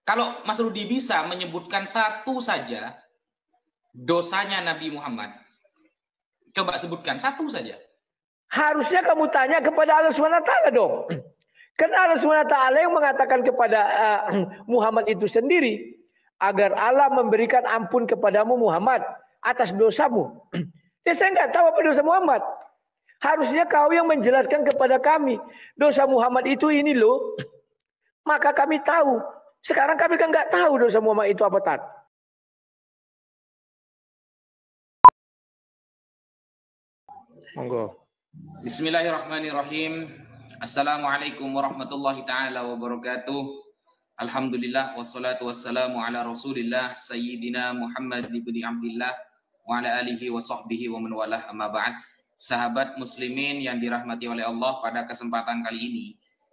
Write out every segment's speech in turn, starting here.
Kalau Mas Rudi bisa menyebutkan satu saja dosanya Nabi Muhammad, coba sebutkan satu saja. Harusnya kamu tanya kepada Allah SWT dong. Karena Allah SWT yang mengatakan kepada Muhammad itu sendiri, agar Allah memberikan ampun kepadamu Muhammad atas dosamu. Ya saya nggak tahu apa dosa Muhammad. Harusnya kau yang menjelaskan kepada kami. Dosa Muhammad itu ini loh. Maka kami tahu. Sekarang kami kan nggak tahu dosa Muhammad itu apa, Tat. Monggo. Bismillahirrahmanirrahim. Assalamualaikum warahmatullahi ta'ala wabarakatuh. Alhamdulillah wassalatu wassalamu ala rasulillah Sayyidina Muhammad ibn Abdillah wa ala alihi wa sahbihi wa man walah, amma ba'd. Sahabat muslimin yang dirahmati oleh Allah, pada kesempatan kali ini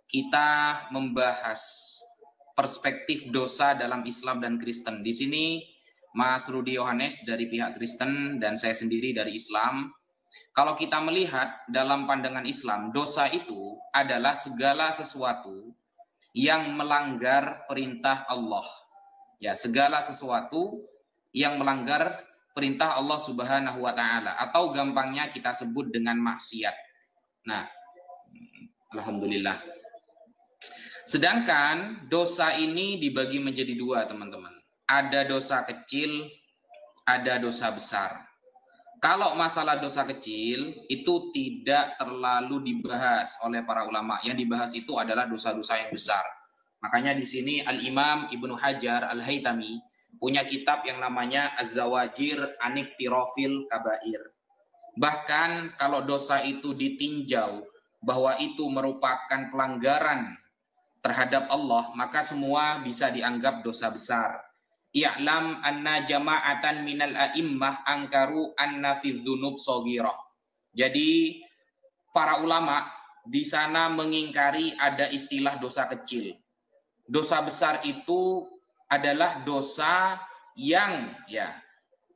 kita membahas perspektif dosa dalam Islam dan Kristen. Di sini Mas Rudi Yohanes dari pihak Kristen dan saya sendiri dari Islam. Kalau kita melihat dalam pandangan Islam, dosa itu adalah segala sesuatu yang melanggar perintah Allah. Ya, segala sesuatu yang melanggar perintah Allah Subhanahu wa taala, atau gampangnya kita sebut dengan maksiat. Nah, alhamdulillah. Sedangkan dosa ini dibagi menjadi dua, teman-teman. Ada dosa kecil, ada dosa besar. Kalau masalah dosa kecil itu tidak terlalu dibahas oleh para ulama. Yang dibahas itu adalah dosa-dosa yang besar. Makanya di sini Al-Imam Ibnu Hajar Al-Haytami punya kitab yang namanya Az-Zawajir Aniktirofil Kabair. Bahkan kalau dosa itu ditinjau bahwa itu merupakan pelanggaran terhadap Allah, maka semua bisa dianggap dosa besar. I'lam anna jama'atan minal a'immah angkaru anna fi dzunub shaghirah. Jadi para ulama di sana mengingkari ada istilah dosa kecil. Dosa besar itu adalah dosa yang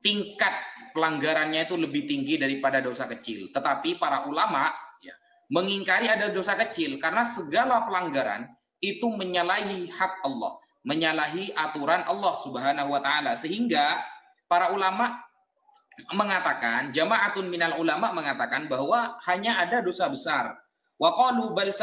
tingkat pelanggarannya itu lebih tinggi daripada dosa kecil. Tetapi para ulama mengingkari ada dosa kecil karena segala pelanggaran itu menyalahi hak Allah, menyalahi aturan Allah Subhanahu wa taala, sehingga para ulama mengatakan, jama'atun minal ulama mengatakan bahwa hanya ada dosa besar. Wa qalu bal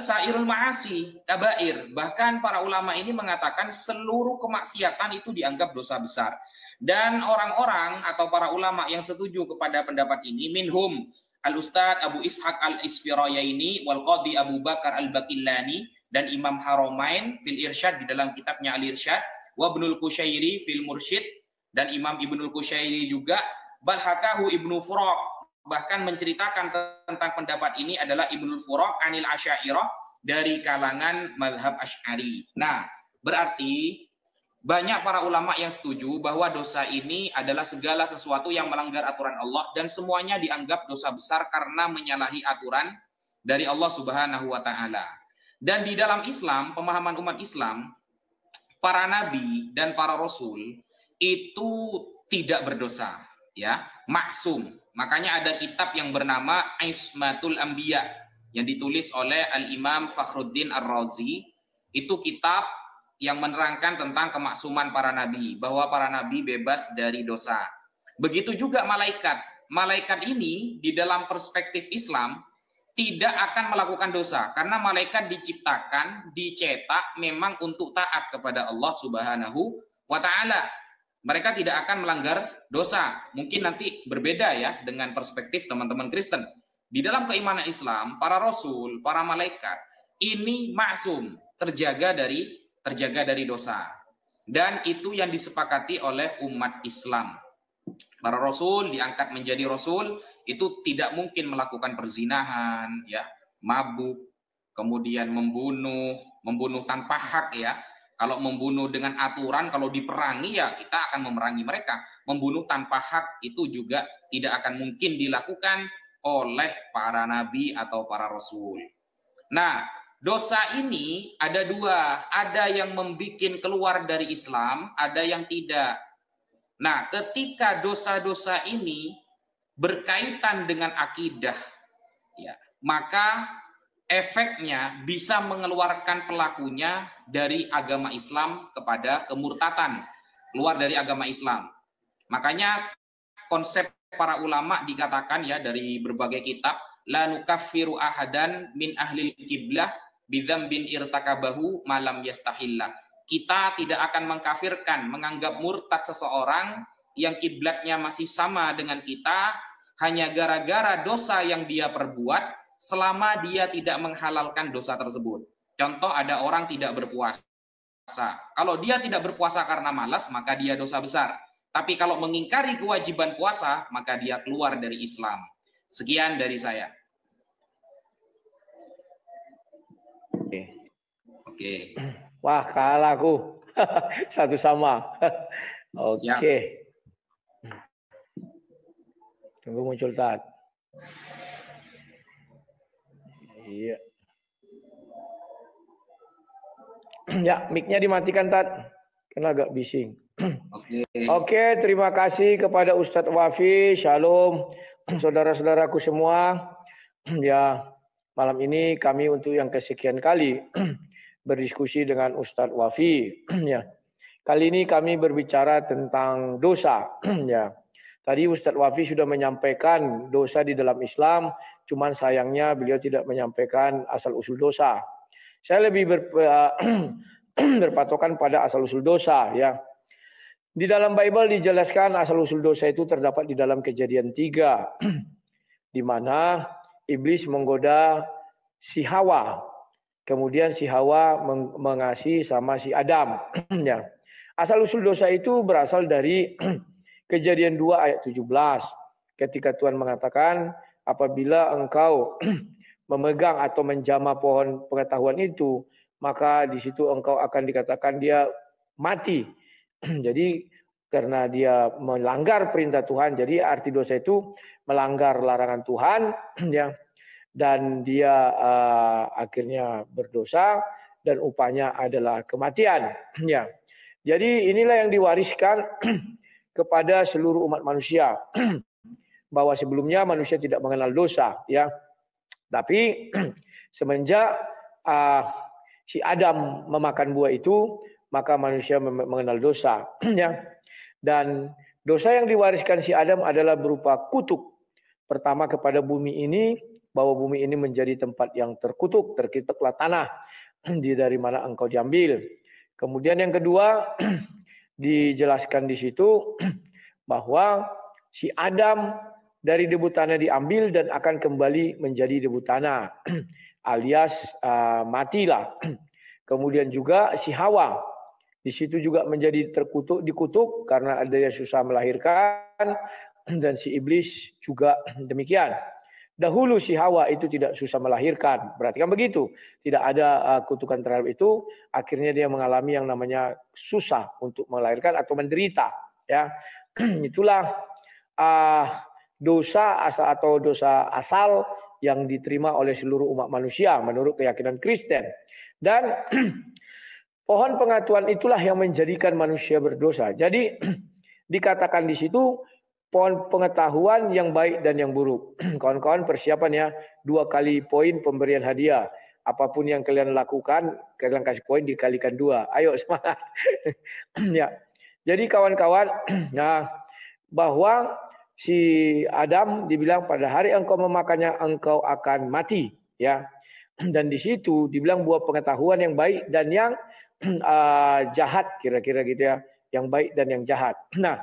sairul ma'asi kabair. Bahkan para ulama ini mengatakan seluruh kemaksiatan itu dianggap dosa besar. Dan orang-orang atau para ulama yang setuju kepada pendapat ini, minhum Al-Ustadz Abu Ishaq Al-Isfirayaini wal Qadi Abu Bakar Al-Baqillani dan Imam Haramain fil Irsyad di dalam kitabnya Al-Irsyad, wa Ibnul Qusyairi fil Mursyid, dan Imam Ibnul Qusyairi juga, bal hakahu Ibnu Furaq, bahkan menceritakan tentang pendapat ini adalah Ibnul Furaq anil Asy'ariyah, dari kalangan mazhab Asy'ari. Nah, berarti banyak para ulama yang setuju bahwa dosa ini adalah segala sesuatu yang melanggar aturan Allah dan semuanya dianggap dosa besar karena menyalahi aturan dari Allah Subhanahu wa taala. Dan di dalam Islam, pemahaman umat Islam, para nabi dan para rasul itu tidak berdosa, ya, maksum. Makanya ada kitab yang bernama Ismatul Anbiya yang ditulis oleh Al-Imam Fakhruddin Ar-Razi. Itu kitab yang menerangkan tentang kemaksuman para nabi, bahwa para nabi bebas dari dosa. Begitu juga malaikat. Malaikat ini di dalam perspektif Islam tidak akan melakukan dosa karena malaikat diciptakan, dicetak memang untuk taat kepada Allah Subhanahu wa taala. Mereka tidak akan melanggar dosa. Mungkin nanti berbeda ya dengan perspektif teman-teman Kristen. Di dalam keimanan Islam, para rasul, para malaikat ini maksum, terjaga dari dosa. Dan itu yang disepakati oleh umat Islam. Para rasul diangkat menjadi rasul itu tidak mungkin melakukan perzinahan, ya, mabuk, kemudian membunuh tanpa hak, ya. Kalau membunuh dengan aturan, kalau diperangi ya kita akan memerangi mereka. Membunuh tanpa hak itu juga tidak akan mungkin dilakukan oleh para nabi atau para rasul. Nah, dosa ini ada dua, ada yang membuat keluar dari Islam, ada yang tidak. Nah, ketika dosa-dosa ini berkaitan dengan akidah, ya, maka efeknya bisa mengeluarkan pelakunya dari agama Islam kepada kemurtatan, keluar dari agama Islam. Makanya konsep para ulama dikatakan ya dari berbagai kitab, la nukaffiru ahadan min ahlil qiblah bidzambin irtakabahu malam yastahillah. Kita tidak akan mengkafirkan, menganggap murtad seseorang yang kiblatnya masih sama dengan kita hanya gara-gara dosa yang dia perbuat selama dia tidak menghalalkan dosa tersebut. Contoh, ada orang tidak berpuasa. Kalau dia tidak berpuasa karena malas, maka dia dosa besar. Tapi kalau mengingkari kewajiban puasa, maka dia keluar dari Islam. Sekian dari saya. Oke. Wah, kalah aku. Satu sama. Oke. Tunggu muncul Tat. Iya. Ya, mic-nya dimatikan Tat. Karena agak bising. Oke, terima kasih kepada Ustadz Wafi. Shalom, saudara-saudaraku semua. Ya, malam ini kami untuk yang kesekian kali berdiskusi dengan Ustadz Wafi. Ya, kali ini kami berbicara tentang dosa. Ya, tadi Ustadz Wafi sudah menyampaikan dosa di dalam Islam, cuman sayangnya beliau tidak menyampaikan asal-usul dosa. Saya lebih berpatokan pada asal-usul dosa. Ya, di dalam Bible dijelaskan asal-usul dosa itu terdapat di dalam Kejadian 3, di mana iblis menggoda si Hawa. Kemudian si Hawa mengasihi sama si Adam. Ya. Asal-usul dosa itu berasal dari Kejadian 2 ayat 17. Ketika Tuhan mengatakan, apabila engkau memegang atau menjamah pohon pengetahuan itu, maka di situ engkau akan dikatakan dia mati. Jadi karena dia melanggar perintah Tuhan, jadi arti dosa itu melanggar larangan Tuhan, ya, dan dia akhirnya berdosa dan upahnya adalah kematian. Ya, jadi inilah yang diwariskan kepada seluruh umat manusia, bahwa sebelumnya manusia tidak mengenal dosa, ya, tapi semenjak si Adam memakan buah itu, maka manusia mengenal dosa. Ya. Dan dosa yang diwariskan si Adam adalah berupa kutuk. Pertama kepada bumi ini, bahwa bumi ini menjadi tempat yang terkutuk, terkituklah tanah dari mana engkau diambil. Kemudian yang kedua, dijelaskan di situ bahwa si Adam dari debu tanah diambil dan akan kembali menjadi debu tanah, alias matilah. Kemudian juga si Hawa di situ juga menjadi terkutuk, dikutuk karena ada yang susah melahirkan, dan si iblis juga demikian. Dahulu si Hawa itu tidak susah melahirkan, berarti kan begitu, tidak ada kutukan terhadap itu, akhirnya dia mengalami yang namanya susah untuk melahirkan atau menderita. Ya, itulah dosa asal atau dosa asal yang diterima oleh seluruh umat manusia menurut keyakinan Kristen. Dan pohon pengetahuan itulah yang menjadikan manusia berdosa. Jadi dikatakan di situ pohon pengetahuan yang baik dan yang buruk. Kawan-kawan persiapan ya, 2 kali poin pemberian hadiah. Apapun yang kalian lakukan, kalian kasih poin dikalikan 2. Ayo semangat. Ya. Jadi kawan-kawan, nah, bahwa si Adam dibilang pada hari engkau memakannya engkau akan mati, ya. Dan di situ dibilang buah pengetahuan yang baik dan yang jahat, kira-kira gitu ya, yang baik dan yang jahat. Nah,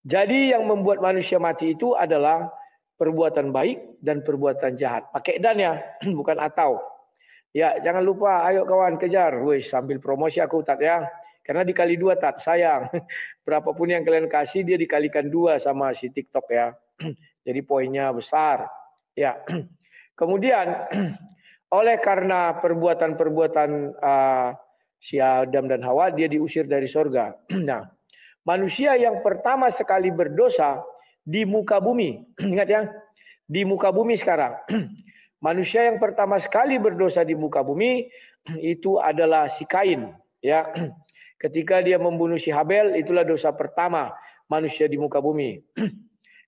jadi yang membuat manusia mati itu adalah perbuatan baik dan perbuatan jahat. Pakai dan ya, bukan atau. Ya, jangan lupa, ayo kawan kejar. Wih, sambil promosi aku Tat ya. Karena dikali 2 Tat, sayang. Berapapun yang kalian kasih dia dikalikan 2 sama si TikTok ya. Jadi poinnya besar. Ya. Kemudian oleh karena perbuatan-perbuatan si Adam dan Hawa, dia diusir dari sorga. Nah, manusia yang pertama sekali berdosa di muka bumi, ingat ya, di muka bumi sekarang. Manusia yang pertama sekali berdosa di muka bumi itu adalah si Kain, ya. Ketika dia membunuh si Habel, itulah dosa pertama manusia di muka bumi.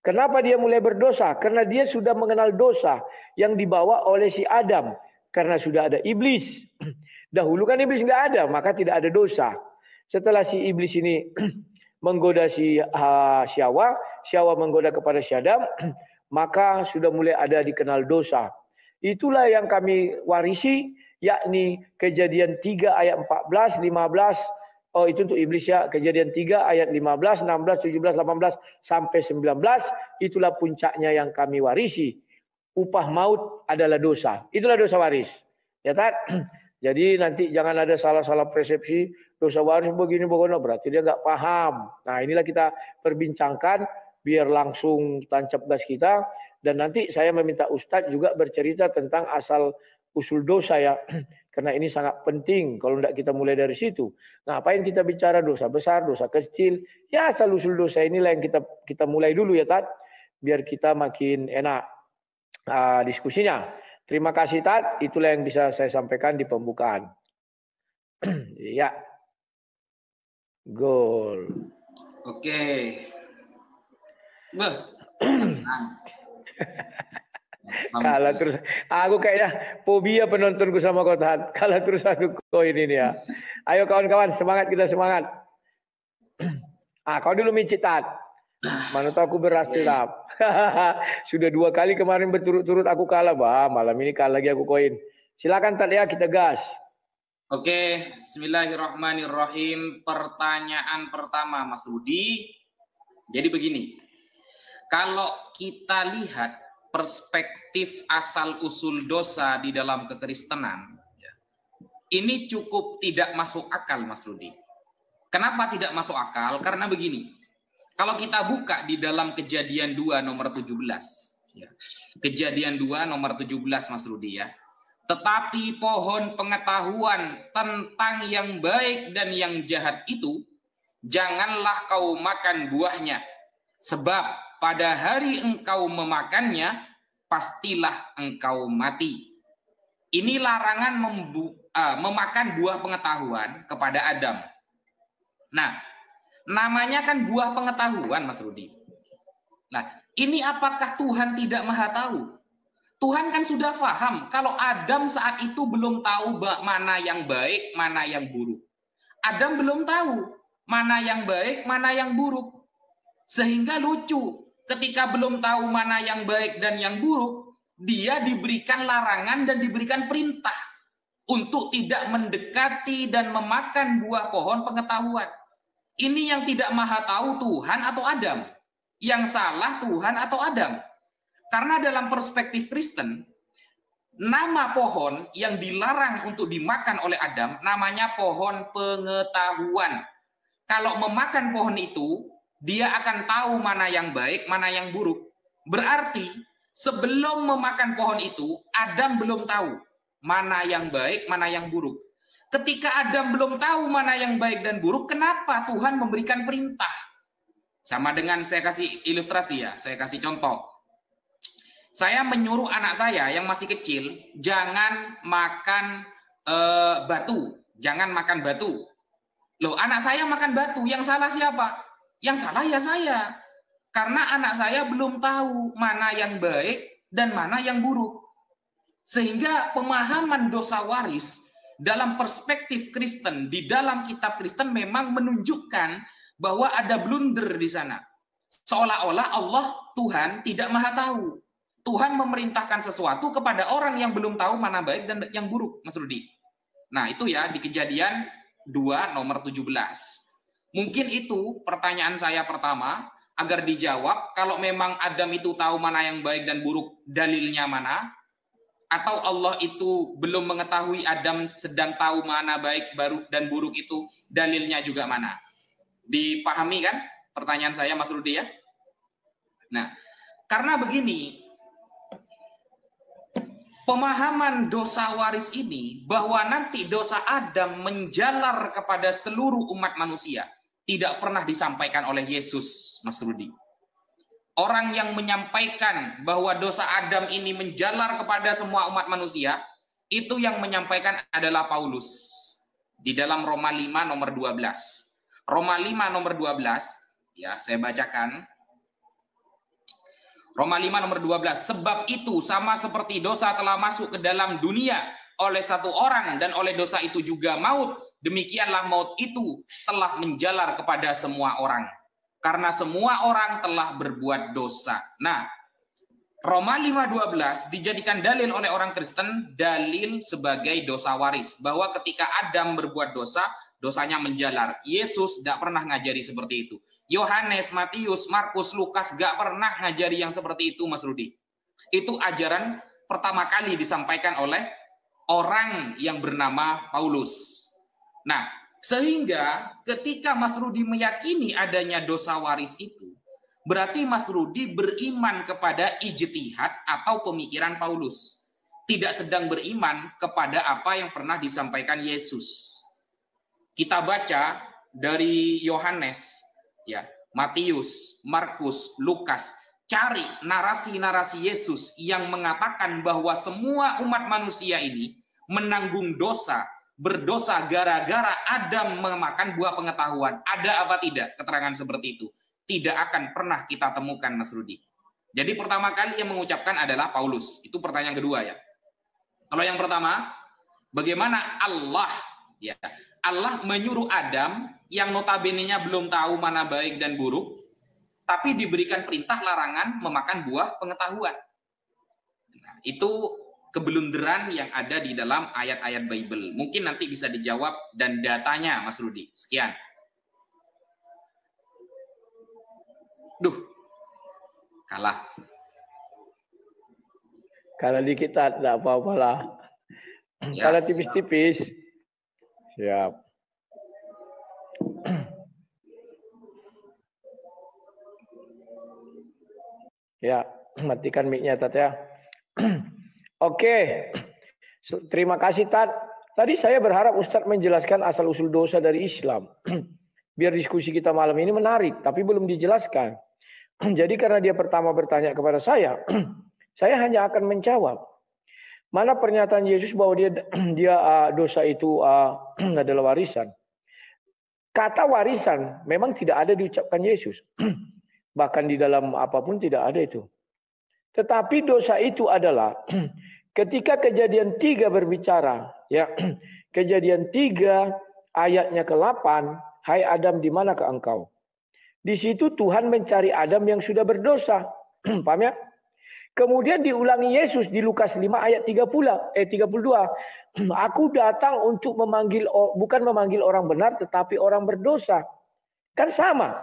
Kenapa dia mulai berdosa? Karena dia sudah mengenal dosa yang dibawa oleh si Adam. karena sudah ada iblis. Dahulu kan iblis nggak ada, maka tidak ada dosa. Setelah si iblis ini menggoda si Syawa, Syawa menggoda kepada Syadam, maka sudah mulai ada dikenal dosa. Itulah yang kami warisi, yakni Kejadian 3 ayat 14, 15. Oh, itu untuk iblis ya. Kejadian 3 ayat 15, 16, 17, 18 sampai 19. Itulah puncaknya yang kami warisi. Upah maut adalah dosa. Itulah dosa waris. Ya tak? Jadi nanti jangan ada salah-salah persepsi. Dosa waris begini, berarti dia nggak paham. Nah, inilah kita perbincangkan biar langsung tancap gas kita. Dan nanti saya meminta Ustadz juga bercerita tentang asal usul dosa ya. Karena ini sangat penting kalau tidak kita mulai dari situ. Ngapain kita bicara dosa besar, dosa kecil? Ya asal usul dosa inilah yang kita mulai dulu ya Tat. Biar kita makin enak diskusinya. Terima kasih Tat. Itulah yang bisa saya sampaikan di pembukaan. Ya. Gol. Oke. Kalah terus, aku kayaknya fobia penontonku sama kau Tat. Kalah terus aku koin ini ya. Ayo kawan-kawan, semangat, kita semangat. Kau dulu micit Tat. Mana tahu aku berhasil Tat. Sudah 2 kali kemarin berturut-turut aku kalah, bah. Malam ini kalah lagi aku koin. Silakan Tat ya, kita gas. Oke, bismillahirrahmanirrahim. Pertanyaan pertama Mas Rudi. Jadi begini. Kalau kita lihat perspektif asal-usul dosa di dalam kekristenan, ini cukup tidak masuk akal, Mas Rudi. Kenapa tidak masuk akal? Karena begini, kalau kita buka di dalam Kejadian 2 nomor 17, Kejadian 2 nomor 17, Mas Rudi ya. Tetapi pohon pengetahuan tentang yang baik dan yang jahat itu, janganlah kau makan buahnya, sebab pada hari engkau memakannya, pastilah engkau mati. Ini larangan memakan buah pengetahuan kepada Adam. Nah, namanya kan buah pengetahuan, Mas Rudi. Nah, ini apakah Tuhan tidak maha tahu? Tuhan kan sudah paham kalau Adam saat itu belum tahu mana yang baik, mana yang buruk. Adam belum tahu mana yang baik, mana yang buruk. Sehingga lucu. Ketika belum tahu mana yang baik dan yang buruk, dia diberikan larangan dan diberikan perintah untuk tidak mendekati dan memakan buah pohon pengetahuan. Ini yang tidak maha tahu Tuhan atau Adam? Yang salah Tuhan atau Adam? Karena dalam perspektif Kristen, nama pohon yang dilarang untuk dimakan oleh Adam namanya pohon pengetahuan. Kalau memakan pohon itu, dia akan tahu mana yang baik, mana yang buruk. Berarti sebelum memakan pohon itu, Adam belum tahu mana yang baik, mana yang buruk. Ketika Adam belum tahu mana yang baik dan buruk, kenapa Tuhan memberikan perintah? Sama dengan saya kasih ilustrasi ya, saya kasih contoh. Saya menyuruh anak saya yang masih kecil, jangan makan batu, jangan makan batu. Loh, anak saya makan batu, yang salah siapa? Yang salah ya saya. Karena anak saya belum tahu mana yang baik dan mana yang buruk. Sehingga pemahaman dosa waris dalam perspektif Kristen, di dalam kitab Kristen memang menunjukkan bahwa ada blunder di sana. Seolah-olah Allah, Tuhan, tidak maha tahu. Tuhan memerintahkan sesuatu kepada orang yang belum tahu mana baik dan yang buruk, Mas Rudi. Nah, itu ya di Kejadian 2 nomor 17. Mungkin itu pertanyaan saya pertama, agar dijawab, kalau memang Adam itu tahu mana yang baik dan buruk, dalilnya mana? Atau Allah itu belum mengetahui Adam sedang tahu mana baik dan buruk itu, dalilnya juga mana? Dipahami kan pertanyaan saya, Mas Rudi ya? Nah, karena begini, pemahaman dosa waris ini, bahwa nanti dosa Adam menjalar kepada seluruh umat manusia, tidak pernah disampaikan oleh Yesus, Mas Rudi. Orang yang menyampaikan bahwa dosa Adam ini menjalar kepada semua umat manusia, itu yang menyampaikan adalah Paulus. Di dalam Roma 5 nomor 12. Roma 5 nomor 12, ya saya bacakan. Roma 5 nomor 12. Sebab itu sama seperti dosa telah masuk ke dalam dunia oleh satu orang dan oleh dosa itu juga maut, demikianlah maut itu telah menjalar kepada semua orang. Karena semua orang telah berbuat dosa. Nah, Roma 5:12 dijadikan dalil oleh orang Kristen, dalil sebagai dosa waris. Bahwa ketika Adam berbuat dosa, dosanya menjalar. Yesus tidak pernah ngajari seperti itu. Yohanes, Matius, Markus, Lukas gak pernah ngajari yang seperti itu, Mas Rudi. Itu ajaran pertama kali disampaikan oleh orang yang bernama Paulus. Nah, sehingga ketika Mas Rudi meyakini adanya dosa waris itu, berarti Mas Rudi beriman kepada ijtihad atau pemikiran Paulus. Tidak sedang beriman kepada apa yang pernah disampaikan Yesus. Kita baca dari Yohanes, ya, Matius, Markus, Lukas, cari narasi-narasi Yesus yang mengatakan bahwa semua umat manusia ini menanggung dosa, berdosa gara-gara Adam memakan buah pengetahuan. Ada apa tidak keterangan seperti itu? Tidak akan pernah kita temukan, Mas Rudi. Jadi pertama kali yang mengucapkan adalah Paulus. Itu pertanyaan kedua ya. Kalau yang pertama, bagaimana Allah, ya, Allah menyuruh Adam yang notabene-nya belum tahu mana baik dan buruk, tapi diberikan perintah larangan memakan buah pengetahuan. Nah, itu kebelunderan yang ada di dalam ayat-ayat Bible. Mungkin nanti bisa dijawab dan datanya, Mas Rudi. Sekian. Duh, kalah. Kalau dikit tidak apa-apa lah. Ya, kalau tipis-tipis, siap. Ya, matikan mic-nya, Tat ya. Oke, terima kasih, Tat. Tadi saya berharap Ustadz menjelaskan asal-usul dosa dari Islam. Biar diskusi kita malam ini menarik, tapi belum dijelaskan. Jadi karena dia pertama bertanya kepada saya hanya akan menjawab. Mana pernyataan Yesus bahwa dia dosa itu adalah warisan. Kata warisan memang tidak ada diucapkan Yesus. Bahkan di dalam apapun tidak ada itu. Tetapi dosa itu adalah ketika Kejadian 3 berbicara, ya, Kejadian 3 ayatnya ke-8, hai Adam, di manakah engkau? Di situ Tuhan mencari Adam yang sudah berdosa. Paham ya? Kemudian diulangi Yesus di Lukas 5 ayat 32. Aku datang untuk bukan memanggil orang benar, tetapi orang berdosa. Kan sama.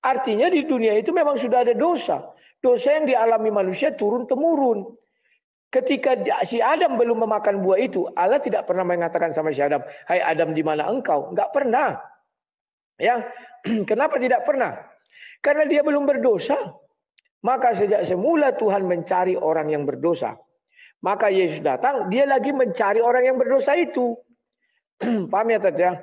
Artinya di dunia itu memang sudah ada dosa. Dosa yang dialami manusia turun-temurun. Ketika si Adam belum memakan buah itu, Allah tidak pernah mengatakan sama si Adam, hai Adam, di mana engkau? Enggak pernah. Ya, kenapa tidak pernah? Karena dia belum berdosa. Maka sejak semula Tuhan mencari orang yang berdosa. Maka Yesus datang, dia lagi mencari orang yang berdosa itu. Paham ya, Tat ya?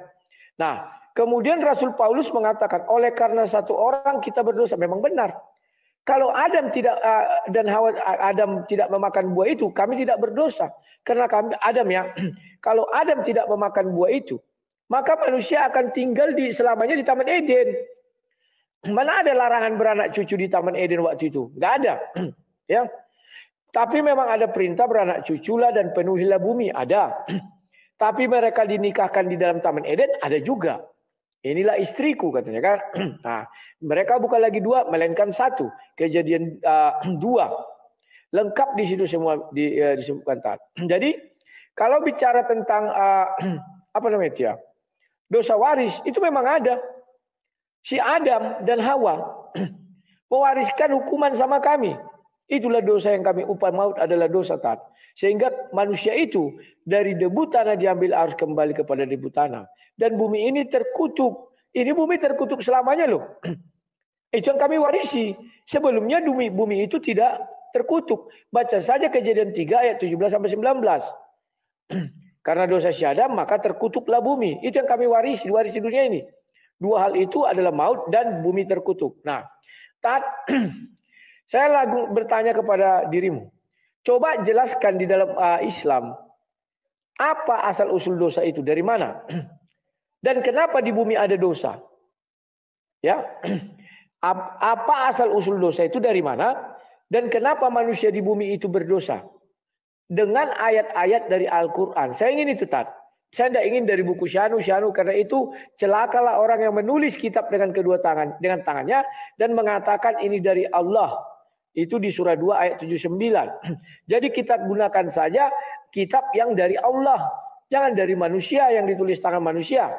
Nah, kemudian Rasul Paulus mengatakan, oleh karena satu orang kita berdosa. Memang benar. Kalau Adam tidak memakan buah itu, kami tidak berdosa. Karena kalau Adam tidak memakan buah itu, maka manusia akan tinggal selamanya di Taman Eden. Mana ada larangan beranak cucu di Taman Eden waktu itu? Nggak ada. Ya. Tapi memang ada perintah beranak cuculah dan penuhilah bumi. Ada. Tapi mereka dinikahkan di dalam Taman Eden, ada juga. Inilah istriku, katanya kan. Nah, mereka bukan lagi 2, melainkan 1. Kejadian 2. Lengkap di situ semua disebutkan. Jadi, kalau bicara tentang apa namanya itu ya? Dosa waris itu memang ada. Si Adam dan Hawa mewariskan hukuman sama kami. Itulah dosa yang kami upah maut adalah dosa, Tat. Sehingga manusia itu dari debu tanah diambil harus kembali kepada debu tanah. Dan bumi ini terkutuk. Ini bumi terkutuk selamanya loh. Itu yang kami warisi. Sebelumnya bumi itu tidak terkutuk. Baca saja Kejadian 3 ayat 17-19. Karena dosa si Adam maka terkutuklah bumi. Itu yang kami warisi dunia ini. 2 hal itu adalah maut dan bumi terkutuk. Nah, Tat, saya lagi bertanya kepada dirimu. Coba jelaskan di dalam Islam. Apa asal usul dosa itu? Dari mana? Dan kenapa di bumi ada dosa? Ya, apa asal usul dosa itu dari mana? Dan kenapa manusia di bumi itu berdosa? dengan ayat-ayat dari Al-Quran. Saya ingin itu, Tat. Saya tidak ingin dari buku Syanu, karena itu celakalah orang yang menulis kitab dengan dengan tangannya dan mengatakan ini dari Allah. Itu di surah 2 ayat 79. Jadi kita gunakan saja kitab yang dari Allah, jangan dari manusia yang ditulis tangan manusia.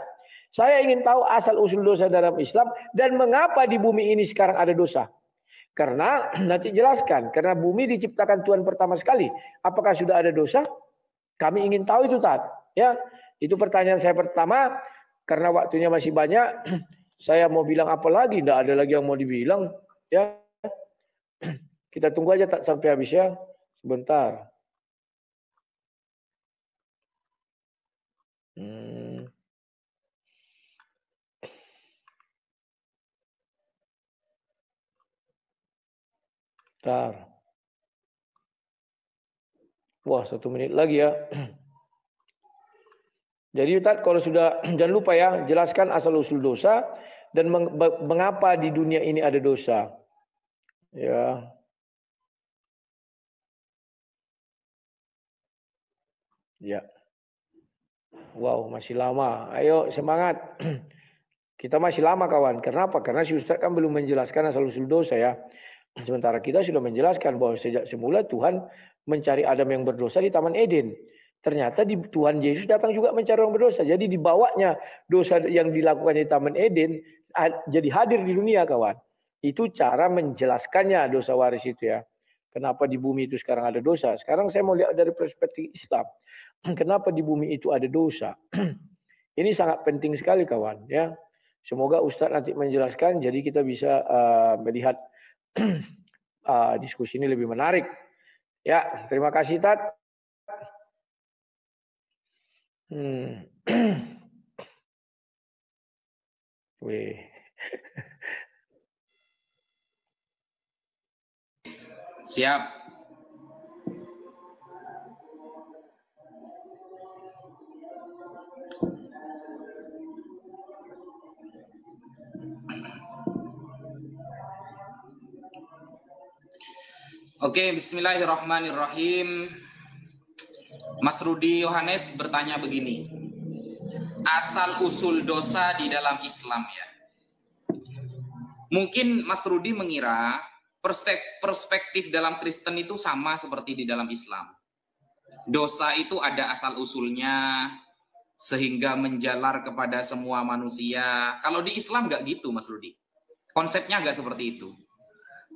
Saya ingin tahu asal usul dosa dalam Islam dan mengapa di bumi ini sekarang ada dosa. Karena nanti jelaskan, karena bumi diciptakan Tuhan pertama sekali. Apakah sudah ada dosa? Kami ingin tahu itu, Tat. Ya, itu pertanyaan saya pertama. Karena waktunya masih banyak, saya mau bilang apa lagi? Tidak ada lagi yang mau dibilang. Ya, kita tunggu aja tak sampai habis ya. Sebentar. Bentar. Wah, 1 menit lagi ya. Jadi Ustaz, kalau sudah, jangan lupa ya, jelaskan asal-usul dosa dan mengapa di dunia ini ada dosa. Ya. Ya. Wow, masih lama. Ayo semangat. Kita masih lama kawan. Kenapa? Karena si Ustaz kan belum menjelaskan asal-usul dosa ya. Sementara kita sudah menjelaskan bahwa sejak semula Tuhan mencari Adam yang berdosa di Taman Eden. Ternyata Tuhan Yesus datang juga mencari orang berdosa. Jadi dibawanya dosa yang dilakukan di Taman Eden jadi hadir di dunia kawan. Itu cara menjelaskannya dosa waris itu ya. Kenapa di bumi itu sekarang ada dosa. Sekarang saya mau lihat dari perspektif Islam. Kenapa di bumi itu ada dosa. Ini sangat penting sekali kawan ya. Semoga Ustadz nanti menjelaskan jadi kita bisa melihat diskusi ini lebih menarik. Ya, terima kasih Tat. Wih. Siap. Oke, bismillahirrahmanirrahim. Mas Rudi Yohanes bertanya begini. Asal usul dosa di dalam Islam ya. Mungkin Mas Rudi mengira perspektif dalam Kristen itu sama seperti di dalam Islam. Dosa itu ada asal usulnya sehingga menjalar kepada semua manusia. Kalau di Islam nggak gitu Mas Rudi. Konsepnya nggak seperti itu.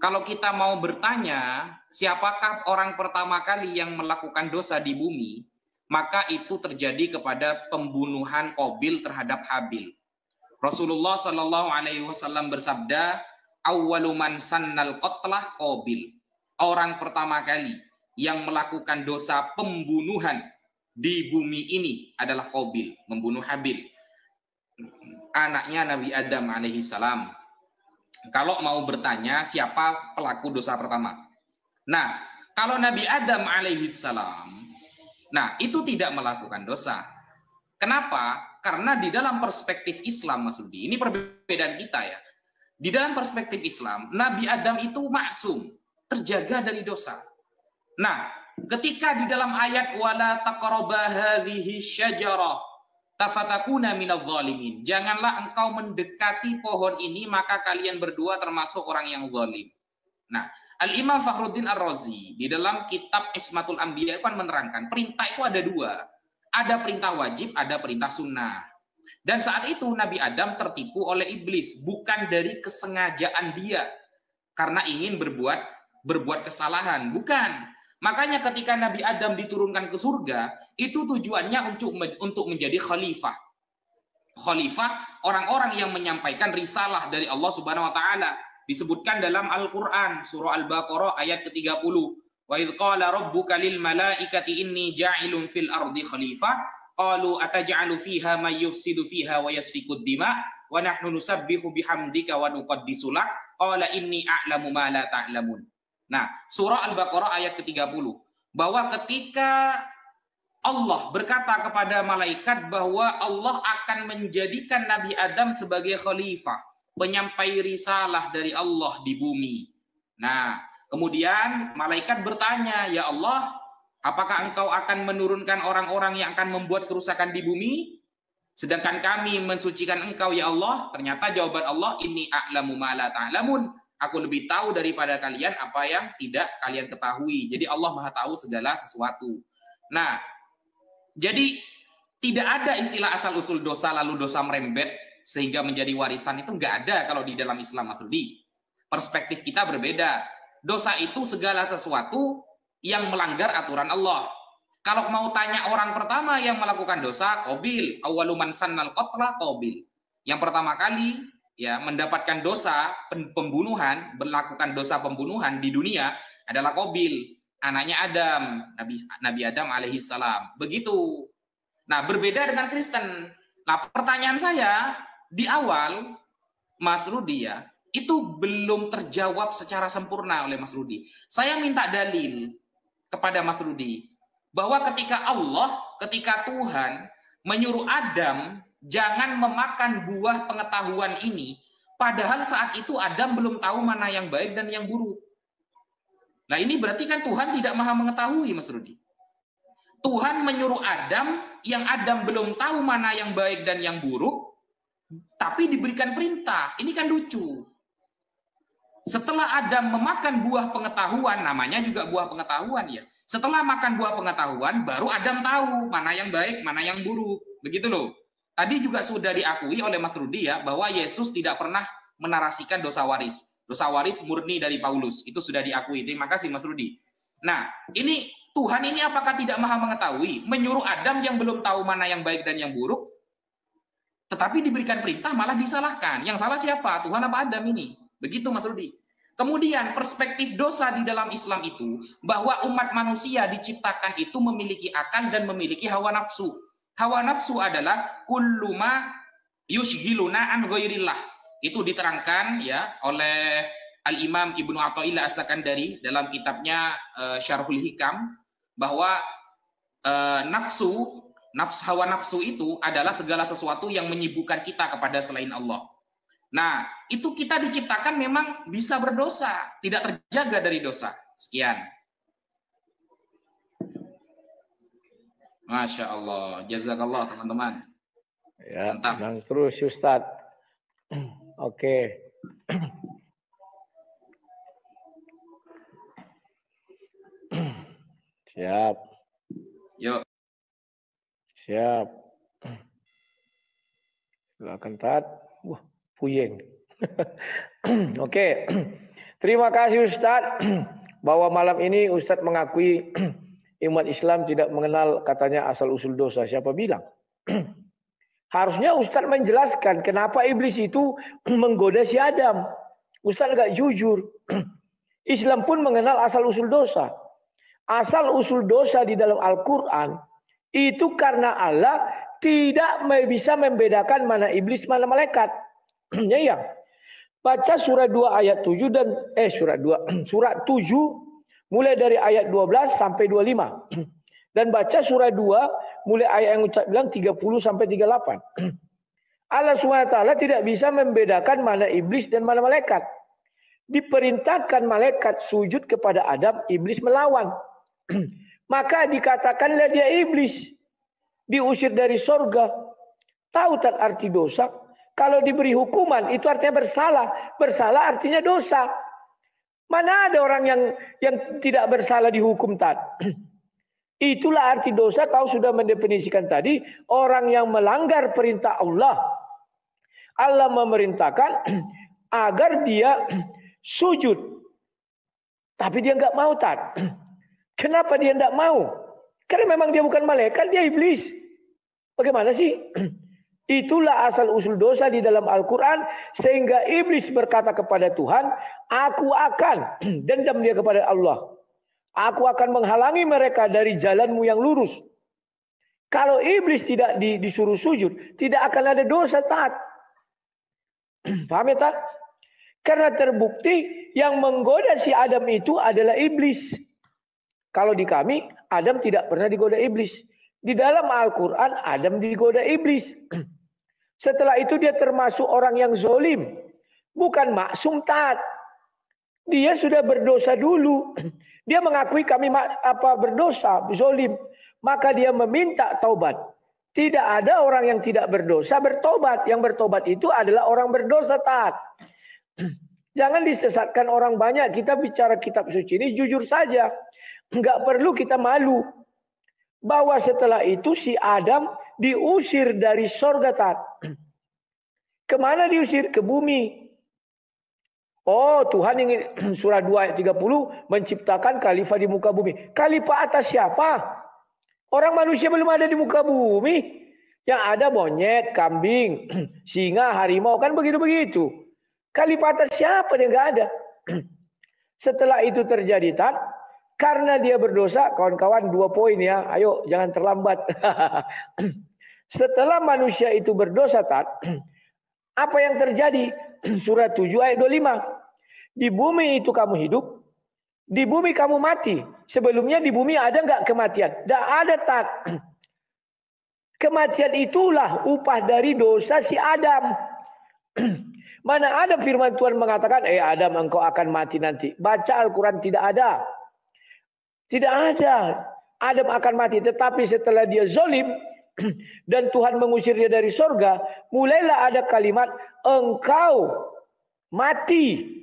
Kalau kita mau bertanya, siapakah orang pertama kali yang melakukan dosa di bumi, maka itu terjadi kepada pembunuhan Qabil terhadap Habil. Rasulullah Shallallahu Alaihi Wasallam bersabda, "Awwalu man sannal qatlah Qabil." Orang pertama kali yang melakukan dosa pembunuhan di bumi ini adalah Qabil, membunuh Habil, anaknya Nabi Adam alaihi salam. Kalau mau bertanya siapa pelaku dosa pertama. Nah, kalau Nabi Adam alaihi salam, nah itu tidak melakukan dosa. Kenapa? Karena di dalam perspektif Islam, Mas Rudi, ini perbedaan kita ya. Di dalam perspektif Islam, Nabi Adam itu maksum, terjaga dari dosa. Nah, ketika di dalam ayat wala taqraba hadhihi syajarah tafatakuna minadh dhalimin. Janganlah engkau mendekati pohon ini maka kalian berdua termasuk orang yang zalim. Nah, Al-Imam Fakhruddin Ar-Razi di dalam kitab Ismatul Anbiya kan menerangkan perintah itu ada dua. Ada perintah wajib, ada perintah sunnah. Dan saat itu Nabi Adam tertipu oleh iblis, bukan dari kesengajaan dia karena ingin berbuat kesalahan, bukan. Makanya ketika Nabi Adam diturunkan ke surga, itu tujuannya untuk menjadi khalifah. Khalifah, orang-orang yang menyampaikan risalah dari Allah Subhanahu wa taala. Disebutkan dalam Al-Qur'an surah Al-Baqarah ayat ke-30. Wa idz qala rabbuka lil malaikati inni ja'ilun fil ardi khalifah qalu ataj'alu fiha may yufsidu fiha wa yasfikud dima wa nahnu nusabbihu bihamdika wa nuqaddisu lak qala inni a'lamu ma la ta'lamun. Nah, surah Al-Baqarah ayat ke-30 bahwa ketika Allah berkata kepada malaikat bahwa Allah akan menjadikan Nabi Adam sebagai khalifah, penyampai risalah dari Allah di bumi. Nah, kemudian malaikat bertanya, "Ya Allah, Apakah engkau akan menurunkan orang-orang yang akan membuat kerusakan di bumi? Sedangkan kami mensucikan engkau ya Allah. Ternyata jawaban Allah, inni a'lamu ma la ta'lamun. Aku lebih tahu daripada kalian apa yang tidak kalian ketahui. Jadi Allah Maha tahu segala sesuatu. Nah, jadi tidak ada istilah asal usul dosa lalu dosa merembet sehingga menjadi warisan, itu nggak ada kalau di dalam Islam, Mas Rudi. Perspektif kita berbeda. Dosa itu segala sesuatu yang melanggar aturan Allah. Kalau mau tanya orang pertama yang melakukan dosa, Qabil. Awwalu man sannal qatla Qabil. Yang pertama kali ya mendapatkan dosa pembunuhan, melakukan dosa pembunuhan di dunia adalah Qabil, anaknya Adam, Nabi Adam alaihi salam. Begitu. Nah, berbeda dengan Kristen. Nah, pertanyaan saya di awal, Mas Rudi ya, itu belum terjawab secara sempurna oleh Mas Rudi. Saya minta dalil kepada Mas Rudi bahwa ketika Tuhan menyuruh Adam jangan memakan buah pengetahuan ini, padahal saat itu Adam belum tahu mana yang baik dan yang buruk. Nah, ini berarti kan Tuhan tidak maha mengetahui, Mas Rudi. Tuhan menyuruh Adam, yang Adam belum tahu mana yang baik dan yang buruk, tapi diberikan perintah. Ini kan lucu. Setelah Adam memakan buah pengetahuan, namanya juga buah pengetahuan ya. Setelah makan buah pengetahuan, baru Adam tahu mana yang baik, mana yang buruk. Begitu loh. Tadi juga sudah diakui oleh Mas Rudi ya, bahwa Yesus tidak pernah menarasikan dosa waris. Dosa waris murni dari Paulus. Itu sudah diakui. Terima kasih Mas Rudi. Nah, ini Tuhan ini apakah tidak maha mengetahui? Menyuruh Adam yang belum tahu mana yang baik dan yang buruk, tetapi diberikan perintah malah disalahkan. Yang salah siapa? Tuhan apa Adam ini? Begitu Mas Rudi. Kemudian perspektif dosa di dalam Islam itu, bahwa umat manusia diciptakan itu memiliki akal dan memiliki hawa nafsu. Hawa nafsu adalah kullu ma yushghiluna an ghairillah. Itu diterangkan ya oleh Al-Imam Ibnu Athaillah As-Sakandari dalam kitabnya Syarhul Hikam, bahwa hawa nafsu itu adalah segala sesuatu yang menyibukkan kita kepada selain Allah. Nah, itu kita diciptakan memang bisa berdosa, tidak terjaga dari dosa. Sekian. Masya Allah, jazakallah teman-teman. Ya, tenang terus Ustadz. Oke. Siap. Yuk. Siap. Silakan Tat. Wah, puyeng. Oke. Terima kasih Ustadz bahwa malam ini Ustadz mengakui umat Islam tidak mengenal katanya asal-usul dosa. Siapa bilang? Harusnya Ustadz menjelaskan kenapa iblis itu menggoda si Adam. Ustadz agak jujur. Islam pun mengenal asal-usul dosa. Asal-usul dosa di dalam Al-Quran itu karena Allah tidak bisa membedakan mana iblis, mana malaikat. Ya. Baca surah 2 ayat 7 dan surat 7 mulai dari ayat 12 sampai 25. Dan baca surah 2 mulai ayat yang Ustaz bilang 30 sampai 38. Allah SWT tidak bisa membedakan mana iblis dan mana malaikat. Diperintahkan malaikat sujud kepada Adam, iblis melawan. Maka dikatakanlah dia iblis. Diusir dari sorga. Tahu tak arti dosa? Kalau diberi hukuman itu artinya bersalah. Bersalah artinya dosa. Mana ada orang yang tidak bersalah dihukum tak? Itulah arti dosa. Kau sudah mendefinisikan tadi. Orang yang melanggar perintah Allah. Allah memerintahkan agar dia sujud. Tapi dia nggak mau tak? Kenapa dia tidak mau? Karena memang dia bukan malaikat, dia iblis. Bagaimana sih? Itulah asal-usul dosa di dalam Al-Quran. Sehingga iblis berkata kepada Tuhan, aku akan dendam dia kepada Allah. Aku akan menghalangi mereka dari jalanmu yang lurus. Kalau iblis tidak disuruh sujud, tidak akan ada dosa taat. Paham ya tak? Karena terbukti yang menggoda si Adam itu adalah iblis. Kalau di kami, Adam tidak pernah digoda iblis. Di dalam Al-Quran, Adam digoda iblis. Setelah itu dia termasuk orang yang zolim. Bukan maksum taat. Dia sudah berdosa dulu. Dia mengakui kami berdosa, zolim. Maka dia meminta taubat. Tidak ada orang yang tidak berdosa bertobat. Yang bertobat itu adalah orang berdosa, taat. Jangan disesatkan orang banyak. Kita bicara kitab suci ini jujur saja. Enggak perlu kita malu. Bahwa setelah itu si Adam diusir dari sorga, taat. Kemana diusir? Ke bumi. Oh, Tuhan ingin, surah 2 ayat 30, menciptakan khalifah di muka bumi. Khalifah atas siapa? Orang manusia belum ada di muka bumi. Yang ada monyet, kambing, singa, harimau. Kan begitu-begitu. Khalifah atas siapa? Dia nggak ada. Setelah itu terjadi, Tat. Karena dia berdosa, kawan-kawan 2 poin ya. Ayo, jangan terlambat. Setelah manusia itu berdosa, Tat. Apa yang terjadi? Surah 7 ayat 25. Di bumi itu kamu hidup. Di bumi kamu mati. Sebelumnya di bumi ada nggak kematian? Tidak ada, Tat. Kematian itulah upah dari dosa si Adam. Mana ada firman Tuhan mengatakan, Adam engkau akan mati nanti. Baca Al-Quran, tidak ada. Tidak ada. Adam akan mati. Tetapi setelah dia zolim, dan Tuhan mengusir dia dari sorga, mulailah ada kalimat, engkau mati.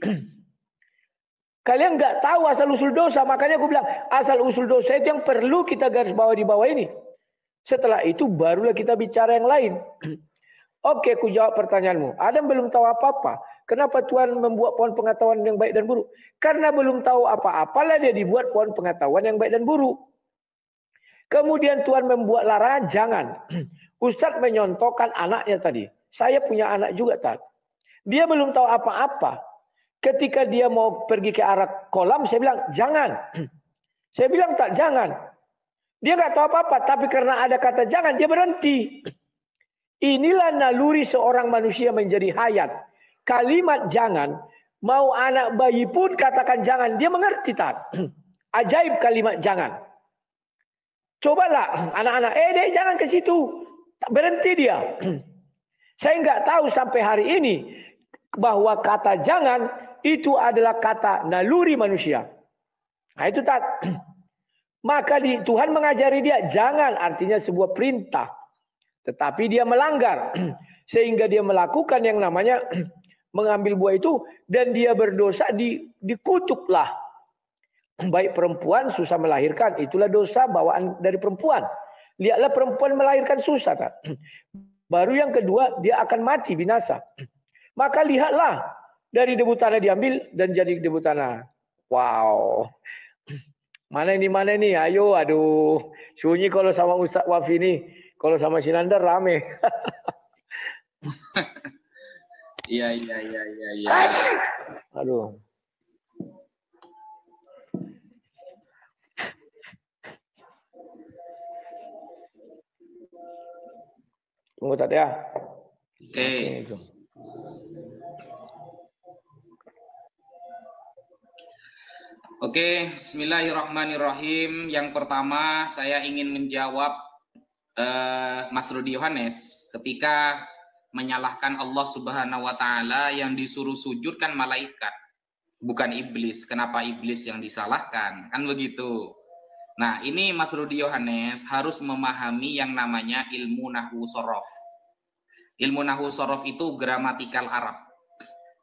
Kalian nggak tahu asal-usul dosa. Makanya aku bilang, asal-usul dosa itu yang perlu kita garis bawah di bawah ini. Setelah itu barulah kita bicara yang lain. Oke, aku jawab pertanyaanmu. Adam belum tahu apa-apa. Kenapa Tuhan membuat pohon pengetahuan yang baik dan buruk? Karena belum tahu apa-apalah dia dibuat pohon pengetahuan yang baik dan buruk. Kemudian Tuhan membuat larangan, jangan. Ustadz menyontohkan anaknya tadi. Saya punya anak juga, Tad. Dia belum tahu apa-apa. Ketika dia mau pergi ke arah kolam, saya bilang, jangan. Saya bilang, tak, jangan. Dia nggak tahu apa-apa, tapi karena ada kata jangan, dia berhenti. Inilah naluri seorang manusia menjadi hayat. Kalimat jangan, mau anak bayi pun katakan jangan, dia mengerti, tak? Ajaib kalimat jangan. Cobalah anak-anak, dek jangan ke situ. Berhenti dia. Saya nggak tahu sampai hari ini bahwa kata jangan itu adalah kata naluri manusia. Nah itu, tak? Maka Tuhan mengajari dia jangan, artinya sebuah perintah. Tetapi dia melanggar. Sehingga dia melakukan yang namanya mengambil buah itu. Dan dia berdosa, dikutuklah. Baik perempuan susah melahirkan. Itulah dosa bawaan dari perempuan. Lihatlah perempuan melahirkan susah, tak? Baru yang kedua, dia akan mati, binasa. Maka lihatlah. Dari debu tanah diambil dan jadi debu tanah. Wow. Mana ini? Ayo, aduh. Sunyi kalau sama Ustaz Wafi ini. Kalau sama Sinandar rame. Iya. Aduh. Tunggu tadi ya. Oke. Oke, bismillahirrahmanirrahim. Yang pertama saya ingin menjawab Mas Rudi Yohanes ketika menyalahkan Allah Subhanahu wa taala yang disuruh sujud kan malaikat, bukan iblis. Kenapa iblis yang disalahkan? Kan begitu. Nah, ini Mas Rudi Yohanes harus memahami yang namanya ilmu nahwu shorof. Ilmu nahwu shorof itu gramatikal Arab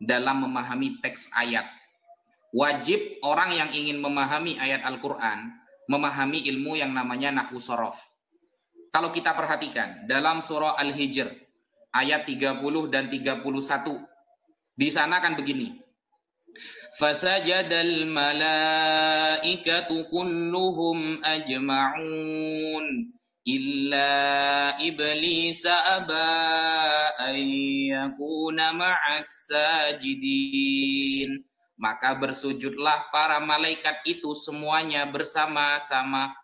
dalam memahami teks ayat. Wajib orang yang ingin memahami ayat Al-Quran memahami ilmu yang namanya nahwu shorof. Kalau kita perhatikan dalam surah Al-Hijr ayat 30 dan 31, di sana kan begini. Fasajadal malaikatu kulluhum ajma'un illa iblis aba an yakuna ma'as sajidin. Maka bersujudlah para malaikat itu semuanya bersama-sama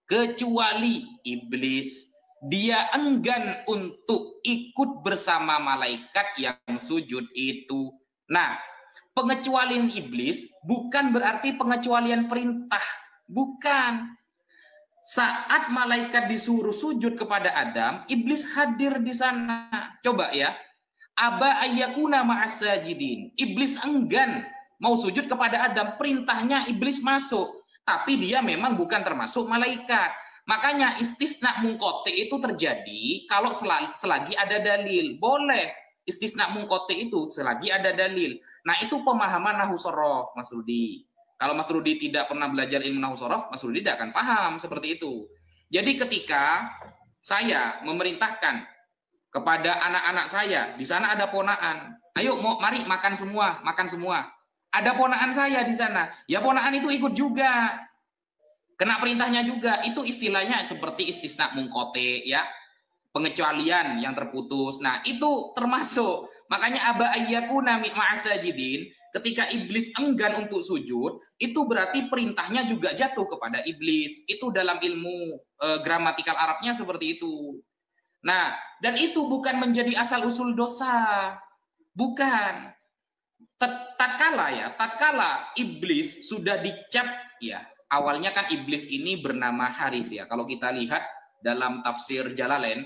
kecuali iblis. Dia enggan untuk ikut bersama malaikat yang sujud itu. Nah, pengecualian iblis bukan berarti pengecualian perintah. Bukan. Saat malaikat disuruh sujud kepada Adam, iblis hadir di sana. Coba ya. Aba ayyakuna ma'as sajidin. Iblis enggan mau sujud kepada Adam. Perintahnya iblis masuk. tapi dia memang bukan termasuk malaikat. Makanya istisna mungkote itu terjadi kalau selagi ada dalil. Boleh istisna mungkote itu selagi ada dalil. Nah, itu pemahaman nahwu shorof, Mas Rudi. Kalau Mas Rudi tidak pernah belajar ilmu nahwu shorof, Mas Rudi tidak akan paham seperti itu. Jadi ketika saya memerintahkan kepada anak-anak saya, di sana ada ponaan, ayo mari makan semua, makan semua. Ada ponaan saya di sana, ya ponaan itu ikut juga, kena perintahnya juga. Itu istilahnya seperti istisna mungkote, ya, pengecualian yang terputus. Nah, itu termasuk. Makanya aba ayyakuna ma'asajidin, ketika iblis enggan untuk sujud, itu berarti perintahnya juga jatuh kepada iblis. Itu dalam ilmu gramatikal Arabnya seperti itu. Nah, dan itu bukan menjadi asal-usul dosa. Bukan. Tatkala iblis sudah dicap, ya, awalnya kan iblis ini bernama Harith, ya. Kalau kita lihat dalam tafsir Jalalain,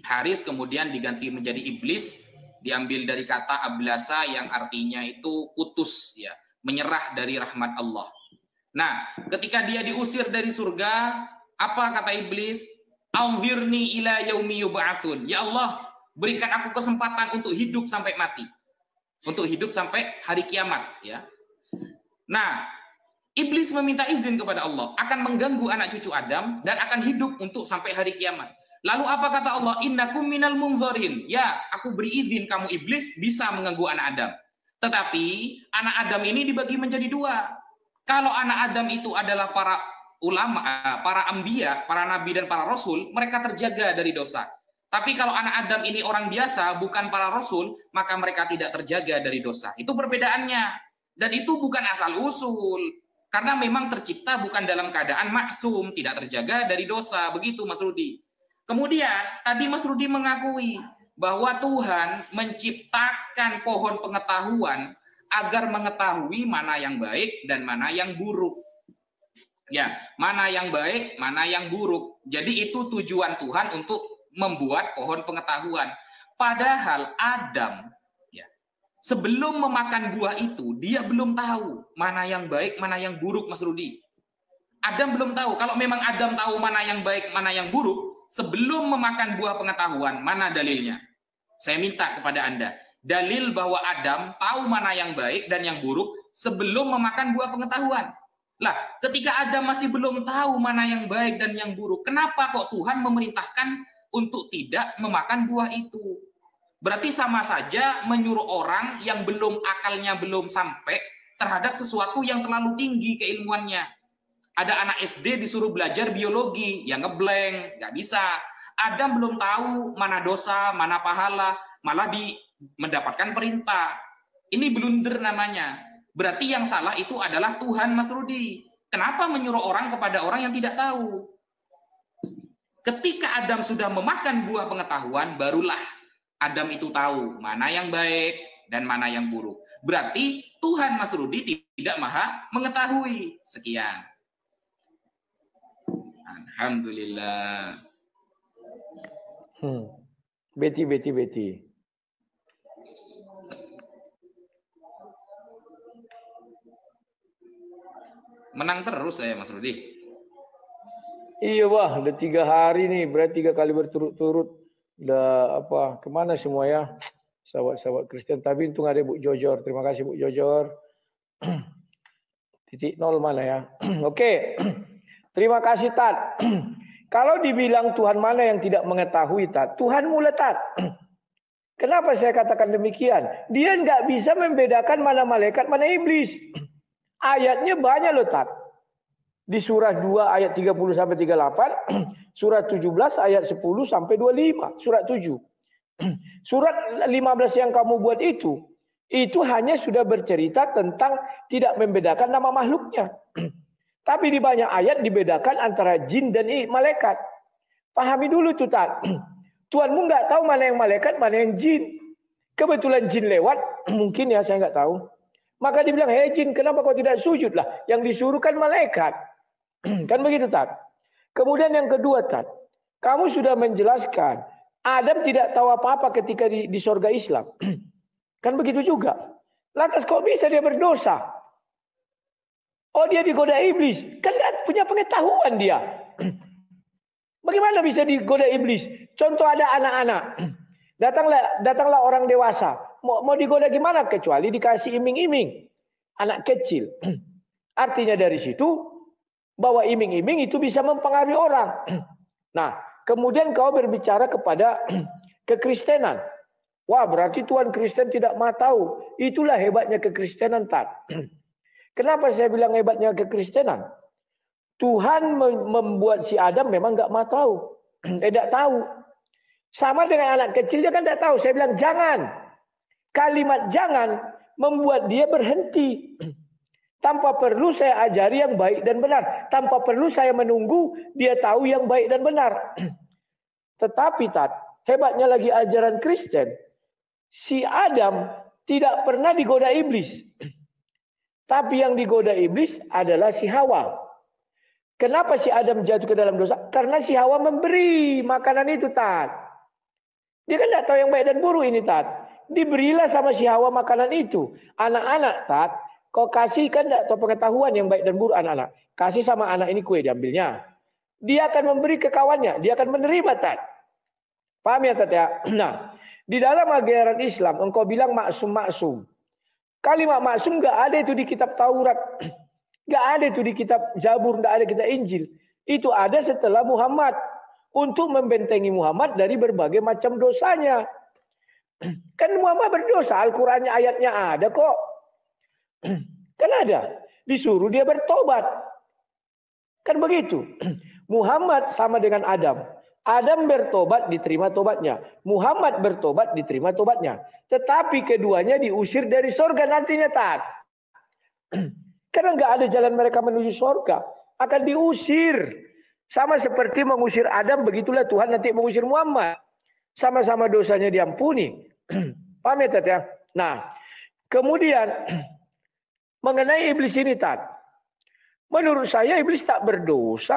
Haris kemudian diganti menjadi iblis, diambil dari kata ablasa yang artinya itu putus, ya, menyerah dari rahmat Allah. Nah, ketika dia diusir dari surga, apa kata iblis? Anzirni ila yaumi yub'atsun. Ya Allah, berikan aku kesempatan untuk hidup sampai mati. Untuk hidup sampai hari kiamat, ya. Nah, iblis meminta izin kepada Allah akan mengganggu anak cucu Adam dan akan hidup untuk sampai hari kiamat. Lalu apa kata Allah? Innakum minal munzarin. Ya, aku beri izin kamu iblis bisa mengganggu anak Adam. Tetapi anak Adam ini dibagi menjadi dua. Kalau anak Adam itu adalah para ulama, para anbiya, para nabi dan para rasul, mereka terjaga dari dosa. Tapi kalau anak Adam ini orang biasa, bukan para rasul, maka mereka tidak terjaga dari dosa. Itu perbedaannya. Dan itu bukan asal-usul. Karena memang tercipta bukan dalam keadaan maksum, tidak terjaga dari dosa. Begitu Mas Rudi. Kemudian, tadi Mas Rudi mengakui bahwa Tuhan menciptakan pohon pengetahuan agar mengetahui mana yang baik dan mana yang buruk. Ya, mana yang baik, mana yang buruk. Jadi itu tujuan Tuhan untuk membuat pohon pengetahuan. Padahal Adam, ya, sebelum memakan buah itu, dia belum tahu mana yang baik, mana yang buruk, Mas Rudi. Adam belum tahu. Kalau memang Adam tahu mana yang baik, mana yang buruk, sebelum memakan buah pengetahuan, mana dalilnya? Saya minta kepada Anda, dalil bahwa Adam tahu mana yang baik dan yang buruk sebelum memakan buah pengetahuan. Lah, ketika Adam masih belum tahu mana yang baik dan yang buruk, kenapa kok Tuhan memerintahkan untuk tidak memakan buah itu? Berarti sama saja menyuruh orang yang akalnya belum sampai terhadap sesuatu yang terlalu tinggi keilmuannya. Ada anak SD disuruh belajar biologi, yang ngeblank, nggak bisa. Adam belum tahu mana dosa, mana pahala, malah mendapatkan perintah. Ini blunder namanya. Berarti yang salah itu adalah Tuhan, Mas Rudi. Kenapa menyuruh orang kepada orang yang tidak tahu? Ketika Adam sudah memakan buah pengetahuan, barulah Adam itu tahu mana yang baik dan mana yang buruk. Berarti Tuhan, Mas Rudi, tidak maha mengetahui. Sekian. Alhamdulillah. Beti. Menang terus saya, Mas Rudi. Iya, Wah, udah 3 hari nih, berarti 3 kali berturut-turut. Udah kemana semua ya? Sahabat-sahabat Kristen. Tapi untung ada Bu Jojor. Terima kasih Bu Jojor. Titik nol mana ya? Oke. Terima kasih, Tat. Kalau dibilang Tuhan mana yang tidak mengetahui, Tat? Tuhan mulai, Tat. Kenapa saya katakan demikian? Dia nggak bisa membedakan mana malaikat, mana iblis. Ayatnya banyak loh, Tat. Di surah 2 ayat 30 sampai 38, surah 17 ayat 10 sampai 25, surah 7. Surat 15 yang kamu buat itu hanya sudah bercerita tentang tidak membedakan nama makhluknya. Tapi di banyak ayat dibedakan antara jin dan malaikat. Pahami dulu tuh, Tat. Tuhanmu nggak tahu mana yang malaikat, mana yang jin. Kebetulan jin lewat, mungkin ya, saya nggak tahu. Maka dibilang, hei jin, kenapa kau tidak sujud lah? Yang disuruh kan malaikat. Kan begitu, Tat. Kemudian yang kedua, Tat. Kamu sudah menjelaskan, Adam tidak tahu apa-apa ketika di surga Islam. Kan begitu juga. Lantas kok bisa dia berdosa? Oh, dia digoda iblis. Kan nggak punya pengetahuan dia. Bagaimana bisa digoda iblis? Contoh ada anak-anak. Datanglah orang dewasa. Mau digoda gimana? Kecuali dikasih iming-iming. Anak kecil. Artinya dari situ, bahwa iming-iming itu bisa mempengaruhi orang. Nah, kemudian kau berbicara kepada kekristenan. Wah, berarti Tuhan Kristen tidak mau tahu. Itulah hebatnya kekristenan, Tat. Kenapa saya bilang hebatnya kekristenan? Tuhan membuat si Adam memang nggak mau tahu. Tidak tahu. Sama dengan anak kecil, dia kan tidak tahu. Saya bilang jangan. Kalimat jangan membuat dia berhenti. Tanpa perlu saya ajari yang baik dan benar. Tanpa perlu saya menunggu dia tahu yang baik dan benar. Tetapi Tat, hebatnya lagi ajaran Kristen. Si Adam tidak pernah digoda iblis. Tapi yang digoda iblis adalah si Hawa. Kenapa si Adam jatuh ke dalam dosa? Karena si Hawa memberi makanan itu, Tat. Dia kan tidak tahu yang baik dan buruk ini, Tat. Diberilah sama si Hawa makanan itu. Anak-anak, Tat, kau kasih kan tidak tahu pengetahuan yang baik dan buruk anak-anak. Kasih sama anak ini kue, diambilnya. Dia akan memberi ke kawannya. Dia akan menerima, Tat. Paham ya, Tat ya? Nah, di dalam ajaran Islam, engkau bilang maksum-maksum. Kalimat maksum nggak ada itu di kitab Taurat. Nggak ada itu di kitab Zabur, nggak ada kitab Injil. Itu ada setelah Muhammad. Untuk membentengi Muhammad dari berbagai macam dosanya. Kan Muhammad berdosa, Al-Qurannya ayatnya ada kok. Kan ada. Disuruh dia bertobat. Kan begitu. Muhammad sama dengan Adam. Adam bertobat, diterima tobatnya. Muhammad bertobat, diterima tobatnya. Tetapi keduanya diusir dari sorga nantinya, Tat. Karena nggak ada jalan mereka menuju sorga. Akan diusir. Sama seperti mengusir Adam, begitulah Tuhan nanti mengusir Muhammad. Sama-sama dosanya diampuni. Paham ya, Tat ya? Nah, kemudian mengenai iblis ini, Tat. Menurut saya iblis tak berdosa.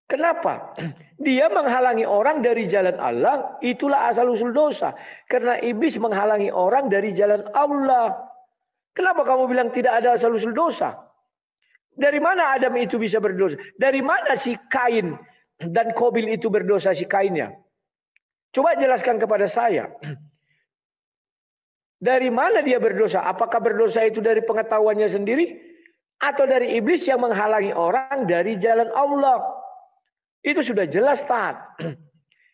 Kenapa? Dia menghalangi orang dari jalan Allah, itulah asal-usul dosa. Karena iblis menghalangi orang dari jalan Allah. Kenapa kamu bilang tidak ada asal-usul dosa? Dari mana Adam itu bisa berdosa? Dari mana si Kain dan Kobil itu berdosa si Kainnya? Coba jelaskan kepada saya. Dari mana dia berdosa? Apakah berdosa itu dari pengetahuannya sendiri? Atau dari iblis yang menghalangi orang dari jalan Allah? Itu sudah jelas, Tat.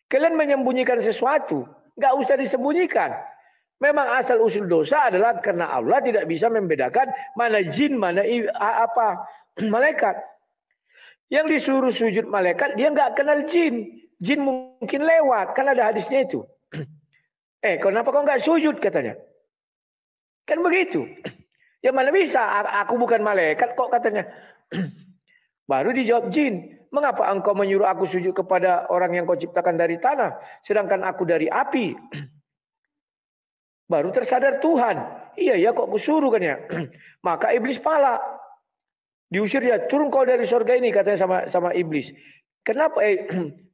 Kalian menyembunyikan sesuatu. Nggak usah disembunyikan. Memang asal usul dosa adalah karena Allah tidak bisa membedakan mana jin, mana malaikat. Yang disuruh sujud malaikat, dia nggak kenal jin. Jin mungkin lewat, kan ada hadisnya itu. Kenapa kau nggak sujud katanya? Kan begitu. Ya mana bisa, aku bukan malaikat kok katanya. Baru dijawab jin. Mengapa engkau menyuruh aku sujud kepada orang yang kau ciptakan dari tanah, sedangkan aku dari api? Baru tersadar Tuhan. Iya ya kok kusuruh kan ya. Maka iblis pala. Diusir dia. Turun kau dari surga ini katanya sama iblis. Kenapa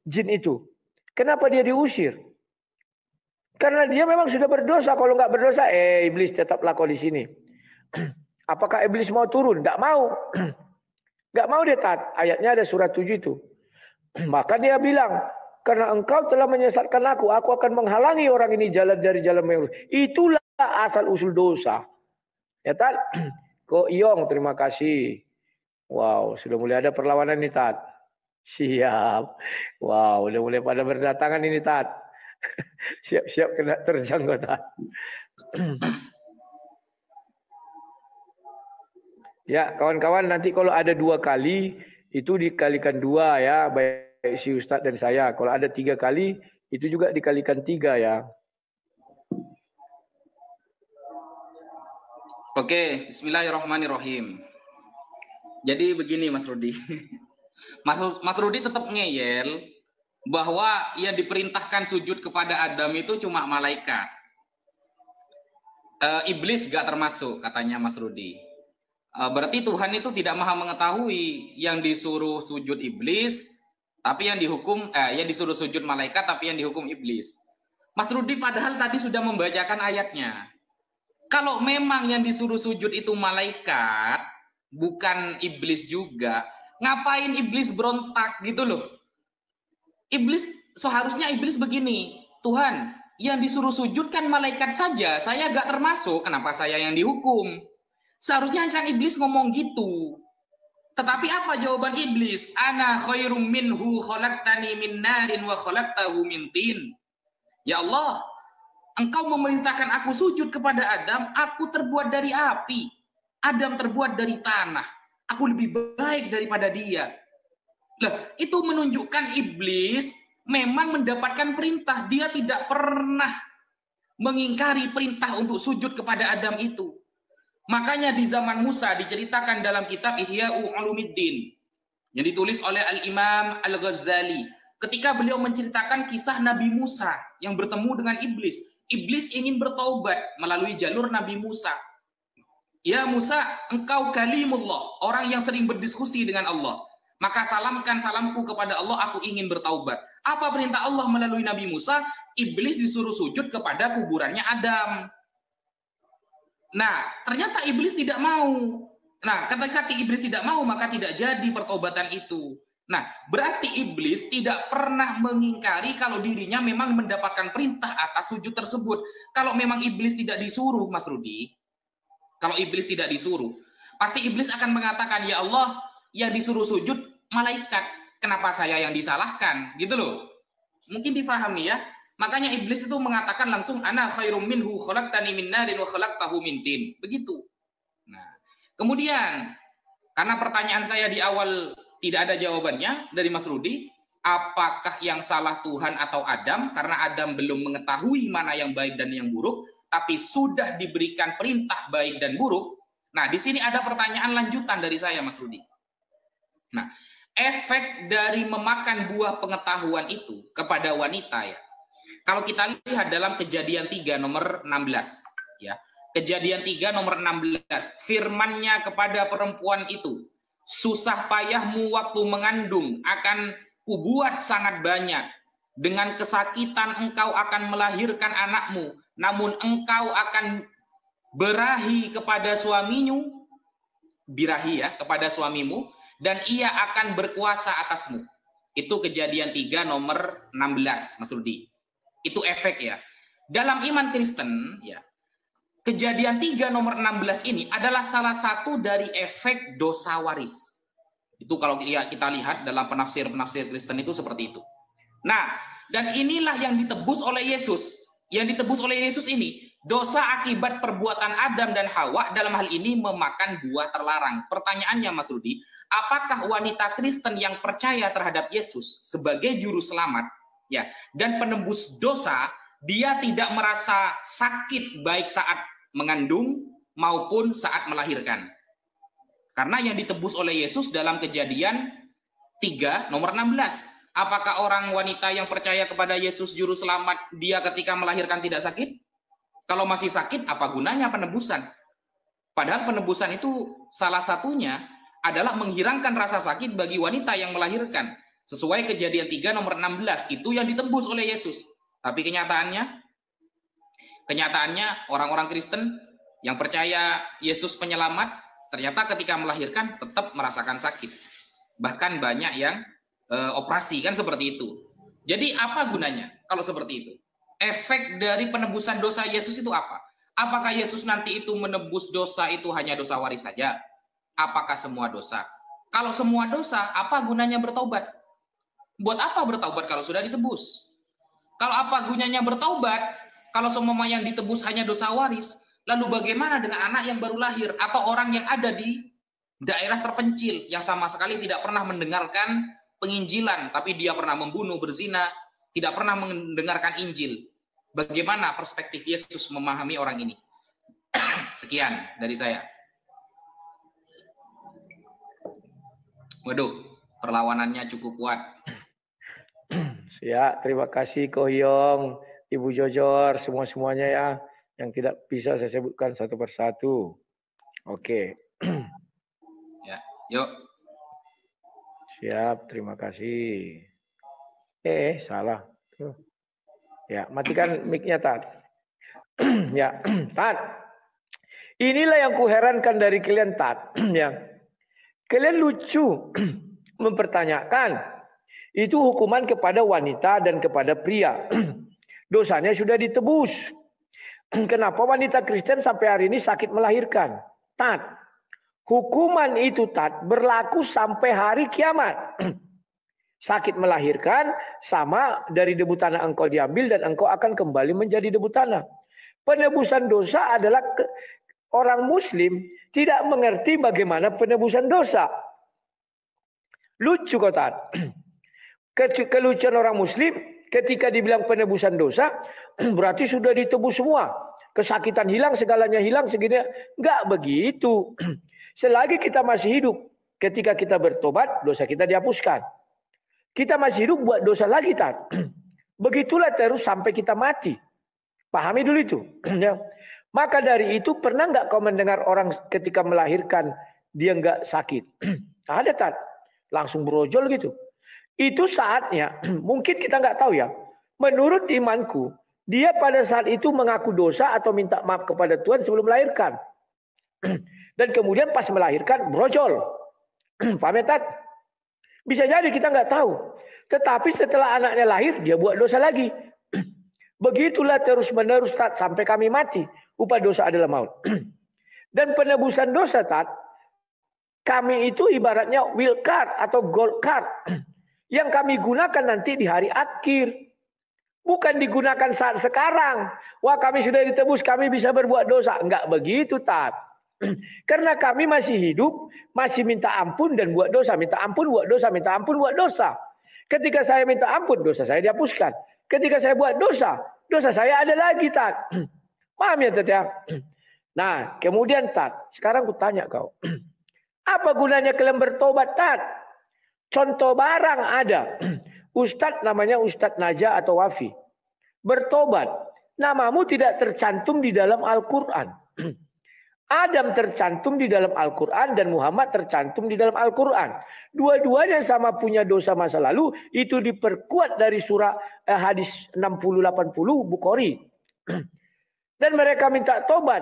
jin itu? Kenapa dia diusir? Karena dia memang sudah berdosa. Kalau nggak berdosa, iblis tetaplah kau di sini. Apakah iblis mau turun? Nggak mau. Nggak mau dia, Tat. Ayatnya ada surat 7 itu. Maka dia bilang, karena engkau telah menyesatkan aku akan menghalangi orang ini jalan dari jalan yang lurus. Itulah asal usul dosa. Ya, Tat? Ko Iyong, terima kasih. Wow, sudah mulai ada perlawanan nih, Tat. Siap. Wow, udah mulai pada berdatangan ini, Tat. Siap-siap kena terjang, Tat. Ya, kawan-kawan, nanti kalau ada 2 kali, itu dikalikan 2 ya, baik si Ustadz dan saya. Kalau ada 3 kali, itu juga dikalikan 3 ya. Oke, bismillahirrahmanirrahim. Jadi begini Mas Rudi. Mas Rudi tetap ngeyel bahwa yang diperintahkan sujud kepada Adam itu cuma malaikat. Iblis gak termasuk, katanya Mas Rudi. Berarti Tuhan itu tidak maha mengetahui yang disuruh sujud iblis, tapi yang dihukum, yang disuruh sujud malaikat, tapi yang dihukum iblis. Mas Rudi padahal tadi sudah membacakan ayatnya. Kalau memang yang disuruh sujud itu malaikat, bukan iblis juga, ngapain iblis berontak gitu loh? Seharusnya iblis begini, Tuhan, yang disuruh sujud kan malaikat saja, saya gak termasuk, kenapa saya yang dihukum? Seharusnya kan iblis ngomong gitu. Tetapi apa jawaban iblis? Ana khairum minhu khalaqtani min narin wa khalaqtahu min tin. Ya Allah, Engkau memerintahkan aku sujud kepada Adam, aku terbuat dari api. Adam terbuat dari tanah. Aku lebih baik daripada dia. Lah, itu menunjukkan iblis memang mendapatkan perintah. Dia tidak pernah mengingkari perintah untuk sujud kepada Adam itu. Makanya di zaman Musa diceritakan dalam kitab Ihya'u Ulumuddin yang ditulis oleh Al-Imam Al-Ghazali. Ketika beliau menceritakan kisah Nabi Musa yang bertemu dengan iblis. Iblis ingin bertaubat melalui jalur Nabi Musa. Ya Musa, engkau kalimullah, orang yang sering berdiskusi dengan Allah. Maka salamkan salamku kepada Allah, aku ingin bertaubat. Apa perintah Allah melalui Nabi Musa? Iblis disuruh sujud kepada kuburannya Adam. Nah, ternyata iblis tidak mau. Nah, ketika iblis tidak mau, maka tidak jadi pertobatan itu. Nah, berarti iblis tidak pernah mengingkari kalau dirinya memang mendapatkan perintah atas sujud tersebut. Kalau memang iblis tidak disuruh, Mas Rudi, kalau iblis tidak disuruh, pasti iblis akan mengatakan, ya Allah, yang disuruh sujud malaikat. Kenapa saya yang disalahkan? Gitu loh. Mungkin difahami ya. Makanya iblis itu mengatakan langsung, ana khairum minhu khalaqtani min narin wa khalaqtahu min tin. Begitu. Nah, kemudian karena pertanyaan saya di awal tidak ada jawabannya dari Mas Rudi, apakah yang salah Tuhan atau Adam? Karena Adam belum mengetahui mana yang baik dan yang buruk, tapi sudah diberikan perintah baik dan buruk. Nah, di sini ada pertanyaan lanjutan dari saya, Mas Rudi. Nah, efek dari memakan buah pengetahuan itu kepada wanita ya. Kalau kita lihat dalam Kejadian 3 nomor 16 ya. Kejadian 3 nomor 16, firman-Nya kepada perempuan itu, susah payahmu waktu mengandung akan kubuat sangat banyak. Dengan kesakitan engkau akan melahirkan anakmu, namun engkau akan birahi kepada suamimu, birahi ya, kepada suamimu, dan ia akan berkuasa atasmu. Itu Kejadian 3 nomor 16, Mas Rudi. Itu efek ya. Dalam iman Kristen ya, Kejadian 3 nomor 16 ini adalah salah satu dari efek dosa waris. Itu kalau kita lihat dalam penafsir-penafsir Kristen itu seperti itu. Nah, dan inilah yang ditebus oleh Yesus. Yang ditebus oleh Yesus ini, dosa akibat perbuatan Adam dan Hawa dalam hal ini memakan buah terlarang. Pertanyaannya Mas Rudi, apakah wanita Kristen yang percaya terhadap Yesus sebagai juru selamat ya dan penembus dosa, dia tidak merasa sakit baik saat mengandung maupun saat melahirkan? Karena yang ditebus oleh Yesus dalam Kejadian 3 nomor 16. Apakah orang wanita yang percaya kepada Yesus juru selamat, dia ketika melahirkan tidak sakit? Kalau masih sakit, apa gunanya penebusan? Padahal penebusan itu salah satunya adalah menghilangkan rasa sakit bagi wanita yang melahirkan. Sesuai Kejadian 3 nomor 16, itu yang ditebus oleh Yesus. Tapi kenyataannya orang-orang Kristen yang percaya Yesus penyelamat, ternyata ketika melahirkan tetap merasakan sakit. Bahkan banyak yang operasi, kan seperti itu. Jadi apa gunanya kalau seperti itu? Efek dari penebusan dosa Yesus itu apa? Apakah Yesus nanti itu menebus dosa itu hanya dosa waris saja? Apakah semua dosa? Kalau semua dosa, apa gunanya bertaubat? Buat apa bertaubat kalau sudah ditebus? Kalau apa gunanya bertaubat kalau semua yang ditebus hanya dosa waris? Lalu bagaimana dengan anak yang baru lahir atau orang yang ada di daerah terpencil yang sama sekali tidak pernah mendengarkan penginjilan, tapi dia pernah membunuh, berzina, tidak pernah mendengarkan Injil? Bagaimana perspektif Yesus memahami orang ini? Sekian dari saya. Waduh, perlawanannya cukup kuat. Ya, terima kasih Ko Hyong, Ibu Jojor, semuanya ya, yang tidak bisa saya sebutkan satu persatu. Oke. Ya, yuk. Siap, terima kasih. Salah. Ya, matikan mic-nya, Tat. Ya, Tat. Inilah yang kuherankan dari kalian, Tat. Ya. Kalian lucu mempertanyakan itu hukuman kepada wanita dan kepada pria. Dosanya sudah ditebus. Kenapa wanita Kristen sampai hari ini sakit melahirkan? Tat, hukuman itu, Tat, berlaku sampai hari kiamat. Sakit melahirkan sama dari debu tanah engkau diambil dan engkau akan kembali menjadi debu tanah. Penebusan dosa adalah orang Muslim tidak mengerti bagaimana penebusan dosa. Lucu kok, Tat. Kelucuan orang Muslim ketika dibilang penebusan dosa berarti sudah ditebus semua. Kesakitan hilang, segalanya hilang, segini. Enggak begitu. Selagi kita masih hidup, ketika kita bertobat, dosa kita dihapuskan. Kita masih hidup buat dosa lagi, Tat. Begitulah terus sampai kita mati. Pahami dulu itu. Maka dari itu pernah nggak kau mendengar orang ketika melahirkan dia nggak sakit? Ada, Tat. Langsung berojol gitu. Itu saatnya, mungkin kita nggak tahu ya. Menurut imanku, dia pada saat itu mengaku dosa atau minta maaf kepada Tuhan sebelum melahirkan. Dan kemudian pas melahirkan berojol. Paham ya, Tat? Bisa jadi kita nggak tahu. Tetapi setelah anaknya lahir, dia buat dosa lagi. Begitulah terus menerus, Tat, sampai kami mati. Upah dosa adalah maut. Dan penebusan dosa, Tat, kami itu ibaratnya will card atau gold card. Yang kami gunakan nanti di hari akhir. Bukan digunakan saat sekarang. Wah, kami sudah ditebus, kami bisa berbuat dosa. Enggak begitu, Tat. Karena kami masih hidup, masih minta ampun dan buat dosa. Minta ampun, buat dosa. Minta ampun, buat dosa. Ketika saya minta ampun, dosa saya dihapuskan. Ketika saya buat dosa, dosa saya ada lagi, Tat. Paham ya, Tat ya? Nah, kemudian, Tat, sekarang aku tanya kau. Apa gunanya kalian bertobat, Tat? Contoh barang ada. Ustadz namanya Ustadz Naja atau Wafi. Bertobat. Namamu tidak tercantum di dalam Al-Quran. Adam tercantum di dalam Al-Quran dan Muhammad tercantum di dalam Al-Quran. Dua-duanya sama punya dosa masa lalu. Itu diperkuat dari surah hadis 60-80 Bukhari. Dan mereka minta tobat.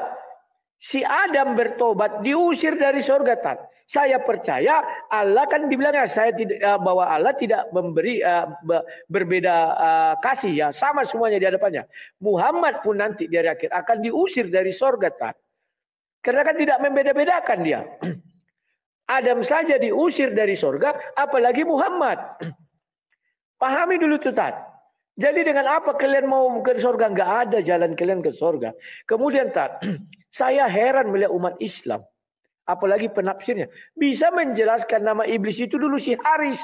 Si Adam bertobat diusir dari surga, Tat. Saya percaya Allah kan dibilangnya saya tidak bahwa Allah tidak memberi berbeda kasih ya, sama semuanya di hadapannya. Muhammad pun nanti di akhir akan diusir dari surga, Tat. Karena kan tidak membeda-bedakan dia. Adam saja diusir dari surga, apalagi Muhammad. Pahami dulu tuh, Tat. Jadi dengan apa kalian mau ke surga? Enggak ada jalan kalian ke surga. Kemudian, Tat, saya heran melihat umat Islam. Apalagi penafsirnya. Bisa menjelaskan nama iblis itu dulu si Haris.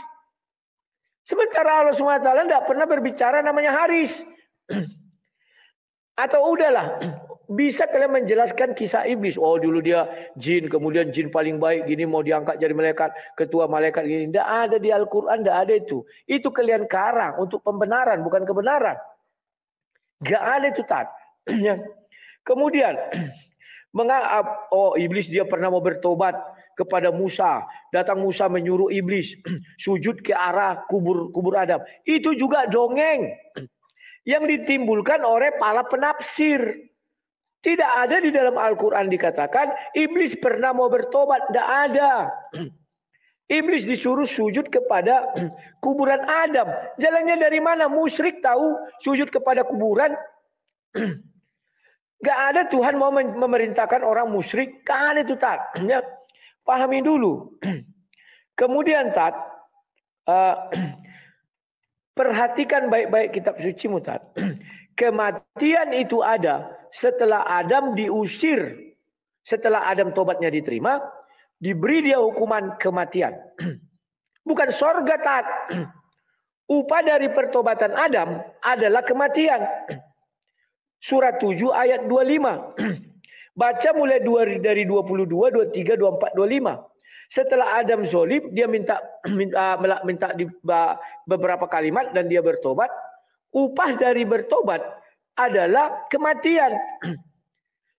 Sementara Allah SWT tidak pernah berbicara namanya Haris. Atau udahlah. Bisa kalian menjelaskan kisah iblis. Oh dulu dia jin. Kemudian jin paling baik. Gini mau diangkat jadi malaikat. Ketua malaikat gini. Tidak ada di Al-Quran. Tidak ada itu. Itu kalian karang. Untuk pembenaran. Bukan kebenaran. Tidak ada itu, Tat. Kemudian. Oh iblis dia pernah mau bertobat kepada Musa. Datang Musa menyuruh iblis sujud ke arah kubur Adam. Itu juga dongeng yang ditimbulkan oleh para penafsir. Tidak ada di dalam Al-Quran dikatakan iblis pernah mau bertobat. Tidak ada. Iblis disuruh sujud kepada kuburan Adam. Jalannya dari mana? Musyrik tahu sujud kepada kuburan. Gak ada Tuhan mau memerintahkan orang musyrik. Gak ada itu, Tat. Ya, pahami dulu. Kemudian, Tat. Perhatikan baik-baik kitab suci, Tat. Kematian itu ada setelah Adam diusir. Setelah Adam tobatnya diterima. Diberi dia hukuman kematian. Bukan sorga, Tat. Upah dari pertobatan Adam adalah kematian. Surat 7 ayat 25. Baca mulai dari 22, 23, 24, 25. Setelah Adam zolim, dia minta di beberapa kalimat dan dia bertobat. Upah dari bertobat adalah kematian.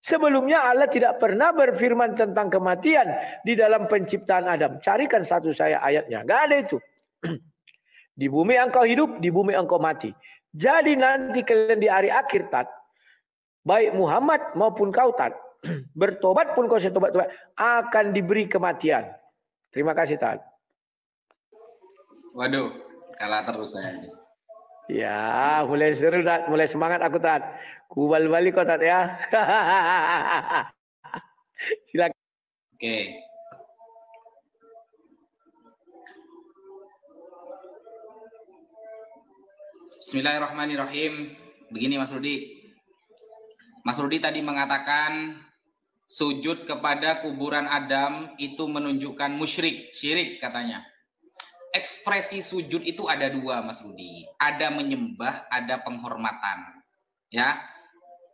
Sebelumnya Allah tidak pernah berfirman tentang kematian di dalam penciptaan Adam. Carikan satu saya ayatnya. Gak ada itu. Di bumi engkau hidup, di bumi engkau mati. Jadi nanti kalian di hari akhir, Tat. Baik Muhammad maupun kau, Tat. bertobat pun kau setobat-tobat akan diberi kematian. Terima kasih, Tat. Waduh, kalah terus saya ini. Ya, mulai seru, Tat. Mulai semangat aku, Tat. Kubal balik kau, Tat, ya. Silakan. Oke. Bismillahirrahmanirrahim. Begini Mas Rudi. Mas Rudi tadi mengatakan sujud kepada kuburan Adam itu menunjukkan musyrik, syirik katanya. Ekspresi sujud itu ada dua Mas Rudi. Ada menyembah, ada penghormatan. Ya.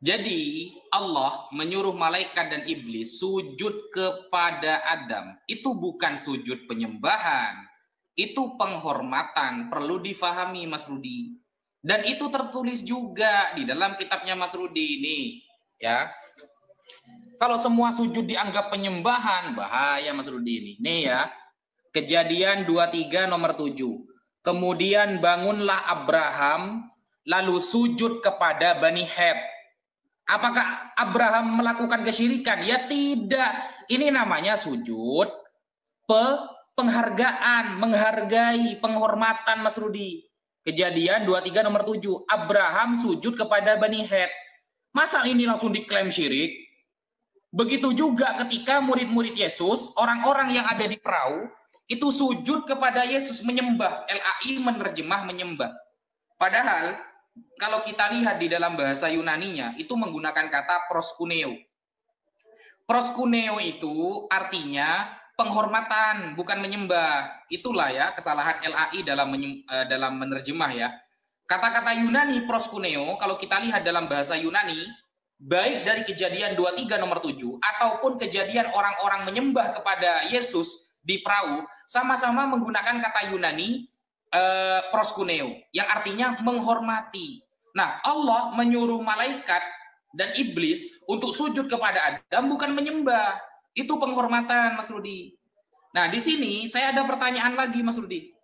Jadi Allah menyuruh malaikat dan iblis sujud kepada Adam. Itu bukan sujud penyembahan. Itu penghormatan. Perlu difahami Mas Rudi. Dan itu tertulis juga di dalam kitabnya Mas Rudi ini, ya. Kalau semua sujud dianggap penyembahan, bahaya Mas Rudi ini. Nih ya, Kejadian 23 nomor 7. Kemudian bangunlah Abraham, lalu sujud kepada Bani Het. Apakah Abraham melakukan kesyirikan? Ya tidak. Ini namanya sujud penghargaan, menghargai, penghormatan Mas Rudi. Kejadian 23 nomor 7. Abraham sujud kepada Bani Het. Masa ini langsung diklaim syirik? Begitu juga ketika murid-murid Yesus, orang-orang yang ada di perahu, itu sujud kepada Yesus, menyembah. LAI menerjemah menyembah. Padahal, kalau kita lihat di dalam bahasa Yunaninya, itu menggunakan kata proskuneo. Proskuneo itu artinya penghormatan, bukan menyembah. Itulah ya kesalahan LAI dalam menerjemah ya. Kata-kata Yunani proskuneo, kalau kita lihat dalam bahasa Yunani, baik dari Kejadian 23 nomor 7, ataupun kejadian orang-orang menyembah kepada Yesus di perahu, sama-sama menggunakan kata Yunani proskuneo, yang artinya menghormati. Nah, Allah menyuruh malaikat dan iblis untuk sujud kepada Adam, bukan menyembah. Itu penghormatan Mas Rudi. Nah, di sini saya ada pertanyaan lagi Mas Rudi.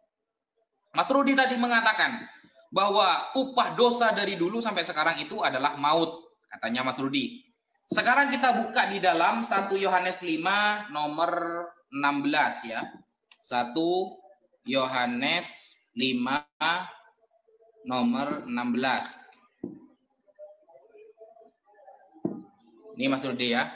Mas Rudi tadi mengatakan bahwa upah dosa dari dulu sampai sekarang itu adalah maut, katanya Mas Rudi. Sekarang kita buka di dalam 1 Yohanes 5 nomor 16 ya. 1 Yohanes 5 nomor 16. Ini Mas Rudi ya.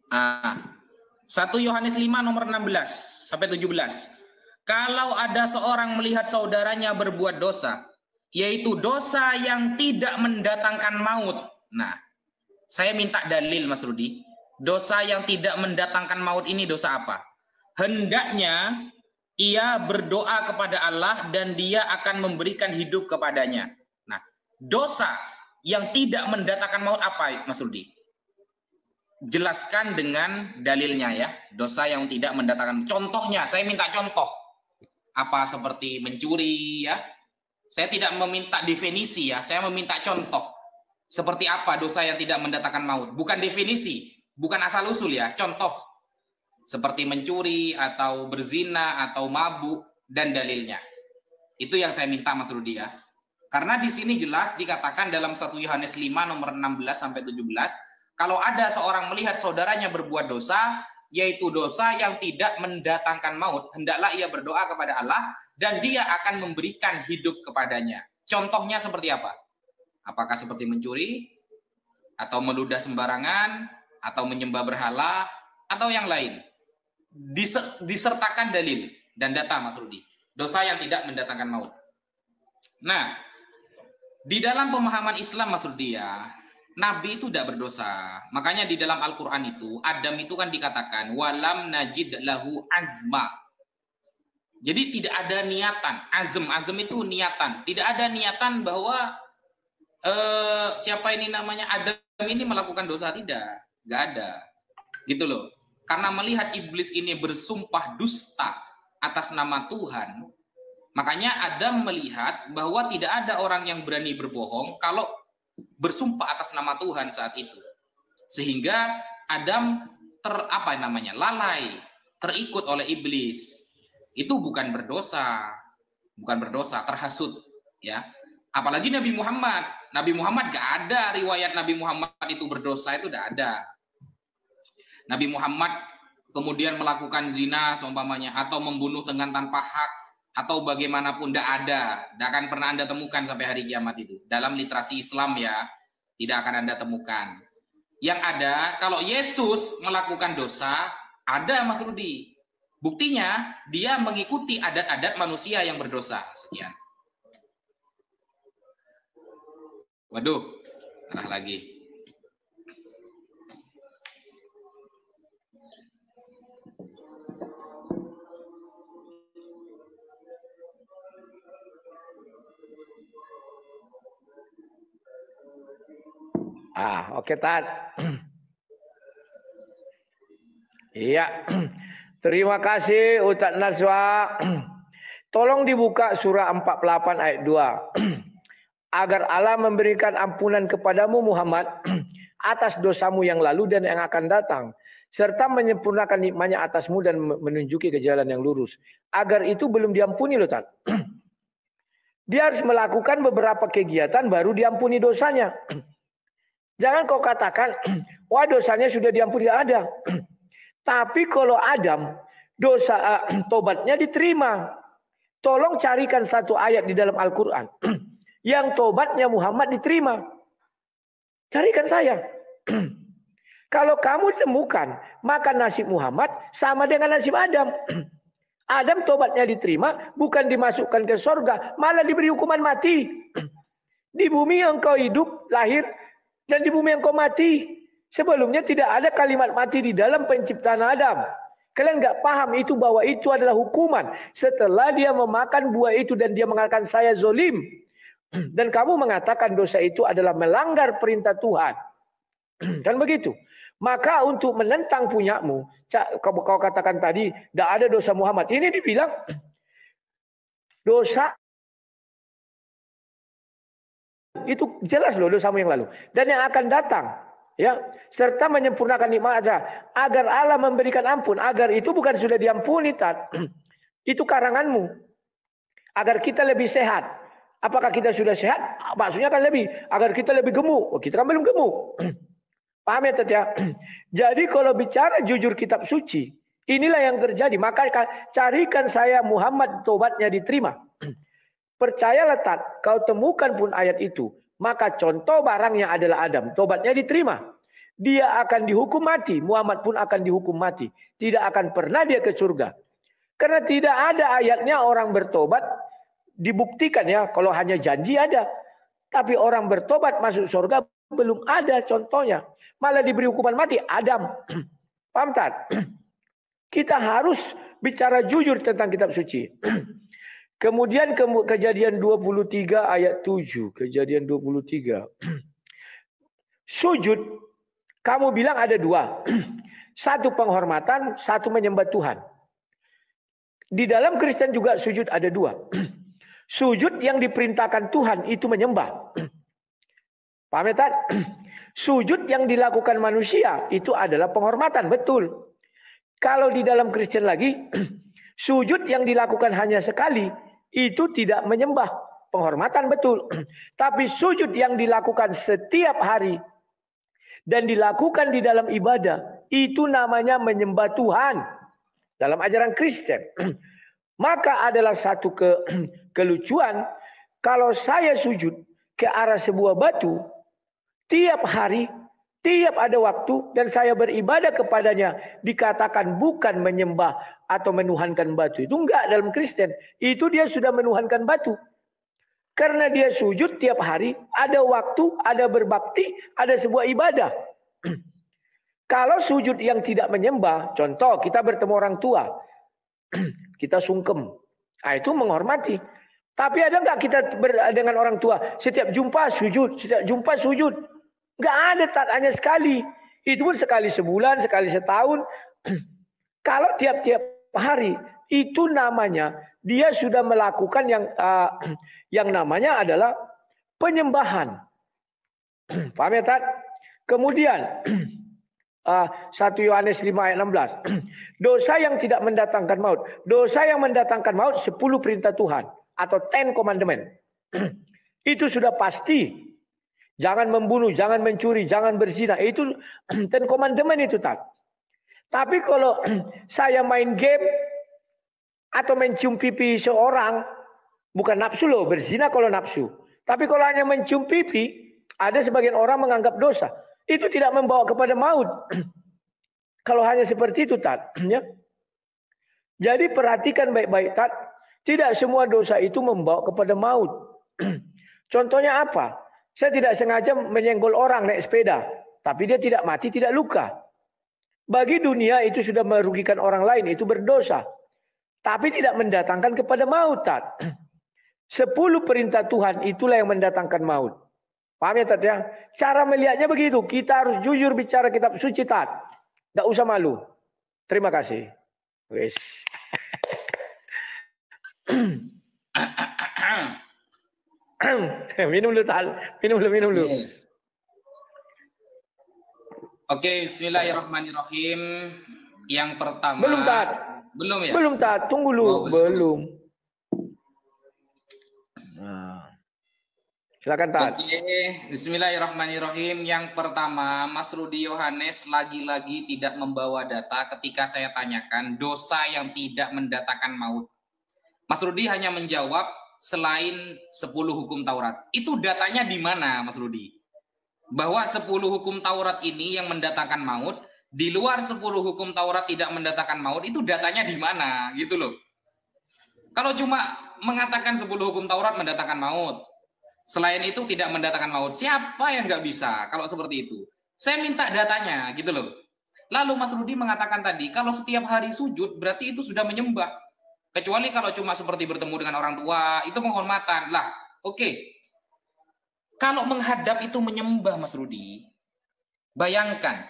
1 Yohanes 5 nomor 16 sampai 17. Kalau ada seorang melihat saudaranya berbuat dosa, yaitu dosa yang tidak mendatangkan maut. Nah, saya minta dalil Mas Rudi. Dosa yang tidak mendatangkan maut ini dosa apa? Hendaknya ia berdoa kepada Allah dan dia akan memberikan hidup kepadanya. Nah, dosa yang tidak mendatangkan maut apa Mas Rudi? Jelaskan dengan dalilnya ya. Dosa yang tidak mendatangkan. Contohnya, saya minta contoh. Apa seperti mencuri ya. Saya tidak meminta definisi ya. Saya meminta contoh. Seperti apa dosa yang tidak mendatangkan maut. Bukan definisi. Bukan asal-usul ya. Contoh. Seperti mencuri atau berzina atau mabuk dan dalilnya. Itu yang saya minta Mas Rudi ya. Karena di sini jelas dikatakan dalam 1 Yohanes 5 nomor 16 sampai 17. Kalau ada seorang melihat saudaranya berbuat dosa, yaitu dosa yang tidak mendatangkan maut, hendaklah ia berdoa kepada Allah dan dia akan memberikan hidup kepadanya. Contohnya seperti apa? Apakah seperti mencuri, atau meludah sembarangan, atau menyembah berhala, atau yang lain? Disertakan dalil dan data Mas Rudi. Dosa yang tidak mendatangkan maut. Nah, di dalam pemahaman Islam Mas Rudi ya, Nabi itu tidak berdosa. Makanya di dalam Al-Quran itu, Adam itu kan dikatakan, walam najid lahu azma. Jadi tidak ada niatan. Azm itu niatan. Tidak ada niatan bahwa siapa ini namanya Adam ini melakukan dosa. Tidak. Nggak ada. Gitu loh. Karena melihat iblis ini bersumpah dusta atas nama Tuhan, makanya Adam melihat bahwa tidak ada orang yang berani berbohong kalau bersumpah atas nama Tuhan saat itu. Sehingga Adam lalai, terikut oleh iblis. Itu bukan berdosa, terhasut ya. Apalagi Nabi Muhammad. Nabi Muhammad gak ada riwayat Nabi Muhammad itu berdosa, itu tidak ada. Nabi Muhammad kemudian melakukan zina seumpamanya, atau membunuh dengan tanpa hak, atau bagaimanapun, tidak ada. Tidak akan pernah Anda temukan sampai hari kiamat itu. Dalam literasi Islam ya, tidak akan Anda temukan. Yang ada, kalau Yesus melakukan dosa, ada Mas Rudi. Buktinya, dia mengikuti adat-adat manusia yang berdosa. Sekian. Waduh, salah lagi. Oke, Tat. Iya. Terima kasih Ustaz Naswa. Tolong dibuka surah 48 ayat 2. Agar Allah memberikan ampunan kepadamu Muhammad atas dosamu yang lalu dan yang akan datang, serta menyempurnakan nikmatnya atasmu dan menunjuki ke jalan yang lurus. Agar itu belum diampuni loh, Tat. Dia harus melakukan beberapa kegiatan baru diampuni dosanya. Jangan kau katakan, wah dosanya sudah diampuni, ada. Tapi kalau Adam, dosa tobatnya diterima. Tolong carikan satu ayat di dalam Al-Quran yang tobatnya Muhammad diterima. Carikan saya. Kalau kamu temukan, maka nasib Muhammad sama dengan nasib Adam. Adam tobatnya diterima, bukan dimasukkan ke surga, malah diberi hukuman mati. Di bumi engkau hidup, lahir, dan di bumi engkau mati. Sebelumnya tidak ada kalimat mati di dalam penciptaan Adam. Kalian nggak paham itu, bahwa itu adalah hukuman. Setelah dia memakan buah itu dan dia mengatakan saya zolim. Dan kamu mengatakan dosa itu adalah melanggar perintah Tuhan. Kan begitu. Maka untuk menentang punyamu, kau katakan tadi, tidak ada dosa Muhammad. Ini dibilang dosa. Itu jelas loh dosamu yang lalu. Dan yang akan datang. Ya, serta menyempurnakan nikmat agar Allah memberikan ampun. Agar itu bukan sudah diampuni, Tat. Itu karanganmu. Agar kita lebih sehat. Apakah kita sudah sehat? Maksudnya kan lebih. Agar kita lebih gemuk. Oh, kita kan belum gemuk. Paham ya, Tat ya? Jadi kalau bicara jujur kitab suci, inilah yang terjadi. Maka carikan saya Muhammad tobatnya diterima. Percayalah, Tat, kau temukan pun ayat itu, maka contoh barangnya adalah Adam. Tobatnya diterima. Dia akan dihukum mati. Muhammad pun akan dihukum mati. Tidak akan pernah dia ke surga. Karena tidak ada ayatnya orang bertobat dibuktikan ya. Kalau hanya janji ada. Tapi orang bertobat masuk surga belum ada contohnya. Malah diberi hukuman mati. Adam. Paham, Tat? Kita harus bicara jujur tentang kitab suci. Kemudian Kejadian 23 ayat 7. Kejadian 23. Sujud. Kamu bilang ada dua. Satu penghormatan, satu menyembah Tuhan. Di dalam Kristen juga sujud ada dua. Sujud yang diperintahkan Tuhan itu menyembah. Paham ya, Tat? Sujud yang dilakukan manusia itu adalah penghormatan. Betul. Kalau di dalam Kristen lagi, sujud yang dilakukan hanya sekali, itu tidak menyembah, penghormatan betul. Tapi sujud yang dilakukan setiap hari dan dilakukan di dalam ibadah, itu namanya menyembah Tuhan dalam ajaran Kristen. Maka adalah satu kelucuan kalau saya sujud ke arah sebuah batu tiap hari, tiap ada waktu, dan saya beribadah kepadanya, dikatakan bukan menyembah atau menuhankan batu. Itu enggak dalam Kristen. Itu dia sudah menuhankan batu. Karena dia sujud tiap hari, ada waktu, ada berbakti, ada sebuah ibadah. Kalau sujud yang tidak menyembah, contoh kita bertemu orang tua, kita sungkem. Nah, itu menghormati. Tapi ada enggak kita dengan orang tua, setiap jumpa sujud, setiap jumpa sujud? Enggak ada, Tat, hanya sekali. Itu pun sekali sebulan, sekali setahun. Kalau tiap-tiap hari, itu namanya dia sudah melakukan yang namanya adalah penyembahan. Paham ya, Tat? Kemudian 1 Yohanes 5 ayat 16. Dosa yang tidak mendatangkan maut. Dosa yang mendatangkan maut 10 perintah Tuhan atau 10 commandment. Itu sudah pasti. Jangan membunuh, jangan mencuri, jangan berzina. Itu Ten Commandment itu tak. Tapi kalau saya main game atau mencium pipi seorang, bukan nafsu loh, berzina kalau nafsu. Tapi kalau hanya mencium pipi, ada sebagian orang menganggap dosa. Itu tidak membawa kepada maut. Kalau hanya seperti itu tak. Ya. Jadi perhatikan baik-baik tak. Tidak semua dosa itu membawa kepada maut. Contohnya apa? Saya tidak sengaja menyenggol orang naik sepeda. Tapi dia tidak mati, tidak luka. Bagi dunia itu sudah merugikan orang lain. Itu berdosa. Tapi tidak mendatangkan kepada maut. 10 perintah Tuhan itulah yang mendatangkan maut. Paham ya Tat ya? Cara melihatnya begitu. Kita harus jujur bicara kitab suci Tat. Tidak usah malu. Terima kasih. Wes. Minum dulu Tal. Minum dulu. Oke, bismillahirrahmanirrahim. Yang pertama. Belum Tat. Belum ya? Belum Tat. Tunggu dulu. Belum. Silakan Tat. Oke, bismillahirrahmanirrahim. Yang pertama, Mas Rudi Yohanes lagi-lagi tidak membawa data ketika saya tanyakan dosa yang tidak mendatangkan maut. Mas Rudi hanya menjawab selain 10 hukum Taurat. Itu datanya di mana, Mas Rudi? Bahwa 10 hukum Taurat ini yang mendatangkan maut, di luar 10 hukum Taurat tidak mendatangkan maut, itu datanya di mana? Gitu loh. Kalau cuma mengatakan 10 hukum Taurat mendatangkan maut, selain itu tidak mendatangkan maut, siapa yang nggak bisa kalau seperti itu? Saya minta datanya, gitu loh. Lalu Mas Rudi mengatakan tadi, kalau setiap hari sujud, berarti itu sudah menyembah. Kecuali kalau cuma seperti bertemu dengan orang tua, itu penghormatan. Lah, oke. Kalau menghadap itu menyembah, Mas Rudi. Bayangkan,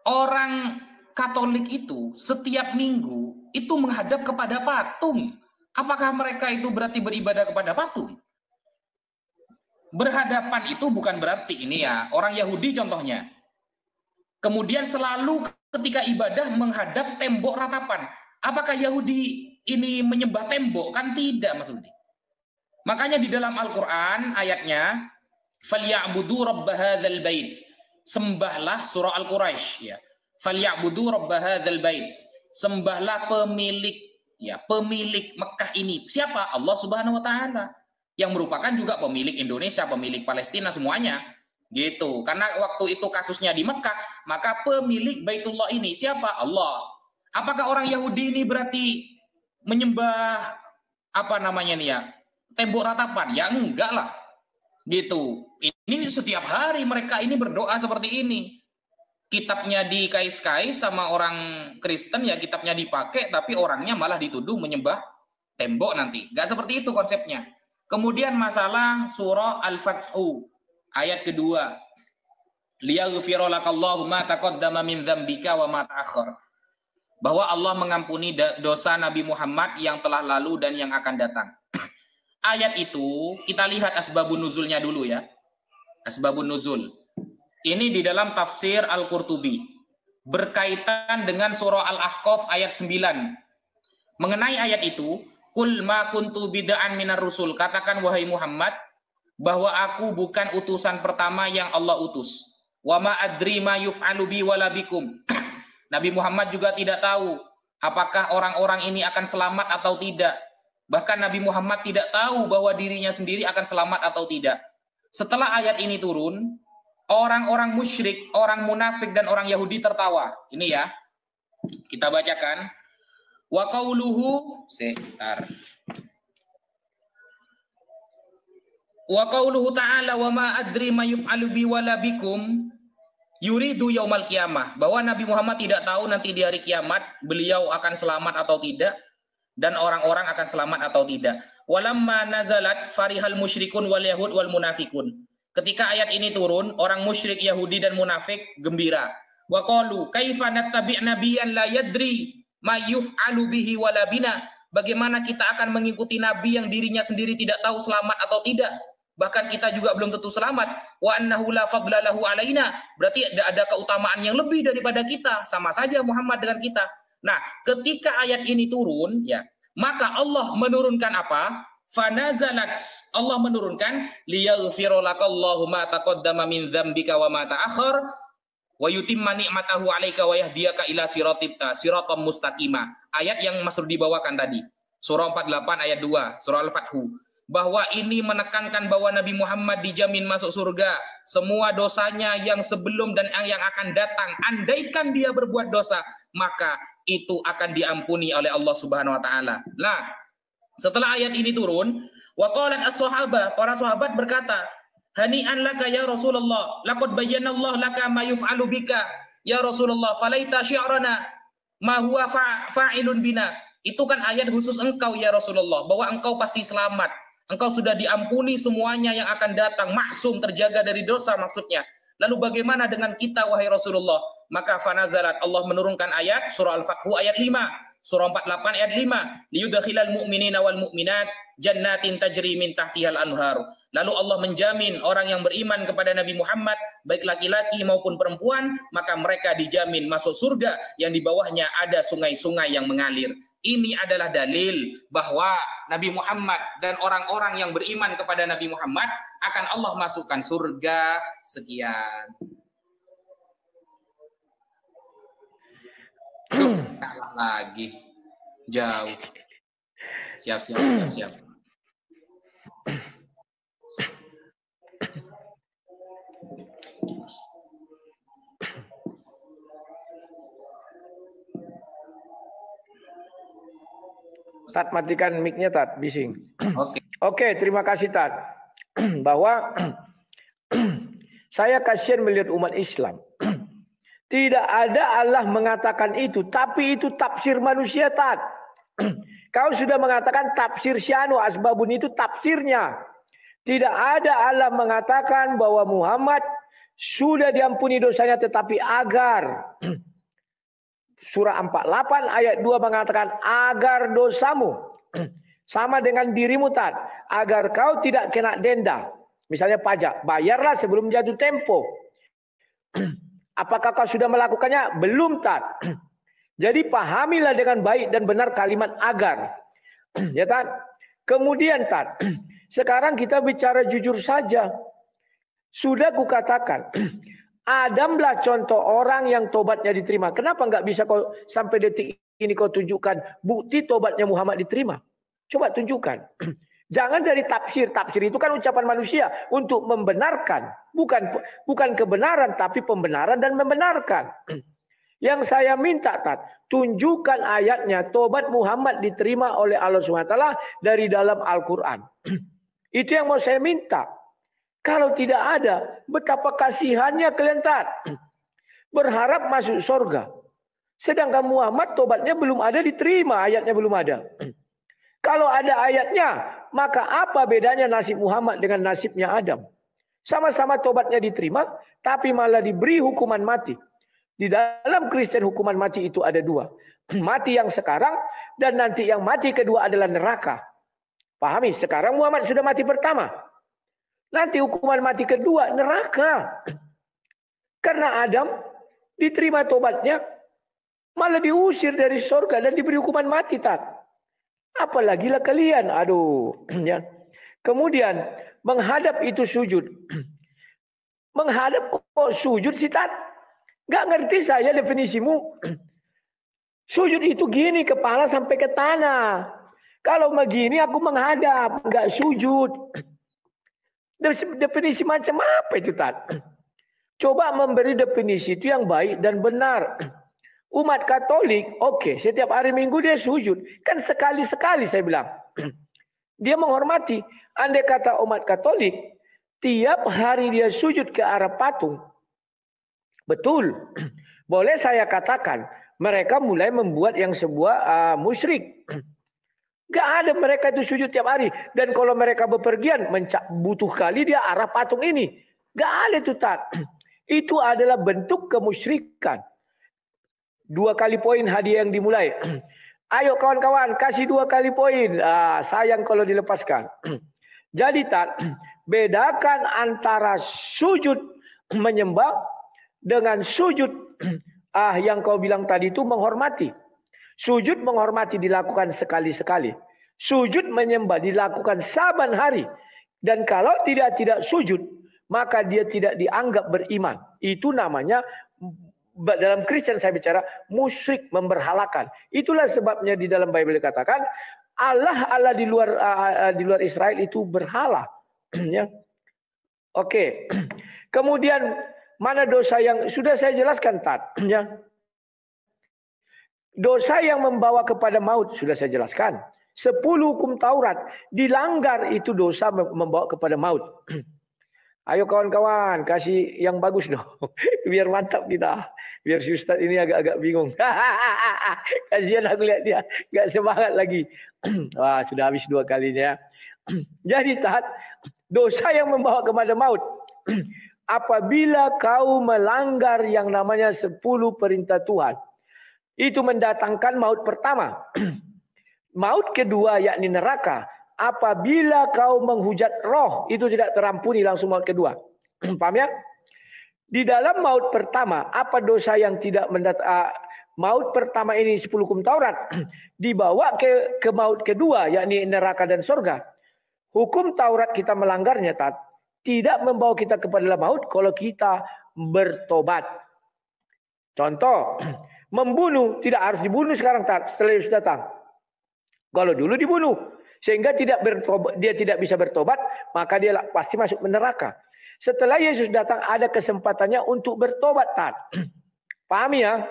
orang Katolik itu setiap minggu itu menghadap kepada patung. Apakah mereka itu berarti beribadah kepada patung? Berhadapan itu bukan berarti ini ya, orang Yahudi contohnya. Kemudian selalu ketika ibadah menghadap tembok ratapan. Apakah Yahudi ini menyembah tembok? Kan tidak, Mas Rudi. Makanya di dalam Al-Quran ayatnya, فَلْيَعْبُدُوا رَبَّ هَذَا الْبَيْتِ. Sembahlah surah Al-Quraisy ya. فَلْيَعْبُدُوا رَبَّ هَذَا الْبَيْتِ. Sembahlah pemilik Mekah ini. Siapa? Allah Subhanahu wa taala. Yang merupakan juga pemilik Indonesia, pemilik Palestina semuanya. Gitu. Karena waktu itu kasusnya di Mekah, maka pemilik Baitullah ini siapa? Allah. Apakah orang Yahudi ini berarti menyembah apa namanya nih ya? Tembok ratapan? Ya enggak lah. Gitu. Ini setiap hari mereka ini berdoa seperti ini. Kitabnya dikais-kais sama orang Kristen ya, kitabnya dipakai tapi orangnya malah dituduh menyembah tembok nanti. Enggak seperti itu konsepnya. Kemudian masalah surah Al-Fathu ayat kedua. Liyaghfira lakallahu ma taqaddama min dzambika wa ma ta'akhkhar. Bahwa Allah mengampuni dosa Nabi Muhammad yang telah lalu dan yang akan datang. Ayat itu kita lihat asbabun nuzulnya dulu ya. Asbabun nuzul. Ini di dalam tafsir Al-Qurtubi. Berkaitan dengan surah Al-Ahqaf ayat 9. Mengenai ayat itu, Qul ma kuntu bid'an minar rusul. Katakan wahai Muhammad, bahwa aku bukan utusan pertama yang Allah utus. Wa ma adri ma yuf'alu bi wala bikum. Nabi Muhammad juga tidak tahu apakah orang-orang ini akan selamat atau tidak. Bahkan Nabi Muhammad tidak tahu bahwa dirinya sendiri akan selamat atau tidak. Setelah ayat ini turun, orang-orang musyrik, orang munafik dan orang Yahudi tertawa. Ini ya. Kita bacakan. Wa qauluhu ta'ala wa ma adri ma yuf'alu bi wala bikum yuridu yaumal qiyamah. Bahwa Nabi Muhammad tidak tahu nanti di hari kiamat beliau akan selamat atau tidak dan orang-orang akan selamat atau tidak. Walamma nazalat farihal musyrikun wal yahud wal munafikun. Ketika ayat ini turun, orang musyrik Yahudi dan munafik gembira. Wa qalu kaifa nattabi' nabiyyan la yadri ma yuf'alu bihi wala bina. Bagaimana kita akan mengikuti nabi yang dirinya sendiri tidak tahu selamat atau tidak? Bahkan kita juga belum tentu selamat. Wa annahu la fadla lahu alaina. Berarti ada keutamaan yang lebih daripada kita. Sama saja Muhammad dengan kita. Nah, ketika ayat ini turun, ya, maka Allah menurunkan apa? Fanazalat, Allah menurunkan, liyaghfira lakallahu ma taqaddama min dzambika wa ma ta'akhkhar wa yutimma ni'matahu 'alaika wa yahdiyaka ila siratal mustaqima. Ayat yang Mas Rudi bawakan tadi. Surah 48 ayat 2, surah Al-Fathu. Bahwa ini menekankan bahwa Nabi Muhammad dijamin masuk surga. Semua dosanya yang sebelum dan yang akan datang, andaikan dia berbuat dosa, maka itu akan diampuni oleh Allah Subhanahu wa taala. Nah, setelah ayat ini turun, waqalat as-sahabah, para sahabat berkata, hani'an laka ya Rasulullah, laqad bayyana Allah laka ma yuf'alu bika ya Rasulullah, falaita syi'rana ma huwa fa'ilun bina. Itu kan ayat khusus engkau ya Rasulullah, bahwa engkau pasti selamat. Engkau sudah diampuni semuanya yang akan datang, maksum, terjaga dari dosa maksudnya. Lalu bagaimana dengan kita wahai Rasulullah? Maka fanazalat, Allah menurunkan ayat surah Al-Fathu ayat 5. Surah 48 ayat 5, liyudkhilal mu'minina wal mu'minat jannatin tajri min tahtihal anhar. Lalu Allah menjamin orang yang beriman kepada Nabi Muhammad, baik laki-laki maupun perempuan, maka mereka dijamin masuk surga yang di bawahnya ada sungai-sungai yang mengalir. Ini adalah dalil bahwa Nabi Muhammad dan orang-orang yang beriman kepada Nabi Muhammad akan Allah masukkan surga. Sekian. Kalah lagi, jauh. Siap. Tat, matikan mic-nya, Tat, bising. Oke, terima kasih, Tat. Bahwa saya kasihan melihat umat Islam. Tidak ada Allah mengatakan itu, tapi itu tafsir manusia, Tat. Kau sudah mengatakan tafsir syanu asbabun, itu tafsirnya. Tidak ada Allah mengatakan bahwa Muhammad sudah diampuni dosanya, tetapi agar. Surah 48 ayat 2 mengatakan agar dosamu sama dengan dirimu, Tat, agar kau tidak kena denda. Misalnya pajak, bayarlah sebelum jatuh tempo. Apakah kau sudah melakukannya? Belum, Tat. Jadi pahamilah dengan baik dan benar kalimat agar. Ya, Tat. Kemudian, Tat, sekarang kita bicara jujur saja. Sudah kukatakan, Adamlah contoh orang yang tobatnya diterima. Kenapa nggak bisa kau sampai detik ini kau tunjukkan bukti tobatnya Muhammad diterima? Coba tunjukkan. Jangan dari tafsir. Tafsir itu kan ucapan manusia untuk membenarkan. Bukan kebenaran, tapi pembenaran dan membenarkan. Yang saya minta, Tat, tunjukkan ayatnya tobat Muhammad diterima oleh Allah SWT dari dalam Al-Quran. Itu yang mau saya minta. Kalau tidak ada, betapa kasihannya kalian, Tat. Berharap masuk surga. Sedangkan Muhammad tobatnya belum ada diterima, ayatnya belum ada. Kalau ada ayatnya, maka apa bedanya nasib Muhammad dengan nasibnya Adam? Sama-sama tobatnya diterima, tapi malah diberi hukuman mati. Di dalam Kristen hukuman mati itu ada dua. Mati yang sekarang dan nanti yang mati kedua adalah neraka. Pahami? Sekarang Muhammad sudah mati pertama. Nanti hukuman mati kedua neraka. Karena Adam diterima tobatnya malah diusir dari surga dan diberi hukuman mati, Tat. Apalagi lah kalian. Aduh, ya. Kemudian menghadap itu sujud. Menghadap kok sujud sih, Tat? Gak ngerti saya definisimu. Sujud itu gini, kepala sampai ke tanah. Kalau begini aku menghadap, gak sujud. Definisi macam apa itu, Tat? Coba memberi definisi itu yang baik dan benar. Umat Katolik, oke, setiap hari Minggu dia sujud. Kan sekali-sekali saya bilang. Dia menghormati. Andai kata umat Katolik, tiap hari dia sujud ke arah patung. Betul. Boleh saya katakan, mereka mulai membuat yang sebuah musyrik. Gak ada mereka itu sujud tiap hari. Dan kalau mereka bepergian, butuh kali dia arah patung ini. Gak ada itu, Tat. Itu adalah bentuk kemusyrikan. 2 kali poin hadiah yang dimulai. Ayo kawan-kawan, kasih 2 kali poin. Sayang kalau dilepaskan. Jadi, Tat, bedakan antara sujud menyembah dengan sujud yang kau bilang tadi itu menghormati. Sujud menghormati dilakukan sekali-sekali. Sujud menyembah dilakukan saban hari. Dan kalau tidak sujud, maka dia tidak dianggap beriman. Itu namanya, dalam Kristen saya bicara, musyrik, memberhalakan. Itulah sebabnya di dalam Bible dikatakan, Allah di luar Israel itu berhala. Ya. Oke. Kemudian mana dosa yang sudah saya jelaskan tadi? Ya. Dosa yang membawa kepada maut sudah saya jelaskan. 10 hukum Taurat dilanggar, itu dosa membawa kepada maut. Ayo kawan-kawan, kasih yang bagus dong. Biar mantap kita. Biar si Ustaz ini agak-agak bingung. Kasihan aku lihat dia. Gak semangat lagi. Wah, sudah habis 2 kalinya. Jadi dosa yang membawa kepada maut. Apabila kau melanggar yang namanya 10 perintah Tuhan. Itu mendatangkan maut pertama. Maut kedua yakni neraka. Apabila kau menghujat roh, itu tidak terampuni, langsung maut kedua. Paham ya? Di dalam maut pertama, apa dosa yang tidak maut pertama ini 10 hukum Taurat dibawa ke maut kedua, yakni neraka dan surga. Hukum Taurat kita melanggarnya, tidak membawa kita kepada maut kalau kita bertobat. Contoh, membunuh tidak harus dibunuh sekarang, setelah Yesus datang. Kalau dulu dibunuh, sehingga dia tidak bisa bertobat, maka dia pasti masuk neraka. Setelah Yesus datang, ada kesempatannya untuk bertobat. Paham ya?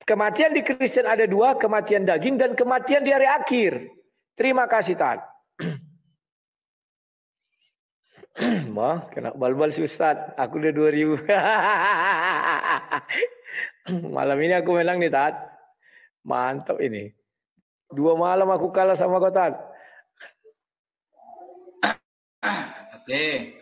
Kematian di Kristen ada 2, kematian daging dan kematian di hari akhir. Terima kasih, Wah, kena bal-bal si Ustaz. Aku udah 2000. Malam ini aku menang nih, Mantap ini. 2 malam aku kalah sama kau, Oke.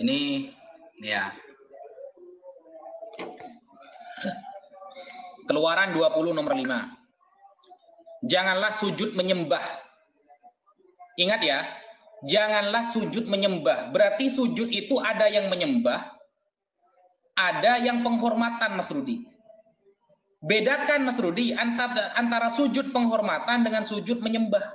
Ini ya. Keluaran 20 nomor 5. Janganlah sujud menyembah. Ingat ya, janganlah sujud menyembah. Berarti sujud itu ada yang menyembah, ada yang penghormatan, Mas Rudi. Bedakan, Mas Rudi, antara sujud penghormatan dengan sujud menyembah.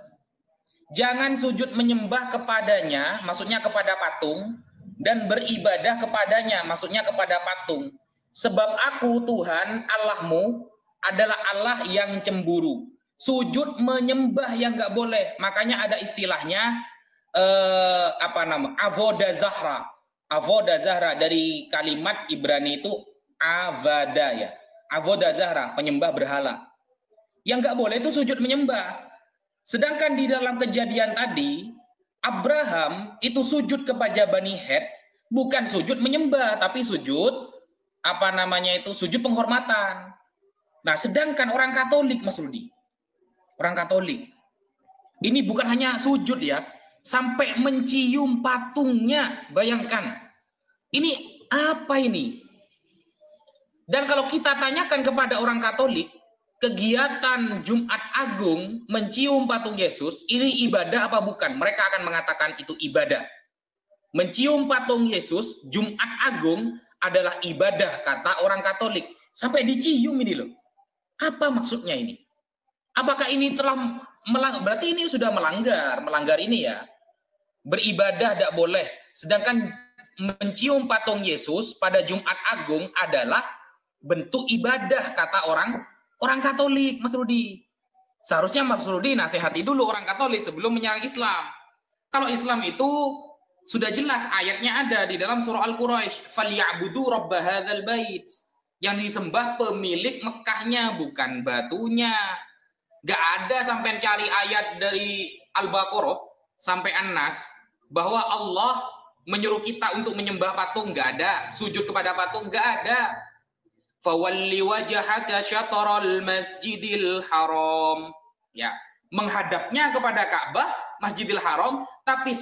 Jangan sujud menyembah kepadanya, maksudnya kepada patung, dan beribadah kepadanya, maksudnya kepada patung. Sebab aku, Tuhan, Allahmu, adalah Allah yang cemburu. Sujud menyembah yang nggak boleh. Makanya ada istilahnya, avoda zahra. Avoda zahra dari kalimat Ibrani itu avada ya. Avoda zahra, penyembah berhala. Yang nggak boleh itu sujud menyembah. Sedangkan di dalam kejadian tadi, Abraham itu sujud kepada Bani Het, bukan sujud menyembah, tapi sujud sujud penghormatan. Nah, sedangkan orang Katolik, Mas Rudi, orang Katolik ini bukan hanya sujud ya, sampai mencium patungnya. Bayangkan, ini apa ini? Dan kalau kita tanyakan kepada orang Katolik, kegiatan Jumat Agung mencium patung Yesus ini ibadah apa bukan? Mereka akan mengatakan itu ibadah. Mencium patung Yesus Jumat Agung adalah ibadah, kata orang Katolik. Sampai dicium ini loh. Apa maksudnya ini? Apakah ini telah melanggar? Berarti ini sudah melanggar ini ya. Beribadah tidak boleh. Sedangkan mencium patung Yesus pada Jumat Agung adalah bentuk ibadah, kata orang Katolik, Mas Rudi. Seharusnya Mas Rudi nasihati dulu orang Katolik sebelum menyerang Islam. Kalau Islam itu sudah jelas ayatnya ada di dalam surah Al-Quraisy, "Falyabudu rabb hadzal bait." Yang disembah pemilik Mekahnya, bukan batunya. Gak ada sampai cari ayat dari Al-Baqarah sampai An-Nas bahwa Allah menyuruh kita untuk menyembah patung. Gak ada. Sujud kepada patung. Gak ada. Fawalli wajhaka syatral masjidil haram. Ya, menghadapnya kepada Ka'bah, Masjidil Haram, tapi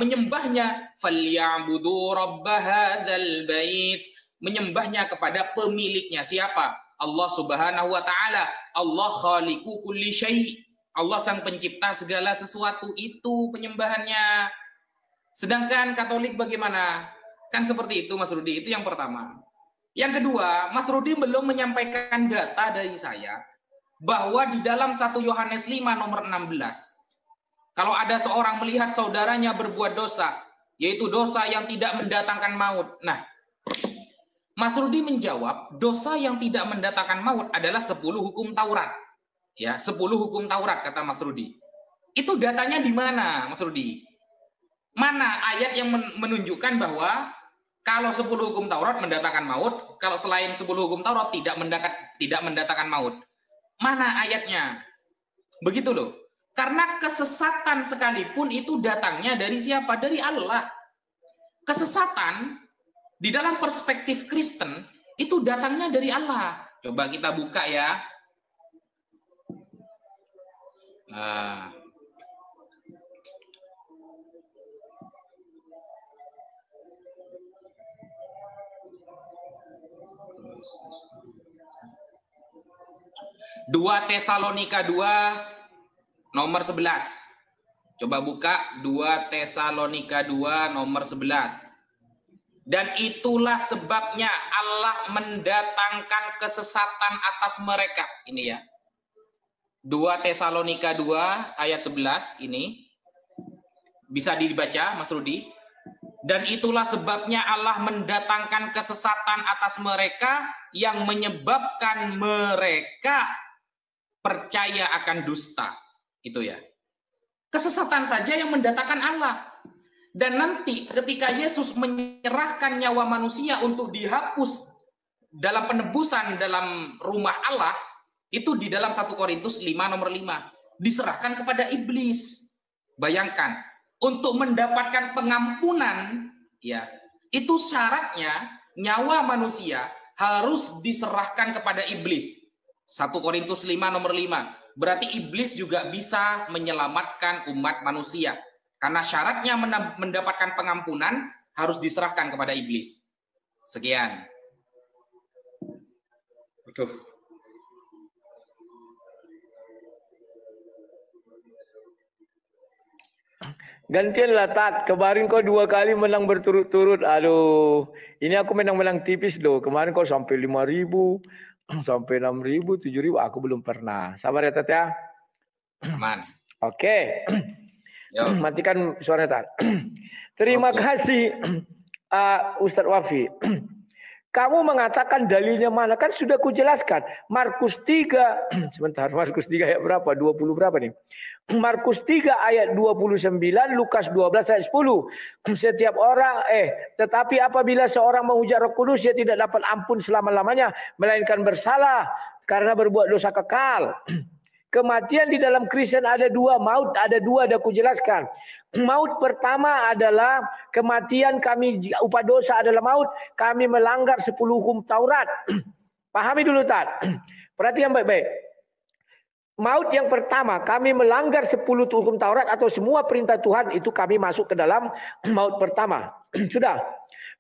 menyembahnya falyabudu rabb hadzal bait, menyembahnya kepada pemiliknya. Siapa? Allah Subhanahu wa taala. Allah khaliqu kulli syai'. Allah sang pencipta segala sesuatu, itu penyembahannya. Sedangkan Katolik bagaimana? Kan seperti itu, Mas Rudi. Itu yang pertama. Yang kedua, Mas Rudi belum menyampaikan data dari saya bahwa di dalam 1 Yohanes 5 nomor 16, kalau ada seorang melihat saudaranya berbuat dosa, yaitu dosa yang tidak mendatangkan maut. Nah, Mas Rudi menjawab, dosa yang tidak mendatangkan maut adalah 10 hukum Taurat. Ya, 10 hukum Taurat kata Mas Rudi. Itu datanya di mana, Mas Rudi? Mana ayat yang menunjukkan bahwa kalau 10 hukum Taurat mendatangkan maut, kalau selain 10 hukum Taurat tidak mendatangkan maut? Mana ayatnya? Begitu loh. Karena kesesatan sekalipun itu datangnya dari siapa? Dari Allah. Kesesatan di dalam perspektif Kristen itu datangnya dari Allah. Coba kita buka ya. Dua Tesalonika 2 nomor 11. Coba buka 2 Tesalonika 2 nomor 11. Dan itulah sebabnya Allah mendatangkan kesesatan atas mereka. Ini ya. 2 Tesalonika 2 ayat 11 ini. Bisa dibaca Mas Rudi. Dan itulah sebabnya Allah mendatangkan kesesatan atas mereka yang menyebabkan mereka percaya akan dusta. Itu ya. Kesesatan saja yang mendatangkan Allah. Dan nanti ketika Yesus menyerahkan nyawa manusia untuk dihapus dalam penebusan dalam rumah Allah, itu di dalam 1 Korintus 5 nomor 5. Diserahkan kepada iblis. Bayangkan, untuk mendapatkan pengampunan, ya, itu syaratnya nyawa manusia harus diserahkan kepada iblis. 1 Korintus 5 nomor 5. Berarti iblis juga bisa menyelamatkan umat manusia. Karena syaratnya mendapatkan pengampunan harus diserahkan kepada iblis. Sekian. Betul. Gantianlah Tat. Kemarin kau 2 kali menang berturut-turut. Aduh. Ini aku menang-menang tipis loh. Kemarin kau sampai 5.000. Sampai 6.000, 7.000. Aku belum pernah. Sabar ya Tat ya. Aman. Oke. Matikan suara Tat. Terima kasih Ustadz Wafi. Kamu mengatakan dalilnya mana? Kan sudah kujelaskan. Markus 3. Sebentar, Markus 3 ayat berapa? 20 berapa nih? Markus 3 ayat 29, Lukas 12 ayat 10. Setiap orang, tetapi apabila seorang menghujat Roh Kudus, dia tidak dapat ampun selama-lamanya, melainkan bersalah karena berbuat dosa kekal. Kematian di dalam Kristen ada 2, maut ada 2, dah kujelaskan. Maut pertama adalah kematian kami, upah dosa adalah maut, kami melanggar 10 hukum Taurat. Pahami dulu Tat. Perhatikan baik-baik. Maut yang pertama, kami melanggar 10 hukum Taurat atau semua perintah Tuhan, itu kami masuk ke dalam maut pertama. Sudah.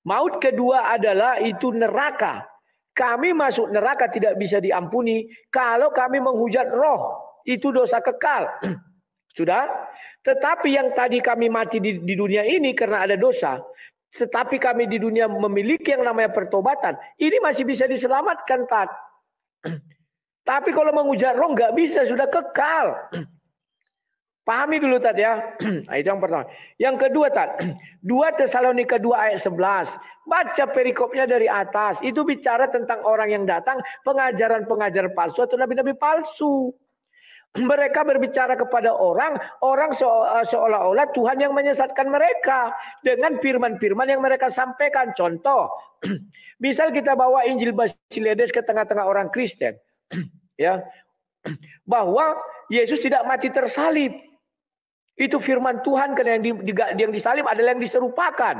Maut kedua adalah itu neraka. Kami masuk neraka tidak bisa diampuni kalau kami menghujat roh. Itu dosa kekal. Sudah? Tetapi yang tadi kami mati di dunia ini karena ada dosa. Tetapi kami di dunia memiliki yang namanya pertobatan. Ini masih bisa diselamatkan, Tat. Tapi kalau menghujat roh nggak bisa, sudah kekal. Pahami dulu Tat ya. Itu yang pertama. Yang kedua Tat. 2 Tesalonika 2 ayat 11. Baca perikopnya dari atas. Itu bicara tentang orang yang datang. Pengajaran-pengajaran palsu atau nabi-nabi palsu. Mereka berbicara kepada orang seolah-olah Tuhan yang menyesatkan mereka. Dengan firman-firman yang mereka sampaikan. Contoh. Misal kita bawa Injil Basiledes ke tengah-tengah orang Kristen. Ya, bahwa Yesus tidak mati tersalib. Itu firman Tuhan karena yang disalib adalah yang diserupakan,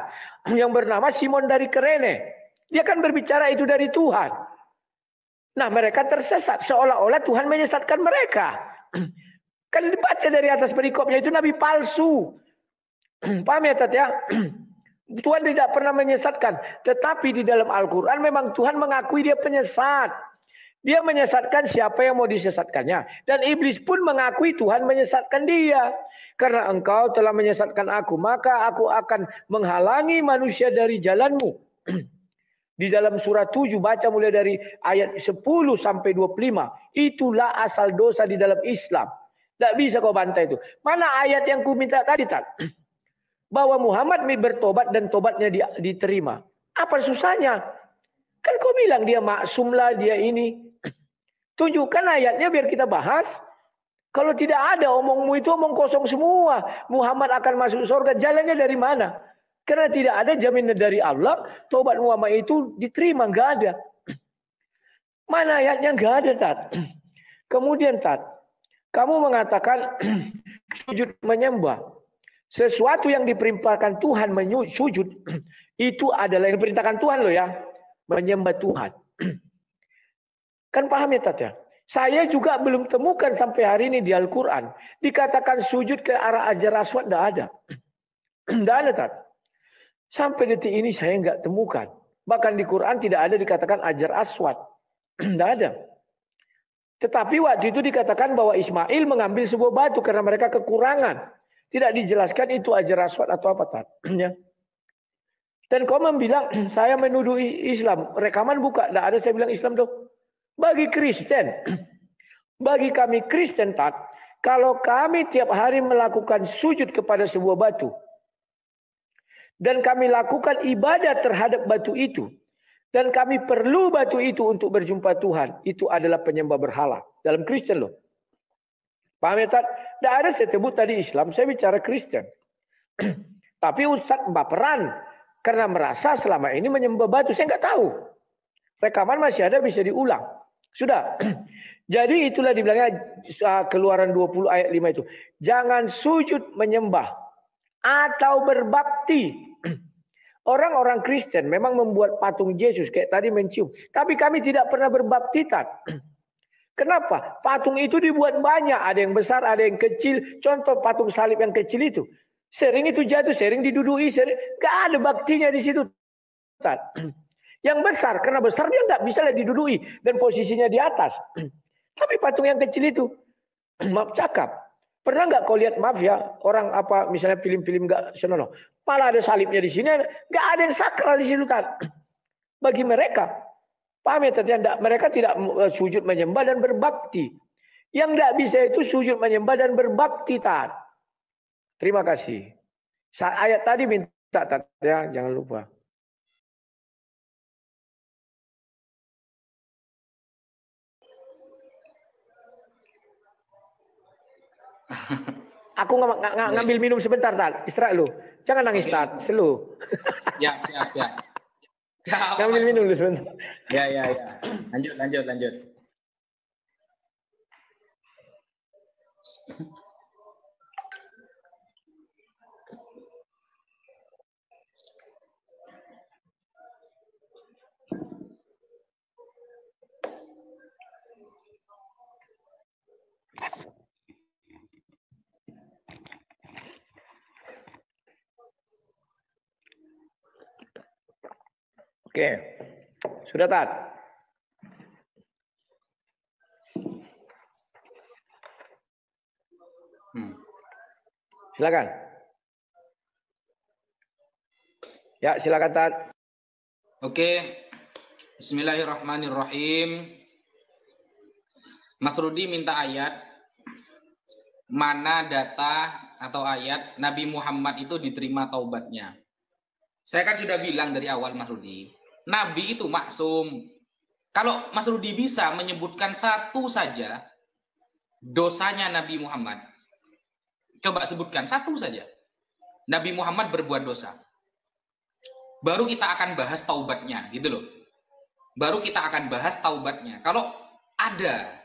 yang bernama Simon dari Kirene. Dia kan berbicara itu dari Tuhan. Nah, mereka tersesat seolah-olah Tuhan menyesatkan mereka. Kan dibaca dari atas perikopnya itu nabi palsu. Paham ya Tat ya? Tuhan tidak pernah menyesatkan, tetapi di dalam Al-Qur'an memang Tuhan mengakui dia penyesat. Dia menyesatkan siapa yang mau disesatkannya. Dan iblis pun mengakui Tuhan menyesatkan dia. Karena engkau telah menyesatkan aku, maka aku akan menghalangi manusia dari jalanmu. Di dalam surah 7 baca mulai dari ayat 10 sampai 25. Itulah asal dosa di dalam Islam. Tidak bisa kau bantah itu. Mana ayat yang ku minta tadi, Tat? Bahwa Muhammad bertobat dan tobatnya diterima. Apa susahnya? Kan kau bilang dia maksum lah, dia ini. Tunjukkan ayatnya biar kita bahas. Kalau tidak ada omongmu itu omong kosong semua. Muhammad akan masuk surga. Jalannya dari mana? Karena tidak ada jaminan dari Allah. Tobat Muhammad itu diterima. Enggak ada. Mana ayatnya? Enggak ada, Tat. Kemudian, Tat. Kamu mengatakan sujud menyembah. Sesuatu yang diperintahkan Tuhan sujud. Itu adalah yang diperintahkan Tuhan loh ya. Menyembah Tuhan. Kan paham ya, Tat ya? Saya juga belum temukan sampai hari ini di Al-Quran. Dikatakan sujud ke arah Hajar Aswad, tidak ada. Tidak ada, Tat. Sampai detik ini saya nggak temukan. Bahkan di Quran tidak ada dikatakan Hajar Aswad. Tidak ada. Tetapi waktu itu dikatakan bahwa Ismail mengambil sebuah batu karena mereka kekurangan. Tidak dijelaskan itu Hajar Aswad atau apa, Tat. Dan kau bilang, saya menuduh Islam. Rekaman buka. Tidak ada saya bilang Islam tuh. Bagi Kristen, bagi kami Kristen, Tat, kalau kami tiap hari melakukan sujud kepada sebuah batu, dan kami lakukan ibadah terhadap batu itu, dan kami perlu batu itu untuk berjumpa Tuhan, itu adalah penyembah berhala. Dalam Kristen loh. Paham ya, Tat? Tidak ada saya sebut tadi Islam, saya bicara Kristen. Tapi Ustadz baperan, karena merasa selama ini menyembah batu, saya nggak tahu. Rekaman masih ada, bisa diulang. Sudah. Jadi itulah dibilangnya Keluaran 20 ayat 5 itu. Jangan sujud menyembah atau berbakti. Orang-orang Kristen memang membuat patung Yesus kayak tadi mencium. Tapi kami tidak pernah berbakti, Tat. Kenapa? Patung itu dibuat banyak. Ada yang besar, ada yang kecil. Contoh patung salib yang kecil itu. Sering itu jatuh, sering didudui. Gak ada baktinya di situ, Tat. Yang besar, karena besar dia nggak bisa didudui dan posisinya di atas. Tapi patung yang kecil itu, maaf cakap. Pernah nggak kau lihat, maaf ya, orang apa misalnya film-film nggak senonoh, malah ada salibnya di sini, nggak ada yang sakral di situ, Tat. Bagi mereka, paham ya, Tat? Mereka tidak sujud menyembah dan berbakti. Yang nggak bisa itu sujud menyembah dan berbakti, Tat. Terima kasih. Ayat tadi minta, Tat, ya, jangan lupa. Aku ngambil minum sebentar, Tat. Istirahat lu. Jangan nangis, Tat. Selu. Siap. Ngambil minum dulu sebentar. Ya. Lanjut. Oke. Sudah, Tat? Silakan. Ya, silakan, Tat. Oke. Bismillahirrahmanirrahim. Mas Rudi minta ayat. Mana data atau ayat Nabi Muhammad itu diterima taubatnya. Saya kan sudah bilang dari awal, Mas Rudi. Nabi itu maksum. Kalau Mas Rudi bisa menyebutkan satu saja dosanya Nabi Muhammad, coba sebutkan satu saja. Nabi Muhammad berbuat dosa. Baru kita akan bahas taubatnya, gitu loh. Baru kita akan bahas taubatnya. Kalau ada,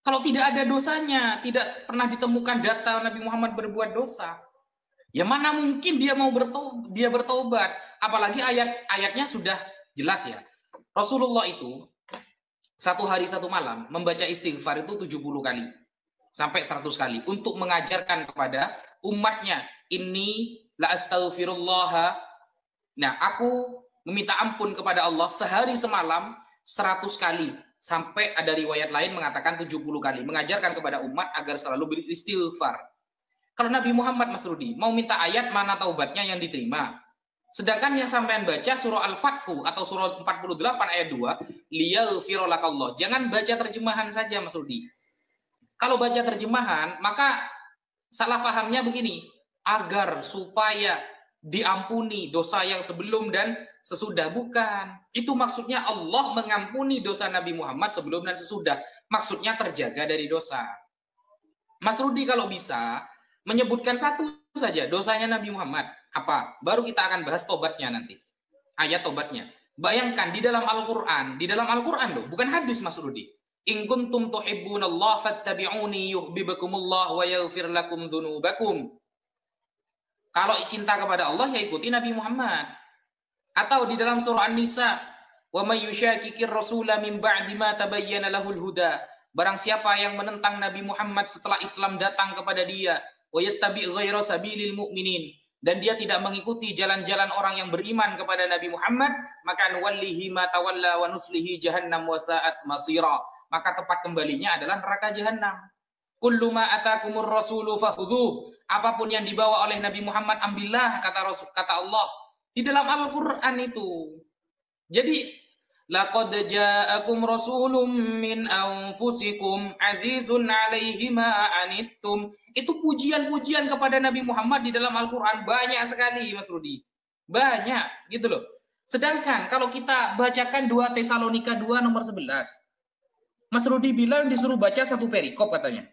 kalau tidak ada dosanya, tidak pernah ditemukan data Nabi Muhammad berbuat dosa, ya mana mungkin dia mau bertobat? Apalagi ayatnya sudah jelas ya. Rasulullah itu satu hari satu malam membaca istighfar itu 70 kali sampai 100 kali untuk mengajarkan kepada umatnya, inni la astaghfirullah. Nah, aku meminta ampun kepada Allah sehari semalam 100 kali. Sampai ada riwayat lain mengatakan 70 kali. Mengajarkan kepada umat agar selalu beristighfar. Kalau Nabi Muhammad, Mas Rudi, mau minta ayat mana taubatnya yang diterima? Sedangkan yang sampean baca surah Al-Fathu atau surah 48 ayat 2, liyaghfira lakallah. Jangan baca terjemahan saja Mas Rudi. Kalau baca terjemahan, maka salah pahamnya begini, agar supaya diampuni dosa yang sebelum dan sesudah. Bukan. Itu maksudnya Allah mengampuni dosa Nabi Muhammad sebelum dan sesudah. Maksudnya terjaga dari dosa. Mas Rudi kalau bisa menyebutkan satu saja dosanya Nabi Muhammad. Apa? Baru kita akan bahas tobatnya nanti. Ayat tobatnya. Bayangkan di dalam Al-Quran loh, bukan hadis Mas Rudi. In kuntum tuhibbunallah fattabi'uni yuhibbukumullah wa yaghfir lakum dzunubakum. Kalau cinta kepada Allah ya ikuti Nabi Muhammad. Atau di dalam surah An-Nisa, wa may yushaqiqir rasula min ba'di ma tabayyana lahul huda. Barang siapa yang menentang Nabi Muhammad setelah Islam datang kepada dia, wa yattabi' ghaira sabilil mu'minin, dan dia tidak mengikuti jalan-jalan orang yang beriman kepada Nabi Muhammad, maka nuwallihi ma tawalla wa nuslihi jahannam wa sa'at masira. Maka tempat kembalinya adalah neraka jahanam. Kullu ma atakumur rasulu fakhudhuh. Apapun yang dibawa oleh Nabi Muhammad ambillah, kata Allah di dalam Al-Qur'an itu. Jadi laqad ja'akum rasulun min anfusikum azizun 'alaihi ma anittum. Itu pujian-pujian kepada Nabi Muhammad di dalam Al-Qur'an banyak sekali Mas Rudi. Banyak gitu loh. Sedangkan kalau kita bacakan 2 Tesalonika 2 nomor 11. Mas Rudi bilang disuruh baca satu perikop katanya.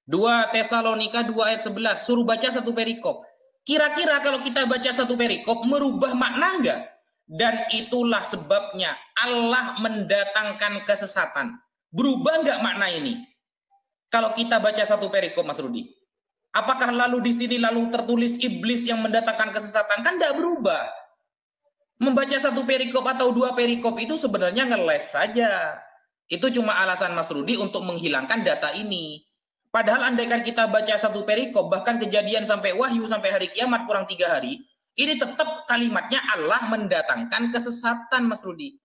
2 Tesalonika 2 ayat 11 suruh baca satu perikop. Kira-kira kalau kita baca satu perikop merubah makna enggak? Dan itulah sebabnya Allah mendatangkan kesesatan. Berubah enggak makna ini? Kalau kita baca satu perikop Mas Rudi. Apakah lalu di sini lalu tertulis iblis yang mendatangkan kesesatan? Kan enggak berubah. Membaca satu perikop atau 2 perikop itu sebenarnya ngeles saja. Itu cuma alasan Mas Rudi untuk menghilangkan data ini. Padahal andaikan kita baca satu perikop, bahkan kejadian sampai wahyu, sampai hari kiamat kurang 3 hari, ini tetap kalimatnya Allah mendatangkan kesesatan Mas Rudi.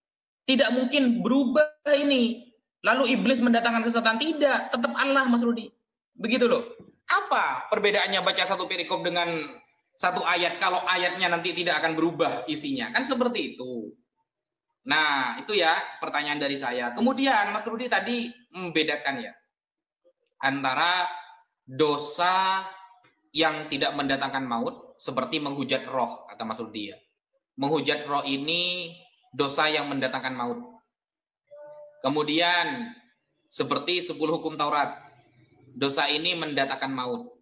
Tidak mungkin berubah ini. Lalu iblis mendatangkan kesesatan. Tidak, tetap Allah Mas Rudi. Begitu loh. Apa perbedaannya baca satu perikop dengan satu ayat kalau ayatnya nanti tidak akan berubah isinya? Kan seperti itu. Nah, itu ya pertanyaan dari saya. Kemudian Mas Rudi tadi membedakan ya antara dosa yang tidak mendatangkan maut seperti menghujat roh, kata Mas Rudi ya. Menghujat roh ini dosa yang mendatangkan maut. Kemudian seperti 10 hukum Taurat, dosa ini mendatangkan maut.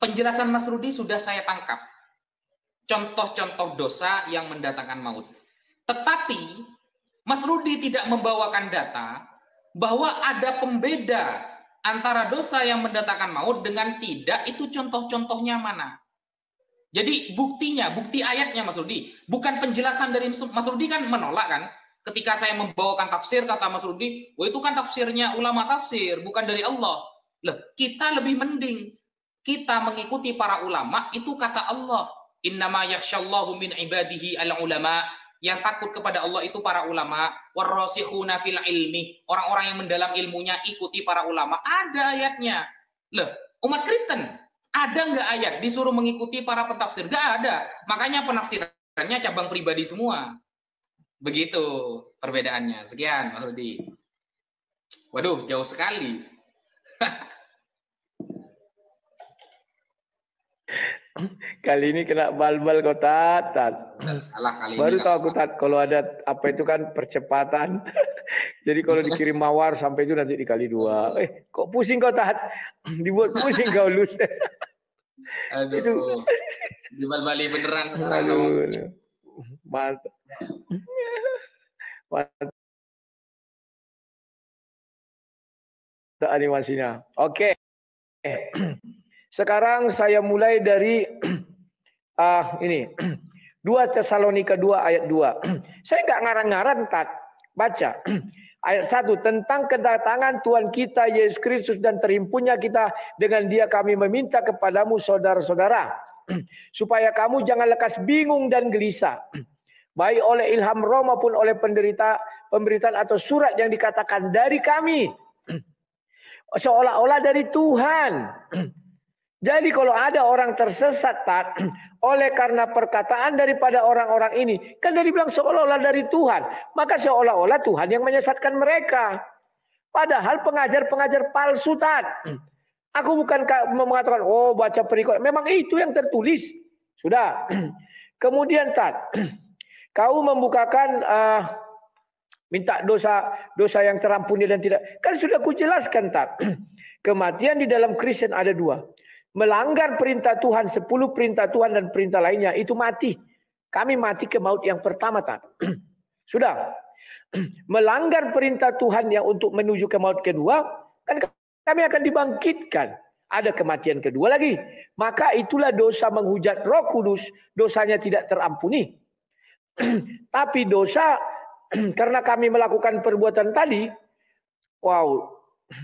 Penjelasan Mas Rudi sudah saya tangkap. Contoh-contoh dosa yang mendatangkan maut. Tetapi Mas Rudi tidak membawakan data bahwa ada pembeda antara dosa yang mendatangkan maut dengan tidak, itu contoh-contohnya mana? Jadi buktinya, bukti ayatnya Mas Rudi. Bukan penjelasan dari Mas Rudi kan menolak kan? Ketika saya membawakan tafsir, kata Mas Rudi, wah itu kan tafsirnya ulama tafsir, bukan dari Allah. Loh, kita lebih mending. Kita mengikuti para ulama, itu kata Allah. Innama yakhshallahu min ibadihi al-ulama. Yang takut kepada Allah itu para ulama, warrasikhuna fil ilmi, orang-orang yang mendalam ilmunya ikuti para ulama. Ada ayatnya. Loh, umat Kristen ada nggak ayat disuruh mengikuti para pentafsir? Nggak ada. Makanya penafsirannya cabang pribadi semua. Begitu perbedaannya. Sekian Mas Rudi. Waduh, jauh sekali. Kali ini kena bal-bal kau Tat. Baru tahu aku Tat kalau ada apa itu kan percepatan. Jadi kalau dikirim mawar sampai itu nanti dikali 2. Kok pusing kau Tat? Dibuat pusing kau Lus. Aduh. Dibal-bali beneran sekarang. Aduh. Mantap. Mantap animasinya. Oke. Sekarang saya mulai dari ini 2 Tesalonika 2 ayat 2. Saya nggak ngarang-ngarang Tat. Baca ayat 1 tentang kedatangan Tuhan kita Yesus Kristus dan terhimpunnya kita, dengan Dia kami meminta kepadamu saudara-saudara supaya kamu jangan lekas bingung dan gelisah, baik oleh ilham roh maupun oleh pemberitaan atau surat yang dikatakan dari kami seolah-olah dari Tuhan. Jadi kalau ada orang tersesat, Tat, oleh karena perkataan daripada orang-orang ini, kan dari bilang seolah-olah dari Tuhan, maka seolah-olah Tuhan yang menyesatkan mereka. Padahal pengajar-pengajar palsu, Tat. Aku bukan mengatakan, oh baca perikop, memang itu yang tertulis. Sudah. Kemudian, Tat, kau membukakan minta dosa yang terampuni dan tidak. Kan sudah kujelaskan, Tat. Kematian di dalam Kristen ada dua. Melanggar perintah Tuhan, 10 perintah Tuhan dan perintah lainnya, itu mati. Kami mati ke maut yang pertama, Tat. Sudah. Melanggar perintah Tuhan yang untuk menuju ke maut kedua, kan kami akan dibangkitkan. Ada kematian kedua lagi. Maka itulah dosa menghujat Roh Kudus, dosanya tidak terampuni. Tapi dosa, karena kami melakukan perbuatan tadi, wow,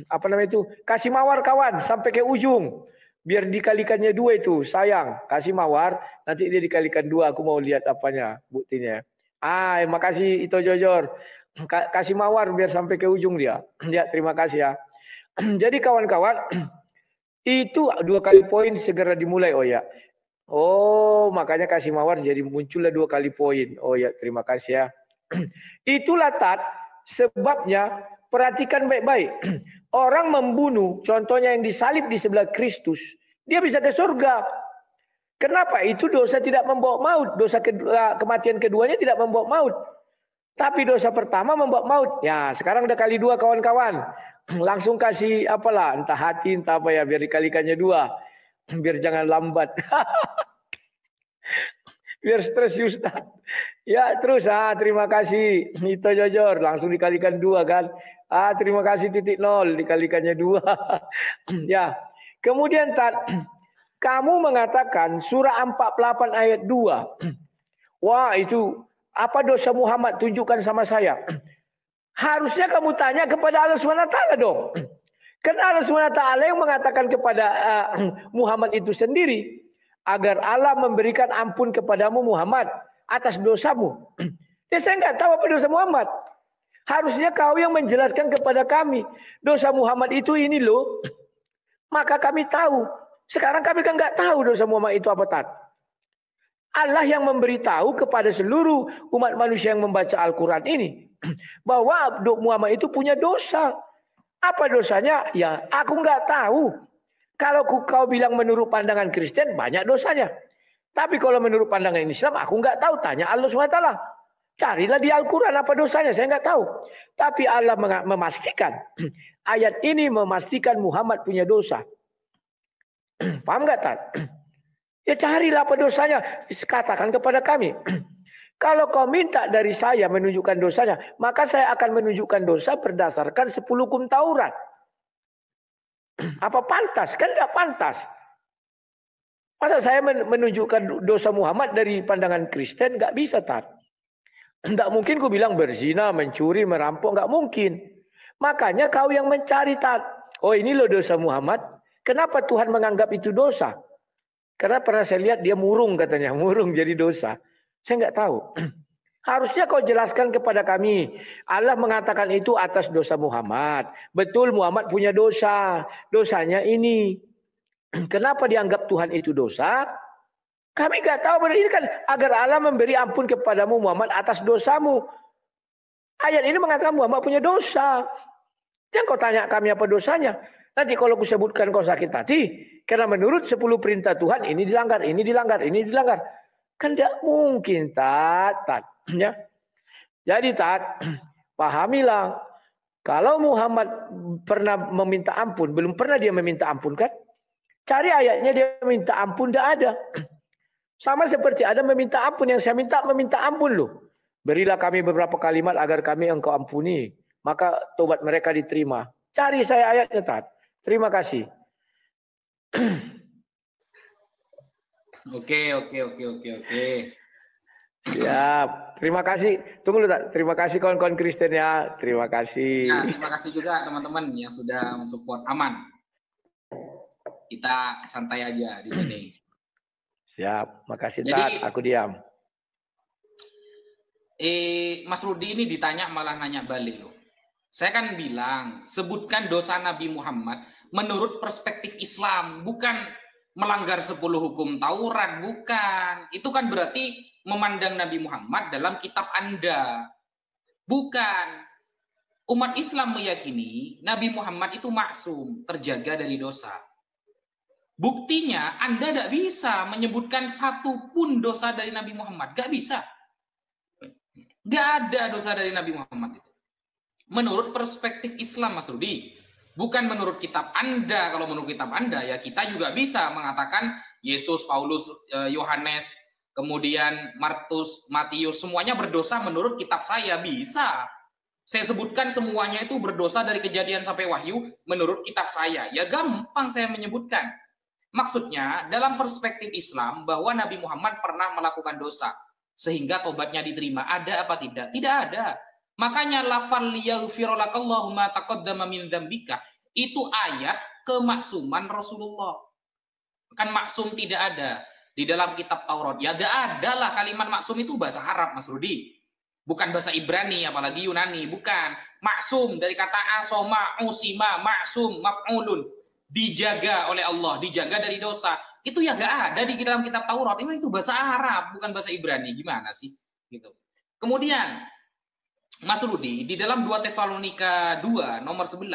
apa namanya itu, kasih mawar kawan sampai ke ujung. Biar dikalikannya 2 itu, sayang, kasih mawar, nanti dia dikalikan 2, aku mau lihat apanya, buktinya. Makasih Ito Jojor, kasih mawar biar sampai ke ujung dia. Ya, terima kasih ya. Jadi kawan-kawan, itu 2 kali poin segera dimulai, oh ya. Oh, makanya kasih mawar jadi muncullah 2 kali poin. Oh ya, terima kasih ya. Itulah, Tat, sebabnya perhatikan baik-baik. Orang membunuh, contohnya yang disalib di sebelah Kristus, dia bisa ke surga. Kenapa? Itu dosa tidak membawa maut. Dosa kematian keduanya tidak membawa maut. Tapi dosa pertama membawa maut. Ya, sekarang udah kali 2 kawan-kawan. Langsung kasih apalah, entah hati, entah apa ya, biar dikalikannya 2. Biar jangan lambat. Biar stres Ustaz. Ya, terus terima kasih Ito Jojor, langsung dikalikan 2 kan. Terima kasih 0, dikalikannya 2. Ya. Kemudian, Tat, kamu mengatakan surah 48 ayat 2. Wah, itu apa dosa Muhammad, tunjukkan sama saya. Harusnya kamu tanya kepada Allah SWT dong. Karena Allah SWT yang mengatakan kepada Muhammad itu sendiri, agar Allah memberikan ampun kepadamu Muhammad atas dosamu. Ya, saya nggak tahu apa dosa Muhammad. Harusnya kau yang menjelaskan kepada kami. Dosa Muhammad itu ini loh. Maka kami tahu. Sekarang kami kan nggak tahu dosa Muhammad itu apa, Tat. Allah yang memberitahu kepada seluruh umat manusia yang membaca Al-Quran ini. Bahwa Muhammad itu punya dosa. Apa dosanya? Ya, aku nggak tahu. Kalau kau bilang menurut pandangan Kristen, banyak dosanya. Tapi kalau menurut pandangan Islam, aku nggak tahu. Tanya Allah SWT. Carilah di Al-Quran apa dosanya, saya nggak tahu. Tapi Allah memastikan. Ayat ini memastikan Muhammad punya dosa. Paham nggak, Tat? Ya carilah apa dosanya. Katakan kepada kami. Kalau kau minta dari saya menunjukkan dosanya, maka saya akan menunjukkan dosa berdasarkan 10 hukum Taurat. Apa pantas? Kan nggak pantas. Masa saya menunjukkan dosa Muhammad dari pandangan Kristen? Nggak bisa, Tat. Nggak mungkin ku bilang berzina, mencuri, merampok. Nggak mungkin. Makanya kau yang mencari, Tat. Oh, ini loh dosa Muhammad. Kenapa Tuhan menganggap itu dosa? Karena pernah saya lihat dia murung katanya. Murung jadi dosa. Saya nggak tahu. Harusnya kau jelaskan kepada kami. Allah mengatakan itu atas dosa Muhammad. Betul Muhammad punya dosa. Dosanya ini. Kenapa dianggap Tuhan itu dosa? Kami nggak tahu. Ini kan agar Allah memberi ampun kepadamu Muhammad atas dosamu. Ayat ini mengatakan Muhammad punya dosa. Jangan kau tanya kami apa dosanya. Nanti kalau aku sebutkan kau sakit hati. Karena menurut 10 perintah Tuhan ini dilanggar, ini dilanggar, ini dilanggar. Kan tidak mungkin, Tat. Ya. Jadi, Tat, pahamilah. Kalau Muhammad pernah meminta ampun, belum pernah dia meminta ampun kan? Cari ayatnya dia meminta ampun, tidak ada. Sama seperti ada meminta ampun, yang saya minta meminta ampun loh. Berilah kami beberapa kalimat agar kami engkau ampuni. Maka tobat mereka diterima. Cari saya ayatnya, Tat. Terima kasih. Oke. Siap. Terima kasih. Tunggu dulu, Tat. Terima kasih kawan-kawan Kristen ya. Terima kasih. Ya, terima kasih juga teman-teman yang sudah mensupport. Aman. Kita santai aja di sini. Siap. Makasih, Tat. Aku diam. Mas Rudi ini ditanya malah nanya balik loh. Saya kan bilang, sebutkan dosa Nabi Muhammad menurut perspektif Islam, bukan melanggar 10 hukum Taurat, bukan. Itu kan berarti memandang Nabi Muhammad dalam kitab Anda. Bukan. Umat Islam meyakini Nabi Muhammad itu maksum, terjaga dari dosa. Buktinya Anda tidak bisa menyebutkan satu pun dosa dari Nabi Muhammad. Gak bisa. Gak ada dosa dari Nabi Muhammad itu. Menurut perspektif Islam, Mas Rudi. Bukan menurut kitab Anda. Kalau menurut kitab Anda, ya kita juga bisa mengatakan Yesus, Paulus, Yohanes, kemudian Markus, Matius, semuanya berdosa menurut kitab saya. Bisa. Saya sebutkan semuanya itu berdosa dari Kejadian sampai Wahyu menurut kitab saya. Ya gampang saya menyebutkan. Maksudnya, dalam perspektif Islam, bahwa Nabi Muhammad pernah melakukan dosa. Sehingga tobatnya diterima. Ada apa tidak? Tidak ada. Makanya lafal liyaghfiralakallahu ma taqaddama min dzambika itu ayat kemaksuman Rasulullah. Kan maksum tidak ada di dalam kitab Taurat. Ya gak ada lah kalimat maksum itu bahasa Arab, Mas Rudi. Bukan bahasa Ibrani apalagi Yunani, bukan. Maksum dari kata asoma, usima, maksum, maf'ulun. Dijaga oleh Allah, dijaga dari dosa. Itu ya gak ada di dalam kitab Taurat. Itu bahasa Arab, bukan bahasa Ibrani. Gimana sih? Gitu. Kemudian Mas Rudi, di dalam 2 Tesalonika 2 nomor 11,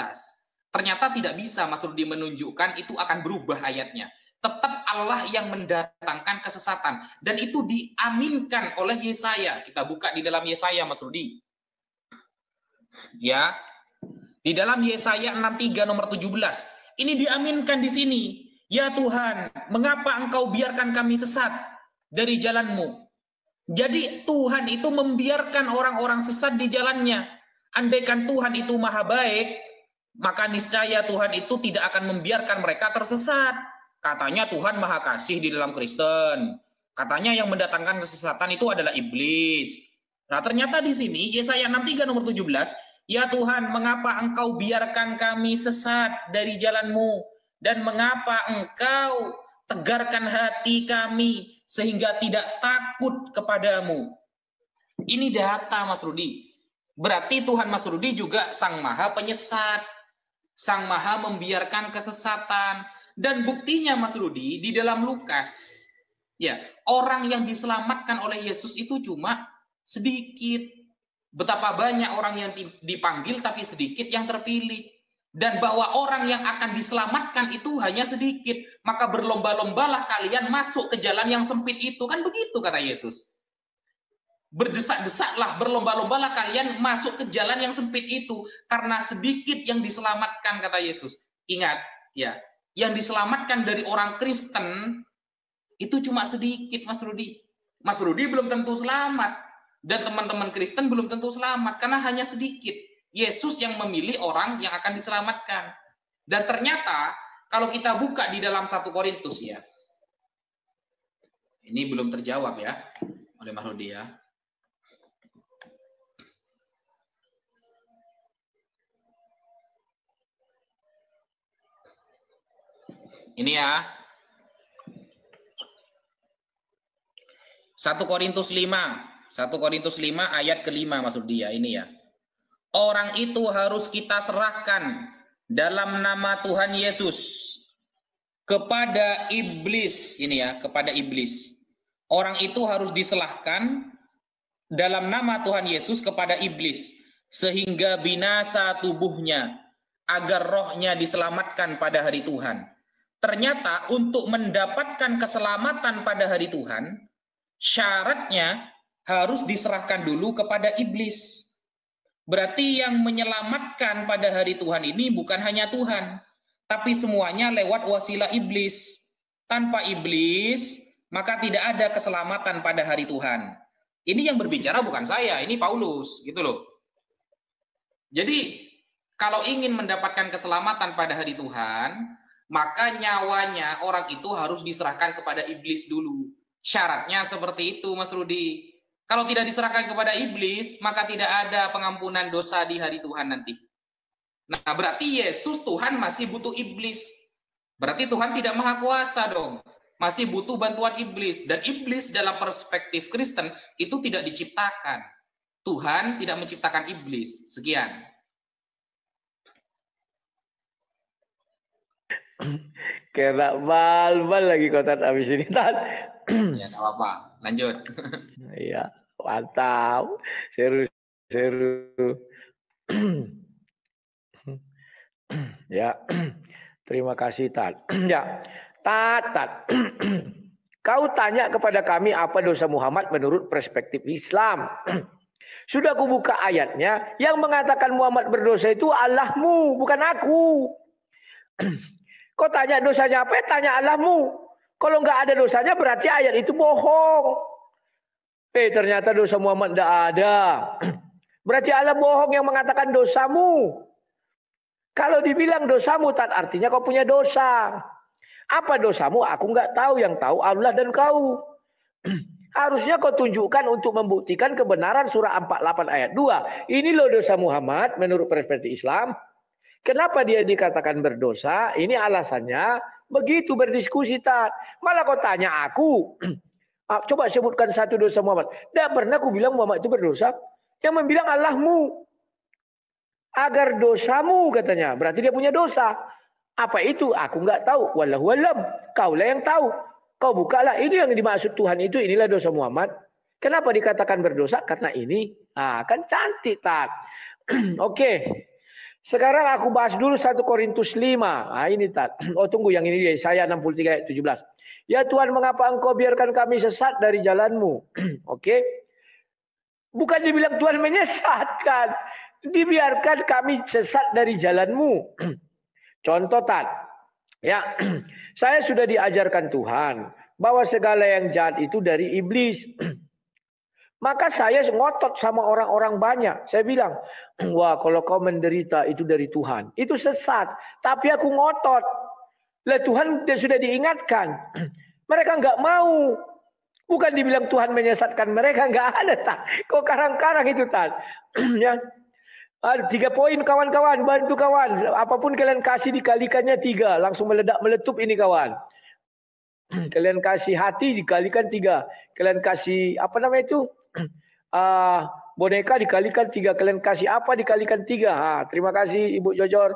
ternyata tidak bisa Mas Rudi menunjukkan itu akan berubah ayatnya. Tetap Allah yang mendatangkan kesesatan. Dan itu diaminkan oleh Yesaya. Kita buka di dalam Yesaya, Mas Rudi. Ya, di dalam Yesaya 63 nomor 17. Ini diaminkan di sini. Ya Tuhan, mengapa Engkau biarkan kami sesat dari jalan-Mu? Jadi Tuhan itu membiarkan orang-orang sesat di jalannya. Andaikan Tuhan itu maha baik, maka niscaya Tuhan itu tidak akan membiarkan mereka tersesat. Katanya Tuhan maha kasih di dalam Kristen. Katanya yang mendatangkan kesesatan itu adalah iblis. Nah ternyata di sini Yesaya 63 nomor 17. Ya Tuhan, mengapa Engkau biarkan kami sesat dari jalan-Mu? Dan mengapa Engkau tegarkan hati kami sehingga tidak takut kepadamu. Ini data Mas Rudi. Berarti Tuhan Mas Rudi juga Sang Maha Penyesat. Sang Maha membiarkan kesesatan. Dan buktinya Mas Rudi di dalam Lukas. Ya, orang yang diselamatkan oleh Yesus itu cuma sedikit. Betapa banyak orang yang dipanggil tapi sedikit yang terpilih. Dan bahwa orang yang akan diselamatkan itu hanya sedikit. Maka berlomba-lombalah kalian masuk ke jalan yang sempit itu. Kan begitu kata Yesus. Berdesak-desaklah, berlomba-lombalah kalian masuk ke jalan yang sempit itu. Karena sedikit yang diselamatkan kata Yesus. Ingat ya, yang diselamatkan dari orang Kristen itu cuma sedikit Mas Rudi. Mas Rudi belum tentu selamat. Dan teman-teman Kristen belum tentu selamat. Karena hanya sedikit. Yesus yang memilih orang yang akan diselamatkan. Dan ternyata kalau kita buka di dalam 1 Korintus ya. Ini belum terjawab ya oleh Mas Rudi ya. Ini ya. 1 Korintus 5. 1 Korintus 5 ayat ke-5 Mas Rudi ya. Ini ya. Orang itu harus kita serahkan dalam nama Tuhan Yesus kepada iblis. Ini ya, kepada iblis. Orang itu harus diserahkan dalam nama Tuhan Yesus kepada iblis. Sehingga binasa tubuhnya, agar rohnya diselamatkan pada hari Tuhan. Ternyata untuk mendapatkan keselamatan pada hari Tuhan, syaratnya harus diserahkan dulu kepada iblis. Berarti yang menyelamatkan pada hari Tuhan ini bukan hanya Tuhan, tapi semuanya lewat wasilah iblis. Tanpa iblis, maka tidak ada keselamatan pada hari Tuhan. Ini yang berbicara bukan saya, ini Paulus, gitu loh. Jadi, kalau ingin mendapatkan keselamatan pada hari Tuhan, maka nyawanya orang itu harus diserahkan kepada iblis dulu. Syaratnya seperti itu, Mas Rudi. Kalau tidak diserahkan kepada iblis, maka tidak ada pengampunan dosa di hari Tuhan nanti. Nah, berarti Yesus Tuhan masih butuh iblis. Berarti Tuhan tidak maha kuasa dong. Masih butuh bantuan iblis. Dan iblis dalam perspektif Kristen itu tidak diciptakan. Tuhan tidak menciptakan iblis. Sekian. Kena bal-bal lagi kau Tat habis ini Tat. Ya, enggak apa-apa. Lanjut. Iya, mantap. Seru. Ya. Terima kasih Tat. Ya. Tat. Kau tanya kepada kami apa dosa Muhammad menurut perspektif Islam. Sudah aku buka ayatnya. Yang mengatakan Muhammad berdosa itu Allahmu, bukan aku. Kau tanya dosanya apa? Tanya Allahmu. Kalau nggak ada dosanya berarti ayat itu bohong. Ternyata dosa Muhammad tidak ada. Berarti Allah bohong yang mengatakan dosamu. Kalau dibilang dosamu, Tat, artinya kau punya dosa. Apa dosamu? Aku nggak tahu. Yang tahu Allah dan kau. Harusnya kau tunjukkan untuk membuktikan kebenaran surah 48 ayat 2. Ini loh dosa Muhammad menurut perspektif Islam. Kenapa dia dikatakan berdosa? Ini alasannya. Begitu berdiskusi Tat. Malah kau tanya aku. Coba sebutkan satu dosa Muhammad. Tidak pernah aku bilang Muhammad itu berdosa. Yang membilang Allahmu. Agar dosamu katanya. Berarti dia punya dosa. Apa itu? Aku nggak tahu. Wallahu alam. Kaulah yang tahu. Kau bukalah. Ini yang dimaksud Tuhan itu. Inilah dosa Muhammad. Kenapa dikatakan berdosa? Karena ini. Kan cantik Tat. Oke. Sekarang aku bahas dulu 1 Korintus 5. Ini Tat. Tunggu yang ini Yesaya 63 ayat 17. Ya Tuhan, mengapa engkau biarkan kami sesat dari jalanmu? Oke. Bukan dibilang Tuhan menyesatkan. Dibiarkan kami sesat dari jalanmu. Contoh Tat. Ya, saya sudah diajarkan Tuhan bahwa segala yang jahat itu dari iblis. Maka saya ngotot sama orang-orang banyak. Saya bilang, wah kalau kau menderita itu dari Tuhan. Itu sesat. Tapi aku ngotot. Lah Tuhan sudah diingatkan. Mereka nggak mau. Bukan dibilang Tuhan menyesatkan mereka. Nggak ada Tat. Kok karang-karang itu Tat. Ya. 3 poin kawan-kawan. Bantu kawan. Apapun kalian kasih dikalikannya 3. Langsung meledak-meletup ini kawan. Kalian kasih hati dikalikan 3. Kalian kasih apa namanya itu? Boneka dikalikan 3. Kalian kasih apa dikalikan 3. Terima kasih Ibu Jojor.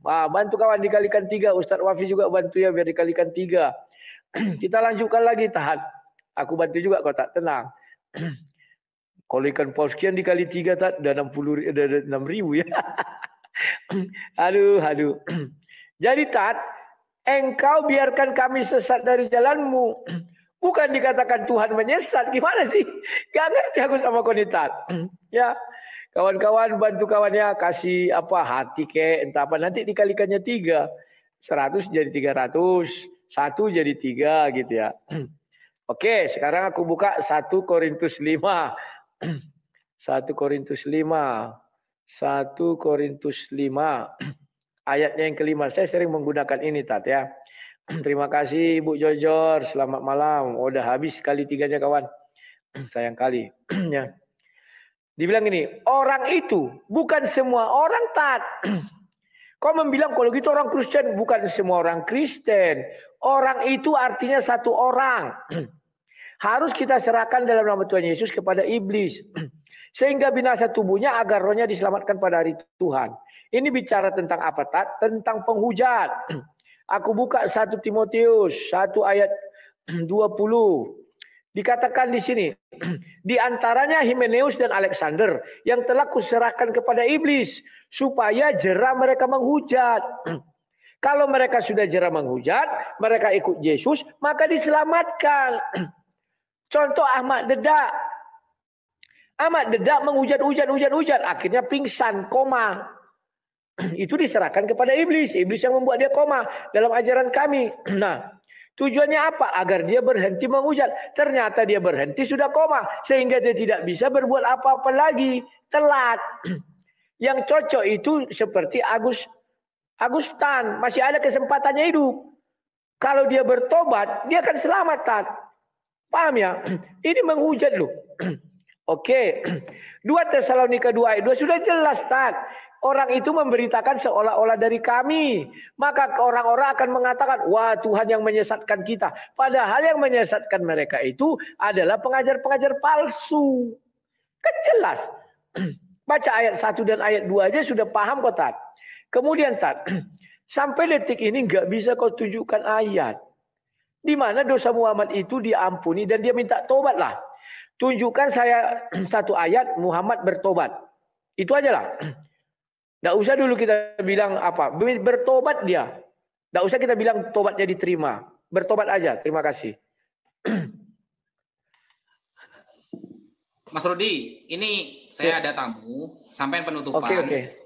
Bantu kawan dikalikan 3. Ustadz Wafi juga bantu ya biar dikalikan 3. Kita lanjutkan lagi tahan. Aku bantu juga kau tak tenang. Kalau ikan paus sekian dikali 3 Tat udah 6.000 ya. Aduh. Jadi Tat, engkau biarkan kami sesat dari jalanmu. Bukan dikatakan Tuhan menyesat. Gimana sih? Gak ngerti aku sama kau nih Tat. Ya. Kawan-kawan bantu kawannya kasih apa hati kek entah apa nanti dikalikannya 3. 100 jadi 300, 1 jadi 3 gitu ya. Oke, sekarang aku buka 1 Korintus 5. 1 Korintus 5. 1 Korintus 5. Ayatnya yang kelima. Saya sering menggunakan ini Tat ya. Terima kasih Ibu Jojor. Selamat malam. Udah habis kali 3-nya kawan. Sayang kali. Ya. Dibilang ini. Orang itu bukan semua orang Tat. Kau membilang kalau gitu orang Kristen. Bukan semua orang Kristen. Orang itu artinya satu orang. Harus kita serahkan dalam nama Tuhan Yesus kepada iblis. Sehingga binasa tubuhnya agar rohnya diselamatkan pada hari Tuhan. Ini bicara tentang apa Tat? Tentang penghujat. Aku buka 1 Timotius 1 ayat 20. Dikatakan di sini. Di antaranya Himeneus dan Alexander yang telah kuserahkan kepada iblis. Supaya jera mereka menghujat. Kalau mereka sudah jera menghujat. Mereka ikut Yesus. Maka diselamatkan. Contoh Ahmad Dedak. Ahmad Dedak menghujat. Akhirnya pingsan, koma. Itu diserahkan kepada iblis. Iblis yang membuat dia koma dalam ajaran kami. Nah, tujuannya apa? Agar dia berhenti menghujat. Ternyata dia berhenti sudah koma. Sehingga dia tidak bisa berbuat apa-apa lagi. Telat. Yang cocok itu seperti Agustan. Masih ada kesempatannya hidup. Kalau dia bertobat, dia akan selamat. Tat. Paham ya? Ini menghujat loh. Oke. 2 Tesalonika 2 ayat 2 sudah jelas Tat. Orang itu memberitakan seolah-olah dari kami. Maka orang-orang akan mengatakan, wah Tuhan yang menyesatkan kita. Padahal yang menyesatkan mereka itu adalah pengajar-pengajar palsu. Kan jelas. Baca ayat 1 dan ayat 2 aja sudah paham kok Tat. Kemudian Tat. Sampai detik ini nggak bisa kau tunjukkan ayat. Di mana dosa Muhammad itu diampuni dan dia minta tobat lah. Tunjukkan saya satu ayat Muhammad bertobat. Itu aja lah. Nggak usah dulu kita bilang apa. Bertobat dia. Nggak usah kita bilang tobatnya diterima. Bertobat aja. Terima kasih. Mas Rudi, ini saya ada tamu. Sampai penutupan. Oke.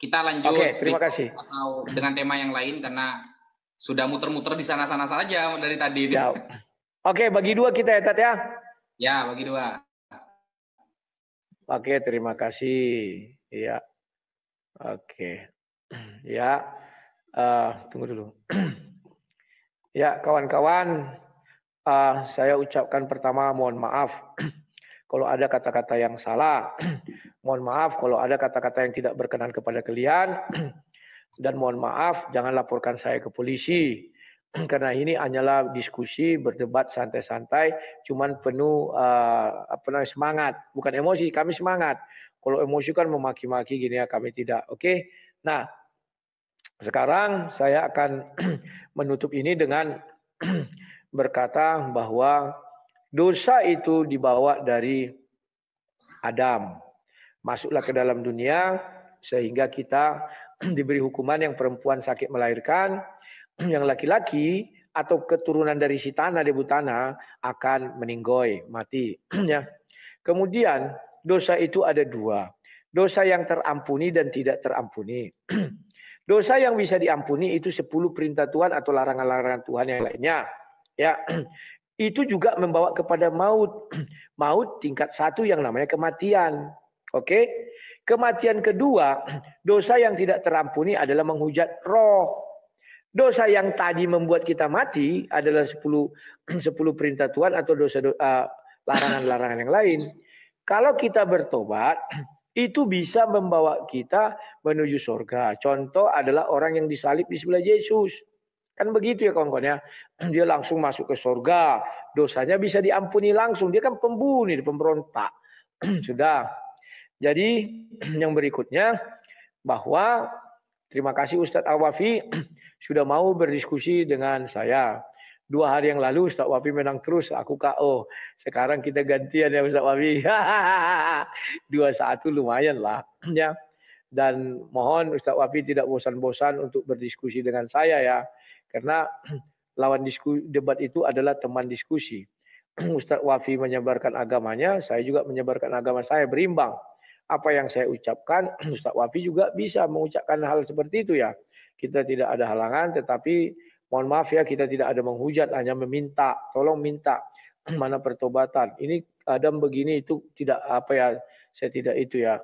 Kita lanjut terima kasih. Atau dengan tema yang lain karena sudah muter-muter di sana-sana saja dari tadi. Ya. Oke, bagi dua kita ya, Tat ya. Ya, bagi dua. Oke, terima kasih. Ya. Oke. Ya. Tunggu dulu. Ya, kawan-kawan, saya ucapkan pertama mohon maaf kalau ada kata-kata yang salah. Mohon maaf kalau ada kata-kata yang tidak berkenan kepada kalian. Dan mohon maaf, jangan laporkan saya ke polisi. Karena ini hanyalah diskusi, berdebat santai-santai, cuman penuh semangat. Bukan emosi, kami semangat. Kalau emosi kan memaki-maki gini ya, kami tidak. Oke? Nah, sekarang saya akan menutup ini dengan berkata bahwa dosa itu dibawa dari Adam. Masuklah ke dalam dunia sehingga kita diberi hukuman yang perempuan sakit melahirkan, yang laki-laki atau keturunan dari si tanah, debu tanah akan meninggoy, mati. Ya. Kemudian dosa itu ada dua. Dosa yang terampuni dan tidak terampuni. Dosa yang bisa diampuni itu 10 perintah Tuhan atau larangan-larangan Tuhan yang lainnya. Ya. Itu juga membawa kepada maut. Maut tingkat 1 yang namanya kematian. Oke? Kematian kedua, dosa yang tidak terampuni adalah menghujat roh. Dosa yang tadi membuat kita mati adalah 10 perintah Tuhan atau dosa larangan-larangan yang lain. Kalau kita bertobat, itu bisa membawa kita menuju surga. Contoh adalah orang yang disalib di sebelah Yesus. Kan begitu ya kawan-kawan ya. Dia langsung masuk ke surga. Dosanya bisa diampuni langsung. Dia kan pembunuh, pemberontak. Sudah. Jadi yang berikutnya bahwa terima kasih Ustadz Al-Wafi sudah mau berdiskusi dengan saya. 2 hari yang lalu Ustadz Wafi menang terus, aku KO. Sekarang kita gantian ya Ustadz Wafi. 2-1 lumayan lah. Ya. Dan mohon Ustadz Wafi tidak bosan-bosan untuk berdiskusi dengan saya ya. Karena lawan debat itu adalah teman diskusi. Ustadz Wafi menyebarkan agamanya, saya juga menyebarkan agama saya, berimbang. Apa yang saya ucapkan, Ustadz Wafi juga bisa mengucapkan hal seperti itu ya. Kita tidak ada halangan, tetapi mohon maaf ya, kita tidak ada menghujat, hanya meminta, tolong minta mana pertobatan. Ini Adam begini itu tidak apa ya, saya tidak itu ya,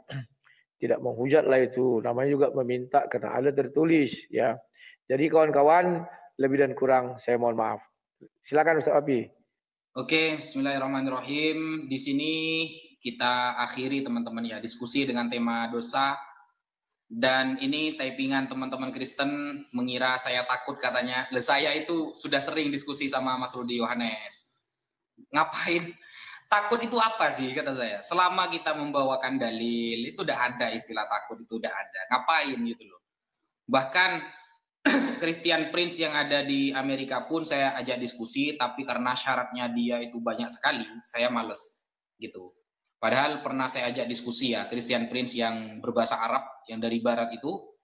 tidak menghujat lah itu. Namanya juga meminta karena ada tertulis ya. Jadi kawan-kawan lebih dan kurang saya mohon maaf. Silakan Ustadz Wafi. Oke, bismillahirrahmanirrahim. Di sini kita akhiri teman-teman ya diskusi dengan tema dosa. Dan ini typingan teman-teman Kristen mengira saya takut katanya. Saya itu sudah sering diskusi sama Mas Rudi Yohanes. Ngapain? Takut itu apa sih kata saya? Selama kita membawakan dalil itu udah ada istilah takut, itu udah ada. Ngapain gitu loh. Bahkan Christian Prince yang ada di Amerika pun saya ajak diskusi, tapi karena syaratnya dia itu banyak sekali, saya males gitu. Padahal pernah saya ajak diskusi ya, Christian Prince yang berbahasa Arab, yang dari Barat itu.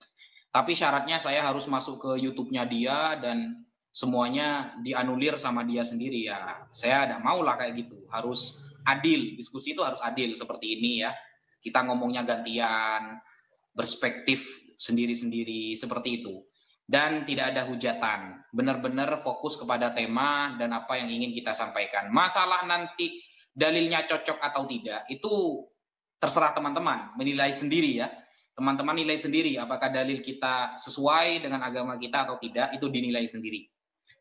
Tapi syaratnya saya harus masuk ke YouTube-nya dia dan semuanya dianulir sama dia sendiri ya. Saya tidak mau lah kayak gitu. Harus adil, diskusi itu harus adil seperti ini ya. Kita ngomongnya gantian, perspektif sendiri-sendiri seperti itu. Dan tidak ada hujatan. Benar-benar fokus kepada tema dan apa yang ingin kita sampaikan. Masalah nanti dalilnya cocok atau tidak, itu terserah teman-teman menilai sendiri ya. Teman-teman nilai sendiri apakah dalil kita sesuai dengan agama kita atau tidak, itu dinilai sendiri.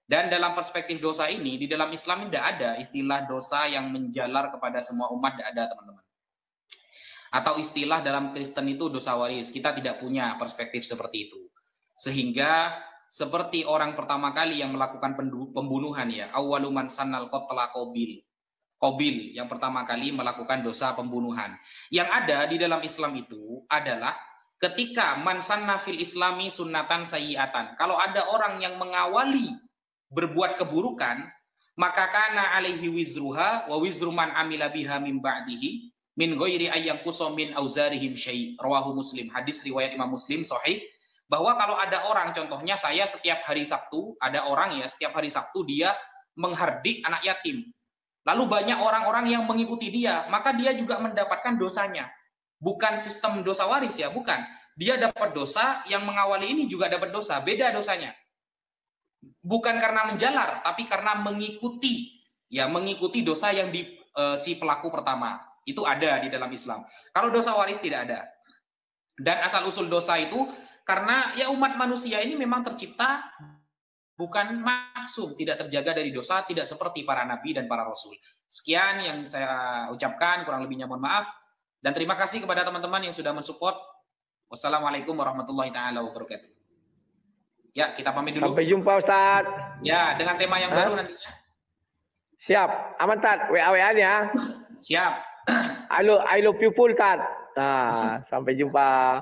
Dan dalam perspektif dosa ini, di dalam Islam tidak ada istilah dosa yang menjalar kepada semua umat, tidak ada teman-teman. Atau istilah dalam Kristen itu dosa waris, kita tidak punya perspektif seperti itu. Sehingga seperti orang pertama kali yang melakukan pembunuhan ya, awwaluman sannal qatla Qabil yang pertama kali melakukan dosa pembunuhan. Yang ada di dalam Islam itu adalah ketika man sanna fil islami sunnatan sayyi'atan, kalau ada orang yang mengawali berbuat keburukan, maka kana alaihi wizruha wa wizru man amila biha min ba'dihi min ghairi ayyanqusa min auzarihim syai'. Rawahu Muslim. Hadis riwayat Imam Muslim sahih, bahwa kalau ada orang, contohnya saya setiap hari Sabtu, ada orang ya setiap hari Sabtu dia menghardik anak yatim. Lalu banyak orang-orang yang mengikuti dia, maka dia juga mendapatkan dosanya. Bukan sistem dosa waris ya, bukan. Dia dapat dosa, yang mengawali ini juga dapat dosa, beda dosanya. Bukan karena menjalar, tapi karena mengikuti, ya mengikuti dosa yang si pelaku pertama. Itu ada di dalam Islam. Kalau dosa waris tidak ada. Dan asal-usul dosa itu karena ya umat manusia ini memang tercipta bukan maksum, tidak terjaga dari dosa, tidak seperti para nabi dan para rasul. Sekian yang saya ucapkan, kurang lebihnya mohon maaf. Dan terima kasih kepada teman-teman yang sudah mensupport. Wassalamualaikum warahmatullahi taala wabarakatuh. Ya, kita pamit dulu. Sampai jumpa Ustaz. Ya, dengan tema yang baru nantinya. Siap. Aman Tat, WA-WA-nya. Siap. I love you full Tat. Nah, sampai jumpa.